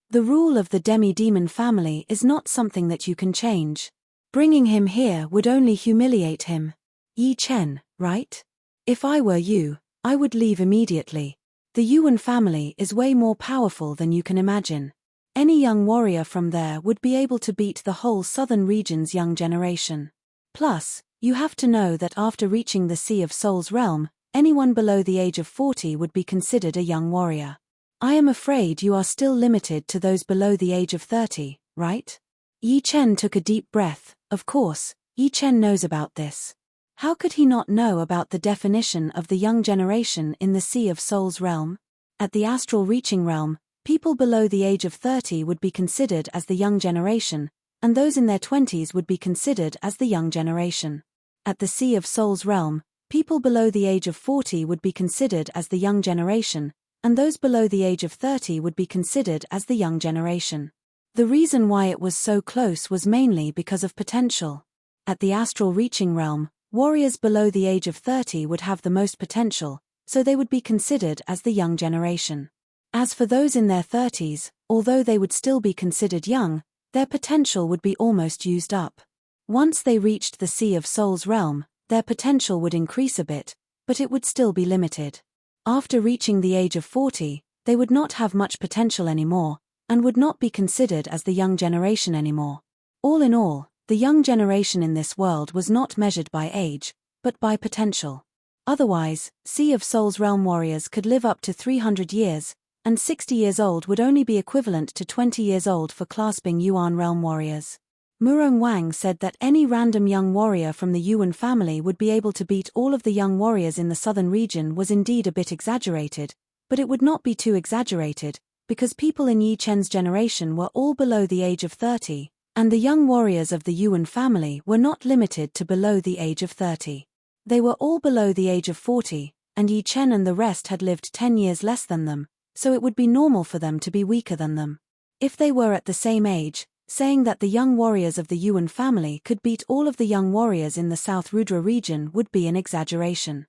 The rule of the demi-demon family is not something that you can change. Bringing him here would only humiliate him. Yi Chen, right? If I were you, I would leave immediately. The Yuan family is way more powerful than you can imagine. Any young warrior from there would be able to beat the whole southern region's young generation. Plus, you have to know that after reaching the Sea of Souls realm, anyone below the age of 40 would be considered a young warrior. I am afraid you are still limited to those below the age of 30, right?" Yi Chen took a deep breath. Of course, Yi Chen knows about this. How could he not know about the definition of the young generation in the Sea of Souls realm? At the astral reaching realm, people below the age of 30 would be considered as the young generation, and those in their 20s would be considered as the young generation. At the Sea of Souls realm, people below the age of 40 would be considered as the young generation, and those below the age of 30 would be considered as the young generation. The reason why it was so close was mainly because of potential. At the astral reaching realm, warriors below the age of 30 would have the most potential, so they would be considered as the young generation. As for those in their 30s, although they would still be considered young, their potential would be almost used up. Once they reached the Sea of Souls realm, their potential would increase a bit, but it would still be limited. After reaching the age of 40, they would not have much potential anymore, and would not be considered as the young generation anymore. All in all, the young generation in this world was not measured by age, but by potential. Otherwise, Sea of Souls realm warriors could live up to 300 years, and 60 years old would only be equivalent to 20 years old for clasping Yuan realm warriors. Murong Wang said that any random young warrior from the Yuan family would be able to beat all of the young warriors in the southern region was indeed a bit exaggerated, but it would not be too exaggerated, because people in Yi Chen's generation were all below the age of 30, and the young warriors of the Yuan family were not limited to below the age of 30. They were all below the age of 40, and Yi Chen and the rest had lived 10 years less than them, so it would be normal for them to be weaker than them. If they were at the same age, saying that the young warriors of the Yuan family could beat all of the young warriors in the South Rudra region would be an exaggeration.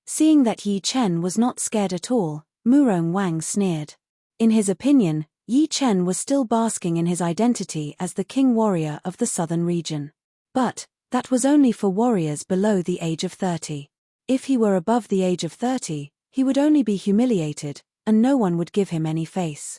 Seeing that Yi Chen was not scared at all, Murong Wang sneered. In his opinion, Yi Chen was still basking in his identity as the king warrior of the southern region. But that was only for warriors below the age of 30. If he were above the age of 30, he would only be humiliated, and no one would give him any face.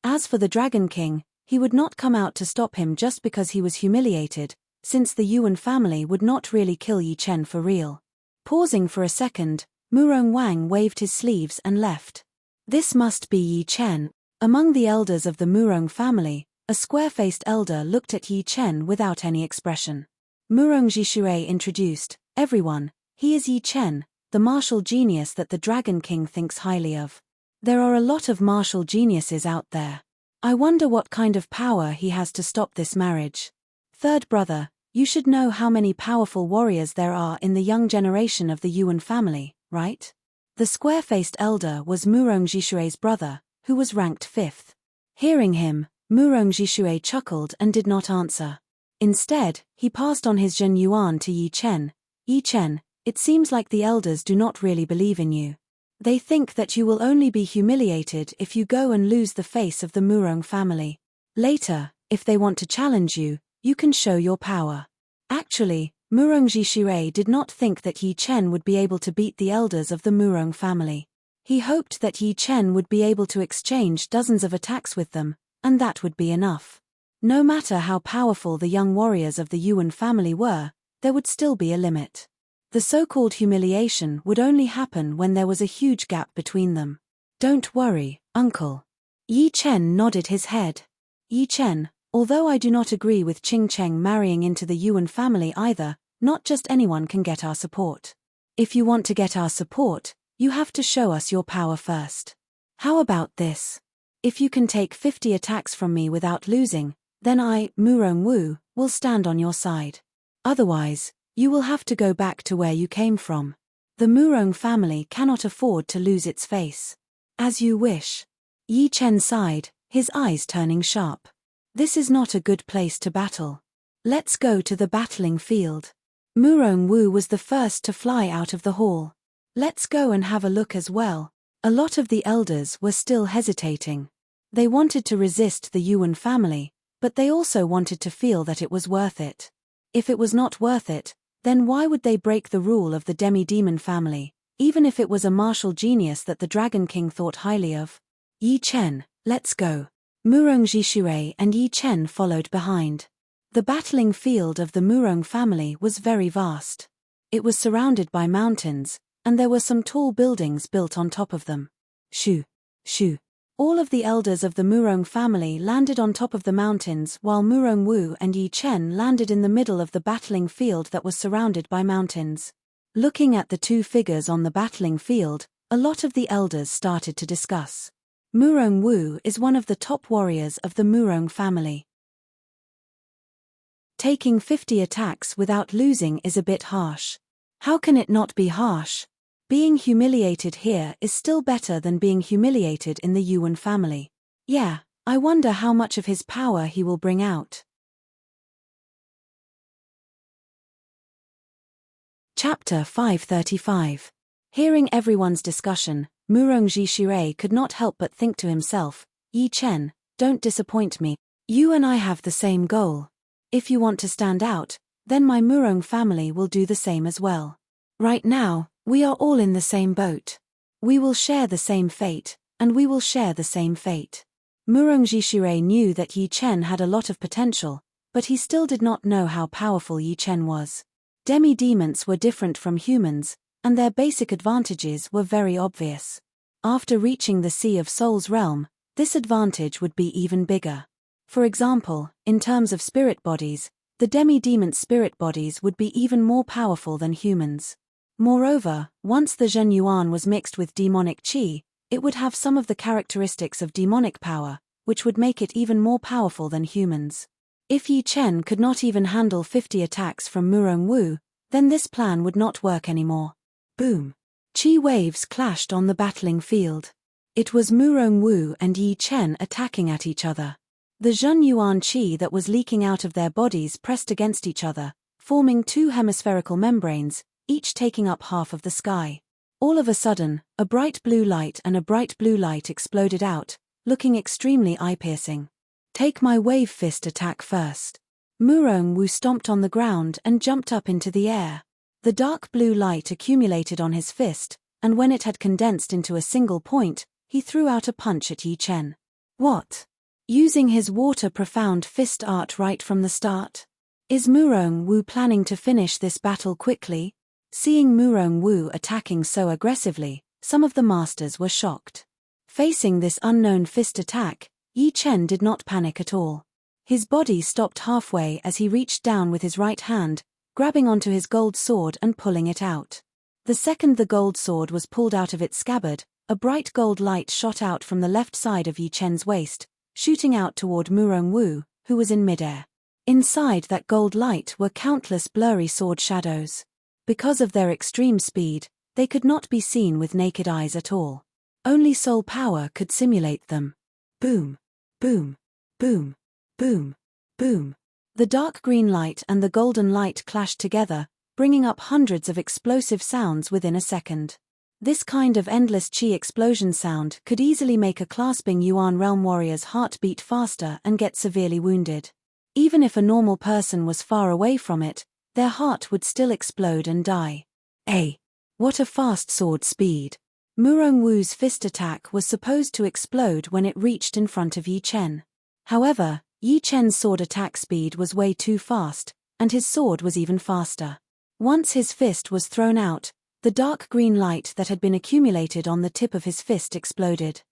As for the Dragon King, he would not come out to stop him just because he was humiliated, since the Yuan family would not really kill Yi Chen for real. Pausing for a second, Murong Wang waved his sleeves and left. This must be Yi Chen. Among the elders of the Murong family, a square-faced elder looked at Yi Chen without any expression. Murong Jishui introduced, "Everyone, he is Yi Chen, the martial genius that the Dragon King thinks highly of. There are a lot of martial geniuses out there. I wonder what kind of power he has to stop this marriage. Third brother, you should know how many powerful warriors there are in the young generation of the Yuan family, right?" The square-faced elder was Murong Jishui's brother, who was ranked 5th. Hearing him, Murong Jishui chuckled and did not answer. Instead, he passed on his Zhen Yuan to Yi Chen. "Yi Chen, it seems like the elders do not really believe in you. They think that you will only be humiliated if you go and lose the face of the Murong family. Later, if they want to challenge you, you can show your power." Actually, Murong Jishui did not think that Yi Chen would be able to beat the elders of the Murong family. He hoped that Yi Chen would be able to exchange dozens of attacks with them, and that would be enough. No matter how powerful the young warriors of the Yuan family were, there would still be a limit. The so-called humiliation would only happen when there was a huge gap between them. "Don't worry, uncle." Yi Chen nodded his head. "Yi Chen, although I do not agree with Qing Cheng marrying into the Yuan family either, not just anyone can get our support. If you want to get our support, you have to show us your power first. How about this? If you can take 50 attacks from me without losing, then I, Murong Wu, will stand on your side. Otherwise, you will have to go back to where you came from. The Murong family cannot afford to lose its face." "As you wish." Yi Chen sighed, his eyes turning sharp. "This is not a good place to battle. Let's go to the battling field." Murong Wu was the first to fly out of the hall. "Let's go and have a look as well." A lot of the elders were still hesitating. They wanted to resist the Yuan family, but they also wanted to feel that it was worth it. If it was not worth it, then why would they break the rule of the demi-demon family, even if it was a martial genius that the Dragon King thought highly of? "Yi Chen, let's go." Murong Jishui and Yi Chen followed behind. The battling field of the Murong family was very vast. It was surrounded by mountains, and there were some tall buildings built on top of them. Shoo, shoo. All of the elders of the Murong family landed on top of the mountains while Murong Wu and Yi Chen landed in the middle of the battling field that was surrounded by mountains. Looking at the two figures on the battling field, a lot of the elders started to discuss. Murong Wu is one of the top warriors of the Murong family. Taking 50 attacks without losing is a bit harsh. How can it not be harsh? Being humiliated here is still better than being humiliated in the Yuan family. Yeah, I wonder how much of his power he will bring out. Chapter 535. Hearing everyone's discussion, Murong Jishui could not help but think to himself, "Yi Chen, don't disappoint me. You and I have the same goal. If you want to stand out, then my Murong family will do the same as well. Right now, we are all in the same boat. We will share the same fate, and we will share the same fate." Murong Jishui knew that Yi Chen had a lot of potential, but he still did not know how powerful Yi Chen was. Demi-demons were different from humans, and their basic advantages were very obvious. After reaching the Sea of Souls realm, this advantage would be even bigger. For example, in terms of spirit bodies, the demi-demon spirit bodies would be even more powerful than humans. Moreover, once the Zhen Yuan was mixed with demonic qi, it would have some of the characteristics of demonic power, which would make it even more powerful than humans. If Yi Chen could not even handle 50 attacks from Murong Wu, then this plan would not work anymore. Boom! Qi waves clashed on the battling field. It was Murong Wu and Yi Chen attacking at each other. The Zhen Yuan qi that was leaking out of their bodies pressed against each other, forming two hemispherical membranes, each taking up half of the sky. All of a sudden, a bright blue light and a bright blue light exploded out, looking extremely eye-piercing. "Take my wave fist attack first." Murong Wu stomped on the ground and jumped up into the air. The dark blue light accumulated on his fist, and when it had condensed into a single point, he threw out a punch at Yi Chen. What? Using his water-profound fist art right from the start? Is Murong Wu planning to finish this battle quickly? Seeing Murong Wu attacking so aggressively, some of the masters were shocked. Facing this unknown fist attack, Yi Chen did not panic at all. His body stopped halfway as he reached down with his right hand, grabbing onto his gold sword and pulling it out. The second the gold sword was pulled out of its scabbard, a bright gold light shot out from the left side of Yi Chen's waist, shooting out toward Murong Wu, who was in midair. Inside that gold light were countless blurry sword shadows. Because of their extreme speed, they could not be seen with naked eyes at all. Only soul power could simulate them. Boom, boom, boom, boom, boom. The dark green light and the golden light clashed together, bringing up hundreds of explosive sounds within a second. This kind of endless chi explosion sound could easily make a clasping Yuan realm warrior's heart beat faster and get severely wounded. Even if a normal person was far away from it, their heart would still explode and die. What a fast sword speed! Murong Wu's fist attack was supposed to explode when it reached in front of Yi Chen. However, Yi Chen's sword attack speed was way too fast, and his sword was even faster. Once his fist was thrown out, the dark green light that had been accumulated on the tip of his fist exploded.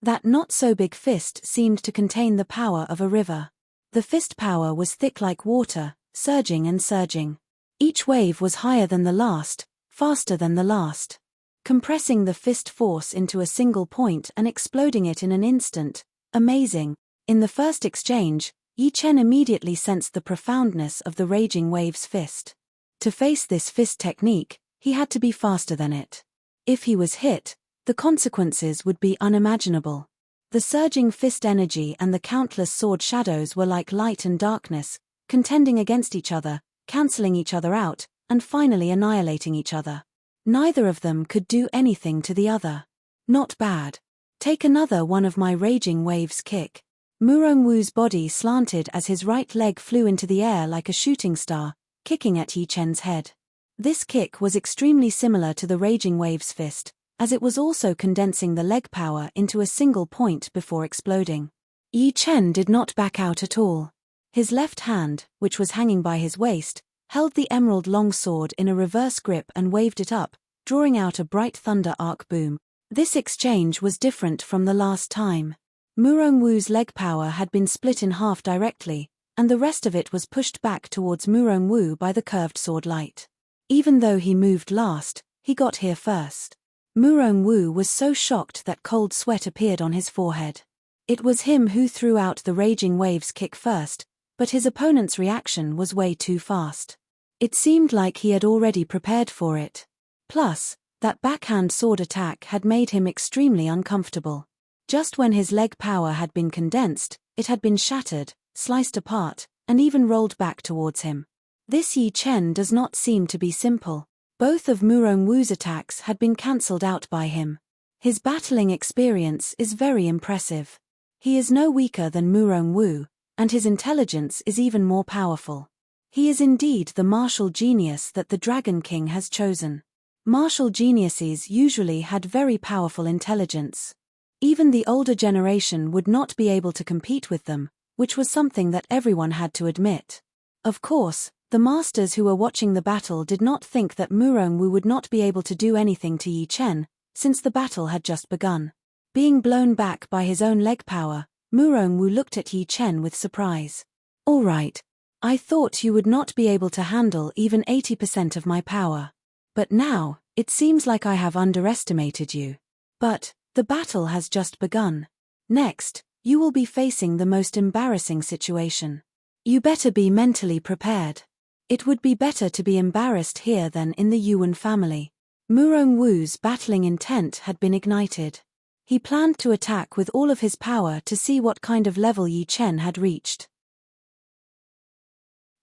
That not-so-big fist seemed to contain the power of a river. The fist power was thick like water, surging and surging. Each wave was higher than the last, faster than the last. Compressing the fist force into a single point and exploding it in an instant. Amazing. In the first exchange, Yi Chen immediately sensed the profoundness of the raging wave's fist. To face this fist technique, he had to be faster than it. If he was hit, the consequences would be unimaginable. The surging fist energy and the countless sword shadows were like light and darkness, contending against each other, cancelling each other out, and finally annihilating each other. Neither of them could do anything to the other. Not bad. Take another one of my raging waves kick. Murong Wu's body slanted as his right leg flew into the air like a shooting star, kicking at Yi Chen's head. This kick was extremely similar to the raging wave's fist, as it was also condensing the leg power into a single point before exploding. Yi Chen did not back out at all. His left hand, which was hanging by his waist, held the emerald longsword in a reverse grip and waved it up, drawing out a bright thunder arc boom. This exchange was different from the last time. Murong Wu's leg power had been split in half directly, and the rest of it was pushed back towards Murong Wu by the curved sword light. Even though he moved last, he got here first. Murong Wu was so shocked that cold sweat appeared on his forehead. It was him who threw out the raging waves kick first, but his opponent's reaction was way too fast. It seemed like he had already prepared for it. Plus, that backhand sword attack had made him extremely uncomfortable. Just when his leg power had been condensed, it had been shattered, sliced apart, and even rolled back towards him. This Yi Chen does not seem to be simple. Both of Murong Wu's attacks had been cancelled out by him. His battling experience is very impressive. He is no weaker than Murong Wu, and his intelligence is even more powerful. He is indeed the martial genius that the Dragon King has chosen. Martial geniuses usually had very powerful intelligence. Even the older generation would not be able to compete with them, which was something that everyone had to admit. Of course, the masters who were watching the battle did not think that Murong Wu would not be able to do anything to Yi Chen, since the battle had just begun. Being blown back by his own leg power, Murong Wu looked at Yi Chen with surprise. "All right. I thought you would not be able to handle even 80% of my power. But now, it seems like I have underestimated you. But, the battle has just begun. Next, you will be facing the most embarrassing situation. You better be mentally prepared. It would be better to be embarrassed here than in the Yuan family." Murong Wu's battling intent had been ignited. He planned to attack with all of his power to see what kind of level Yi Chen had reached.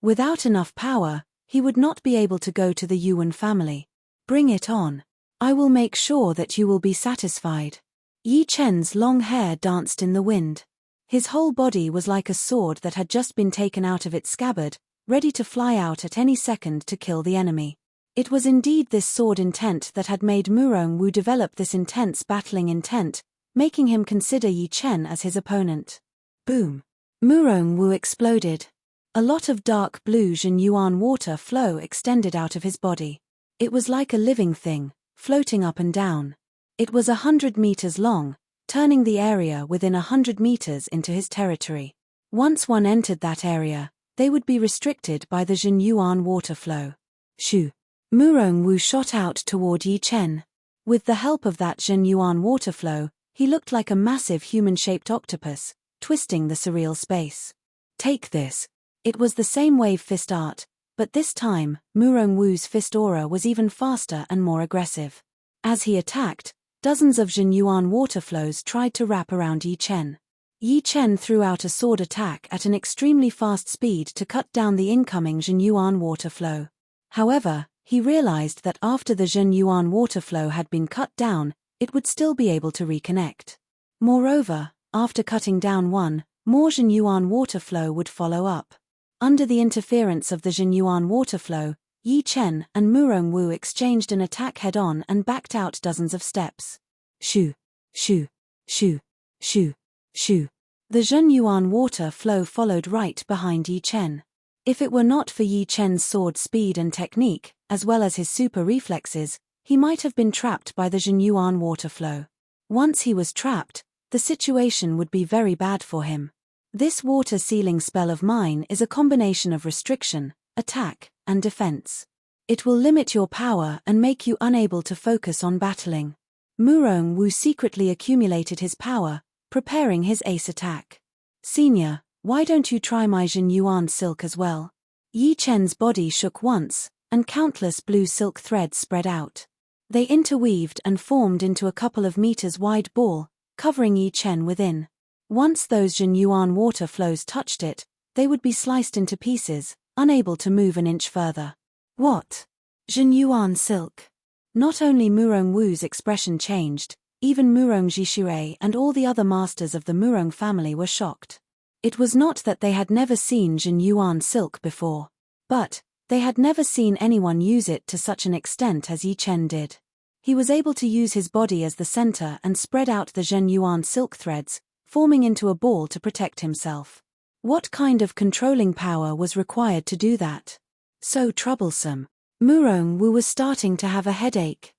Without enough power, he would not be able to go to the Yuan family. "Bring it on. I will make sure that you will be satisfied." Yi Chen's long hair danced in the wind. His whole body was like a sword that had just been taken out of its scabbard, ready to fly out at any second to kill the enemy. It was indeed this sword intent that had made Murong Wu develop this intense battling intent, making him consider Yi Chen as his opponent. Boom! Murong Wu exploded. A lot of dark blue Jinyuan water flow extended out of his body. It was like a living thing, floating up and down. It was 100 meters long, turning the area within 100 meters into his territory. Once one entered that area, they would be restricted by the Jinyuan water flow. Shoo! Murong Wu shot out toward Yi Chen. With the help of that Jinyuan water flow, he looked like a massive human-shaped octopus, twisting the surreal space. Take this. It was the same wave fist art, but this time, Murong Wu's fist aura was even faster and more aggressive. As he attacked, dozens of Jinyuan water flows tried to wrap around Yi Chen. Yi Chen threw out a sword attack at an extremely fast speed to cut down the incoming Jinyuan water flow. However, he realized that after the Jinyuan water flow had been cut down, it would still be able to reconnect. Moreover, after cutting down one, more Jinyuan water flow would follow up. Under the interference of the Jinyuan water flow, Yi Chen and Murong Wu exchanged an attack head-on and backed out dozens of steps. Shoo! Shoo! Shoo! Shoo! Shoo! The Jinyuan water flow followed right behind Yi Chen. If it were not for Yi Chen's sword speed and technique, as well as his super reflexes, he might have been trapped by the Jinyuan water flow. Once he was trapped, the situation would be very bad for him. This water sealing spell of mine is a combination of restriction, attack, and defense. It will limit your power and make you unable to focus on battling. Murong Wu secretly accumulated his power, preparing his ace attack. Senior, why don't you try my Jinyuan silk as well? Yi Chen's body shook once, and countless blue silk threads spread out. They interweaved and formed into a couple of meters wide ball, covering Yi Chen within. Once those Jinyuan water flows touched it, they would be sliced into pieces, unable to move an inch further. What? Jinyuan silk? Not only Murong Wu's expression changed, even Murong Jishui and all the other masters of the Murong family were shocked. It was not that they had never seen Jinyuan silk before, but they had never seen anyone use it to such an extent as Yi Chen did. He was able to use his body as the center and spread out the Jinyuan silk threads, forming into a ball to protect himself. What kind of controlling power was required to do that? So troublesome. Murong Wu was starting to have a headache.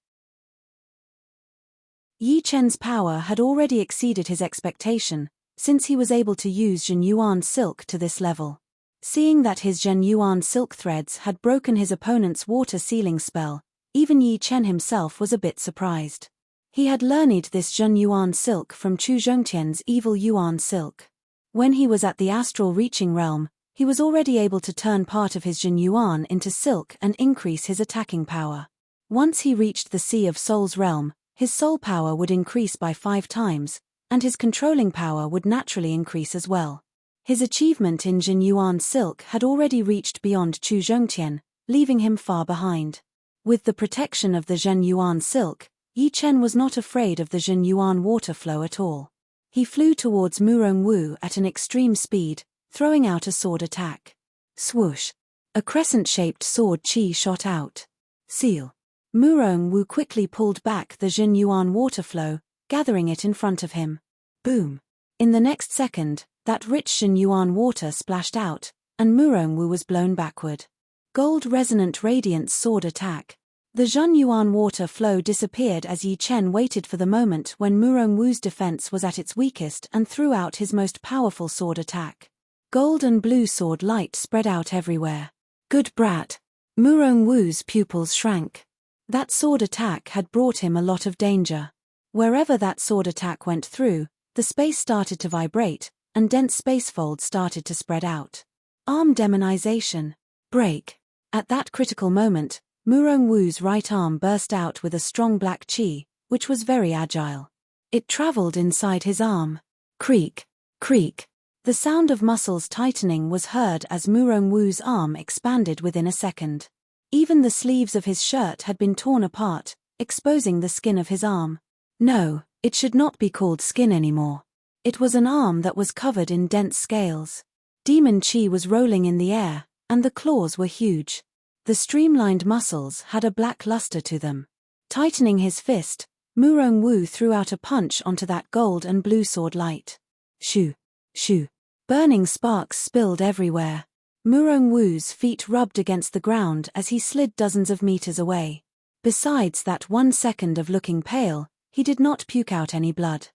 Yi Chen's power had already exceeded his expectation, since he was able to use Jinyuan silk to this level. Seeing that his Jinyuan silk threads had broken his opponent's water sealing spell, even Yi Chen himself was a bit surprised. He had learned this Jinyuan silk from Chu Zhongtian's evil Yuan silk. When he was at the astral reaching realm, he was already able to turn part of his Jinyuan into silk and increase his attacking power. Once he reached the Sea of Soul's realm, his soul power would increase by 5 times, and his controlling power would naturally increase as well. His achievement in Jinyuan silk had already reached beyond Chu Zhongtian, leaving him far behind. With the protection of the Jinyuan silk, Yi Chen was not afraid of the Jinyuan water flow at all. He flew towards Murong Wu at an extreme speed, throwing out a sword attack. Swoosh! A crescent-shaped sword chi shot out. Seal! Murong Wu quickly pulled back the Jinyuan water flow, gathering it in front of him. Boom! In the next second, that rich Jinyuan water splashed out, and Murong Wu was blown backward. Gold resonant radiance sword attack. The Jinyuan water flow disappeared as Yi Chen waited for the moment when Murong Wu's defense was at its weakest and threw out his most powerful sword attack. Gold and blue sword light spread out everywhere. Good brat! Murong Wu's pupils shrank. That sword attack had brought him a lot of danger. Wherever that sword attack went through, the space started to vibrate, and dense space folds started to spread out. Arm demonization. Break. At that critical moment, Murong Wu's right arm burst out with a strong black chi, which was very agile. It traveled inside his arm. Creak, creak. The sound of muscles tightening was heard as Murong Wu's arm expanded within a second. Even the sleeves of his shirt had been torn apart, exposing the skin of his arm. No, it should not be called skin anymore. It was an arm that was covered in dense scales. Demon chi was rolling in the air, and the claws were huge. The streamlined muscles had a black luster to them. Tightening his fist, Murong Wu threw out a punch onto that gold and blue sword light. Shoo! Shoo! Burning sparks spilled everywhere. Murong Wu's feet rubbed against the ground as he slid dozens of meters away. Besides that 1 second of looking pale, he did not puke out any blood.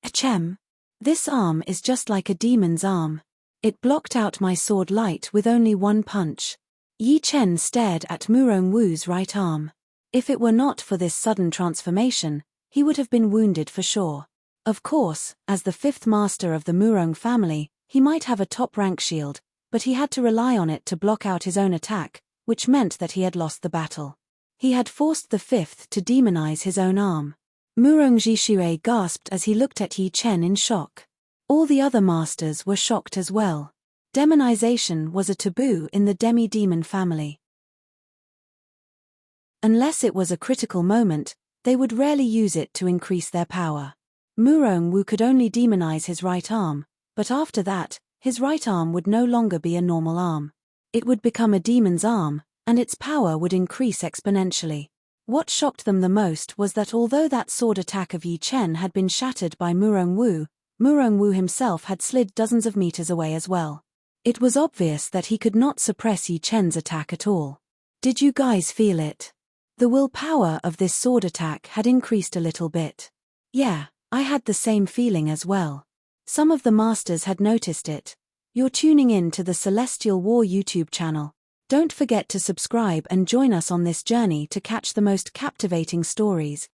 Achem! This arm is just like a demon's arm. It blocked out my sword light with only one punch. Yi Chen stared at Murong Wu's right arm. If it were not for this sudden transformation, he would have been wounded for sure. Of course, as the 5th master of the Murong family, he might have a top-rank shield, but he had to rely on it to block out his own attack, which meant that he had lost the battle. He had forced the 5th to demonize his own arm. Murong Jishui gasped as he looked at Yi Chen in shock. All the other masters were shocked as well. Demonization was a taboo in the demi-demon family. Unless it was a critical moment, they would rarely use it to increase their power. Murong Wu could only demonize his right arm, but after that, his right arm would no longer be a normal arm. It would become a demon's arm, and its power would increase exponentially. What shocked them the most was that although that sword attack of Yi Chen had been shattered by Murong Wu himself had slid dozens of meters away as well. It was obvious that he could not suppress Yi Chen's attack at all. Did you guys feel it? The willpower of this sword attack had increased a little bit. Yeah, I had the same feeling as well. Some of the masters had noticed it. You're tuning in to the Celestial War YouTube channel. Don't forget to subscribe and join us on this journey to catch the most captivating stories.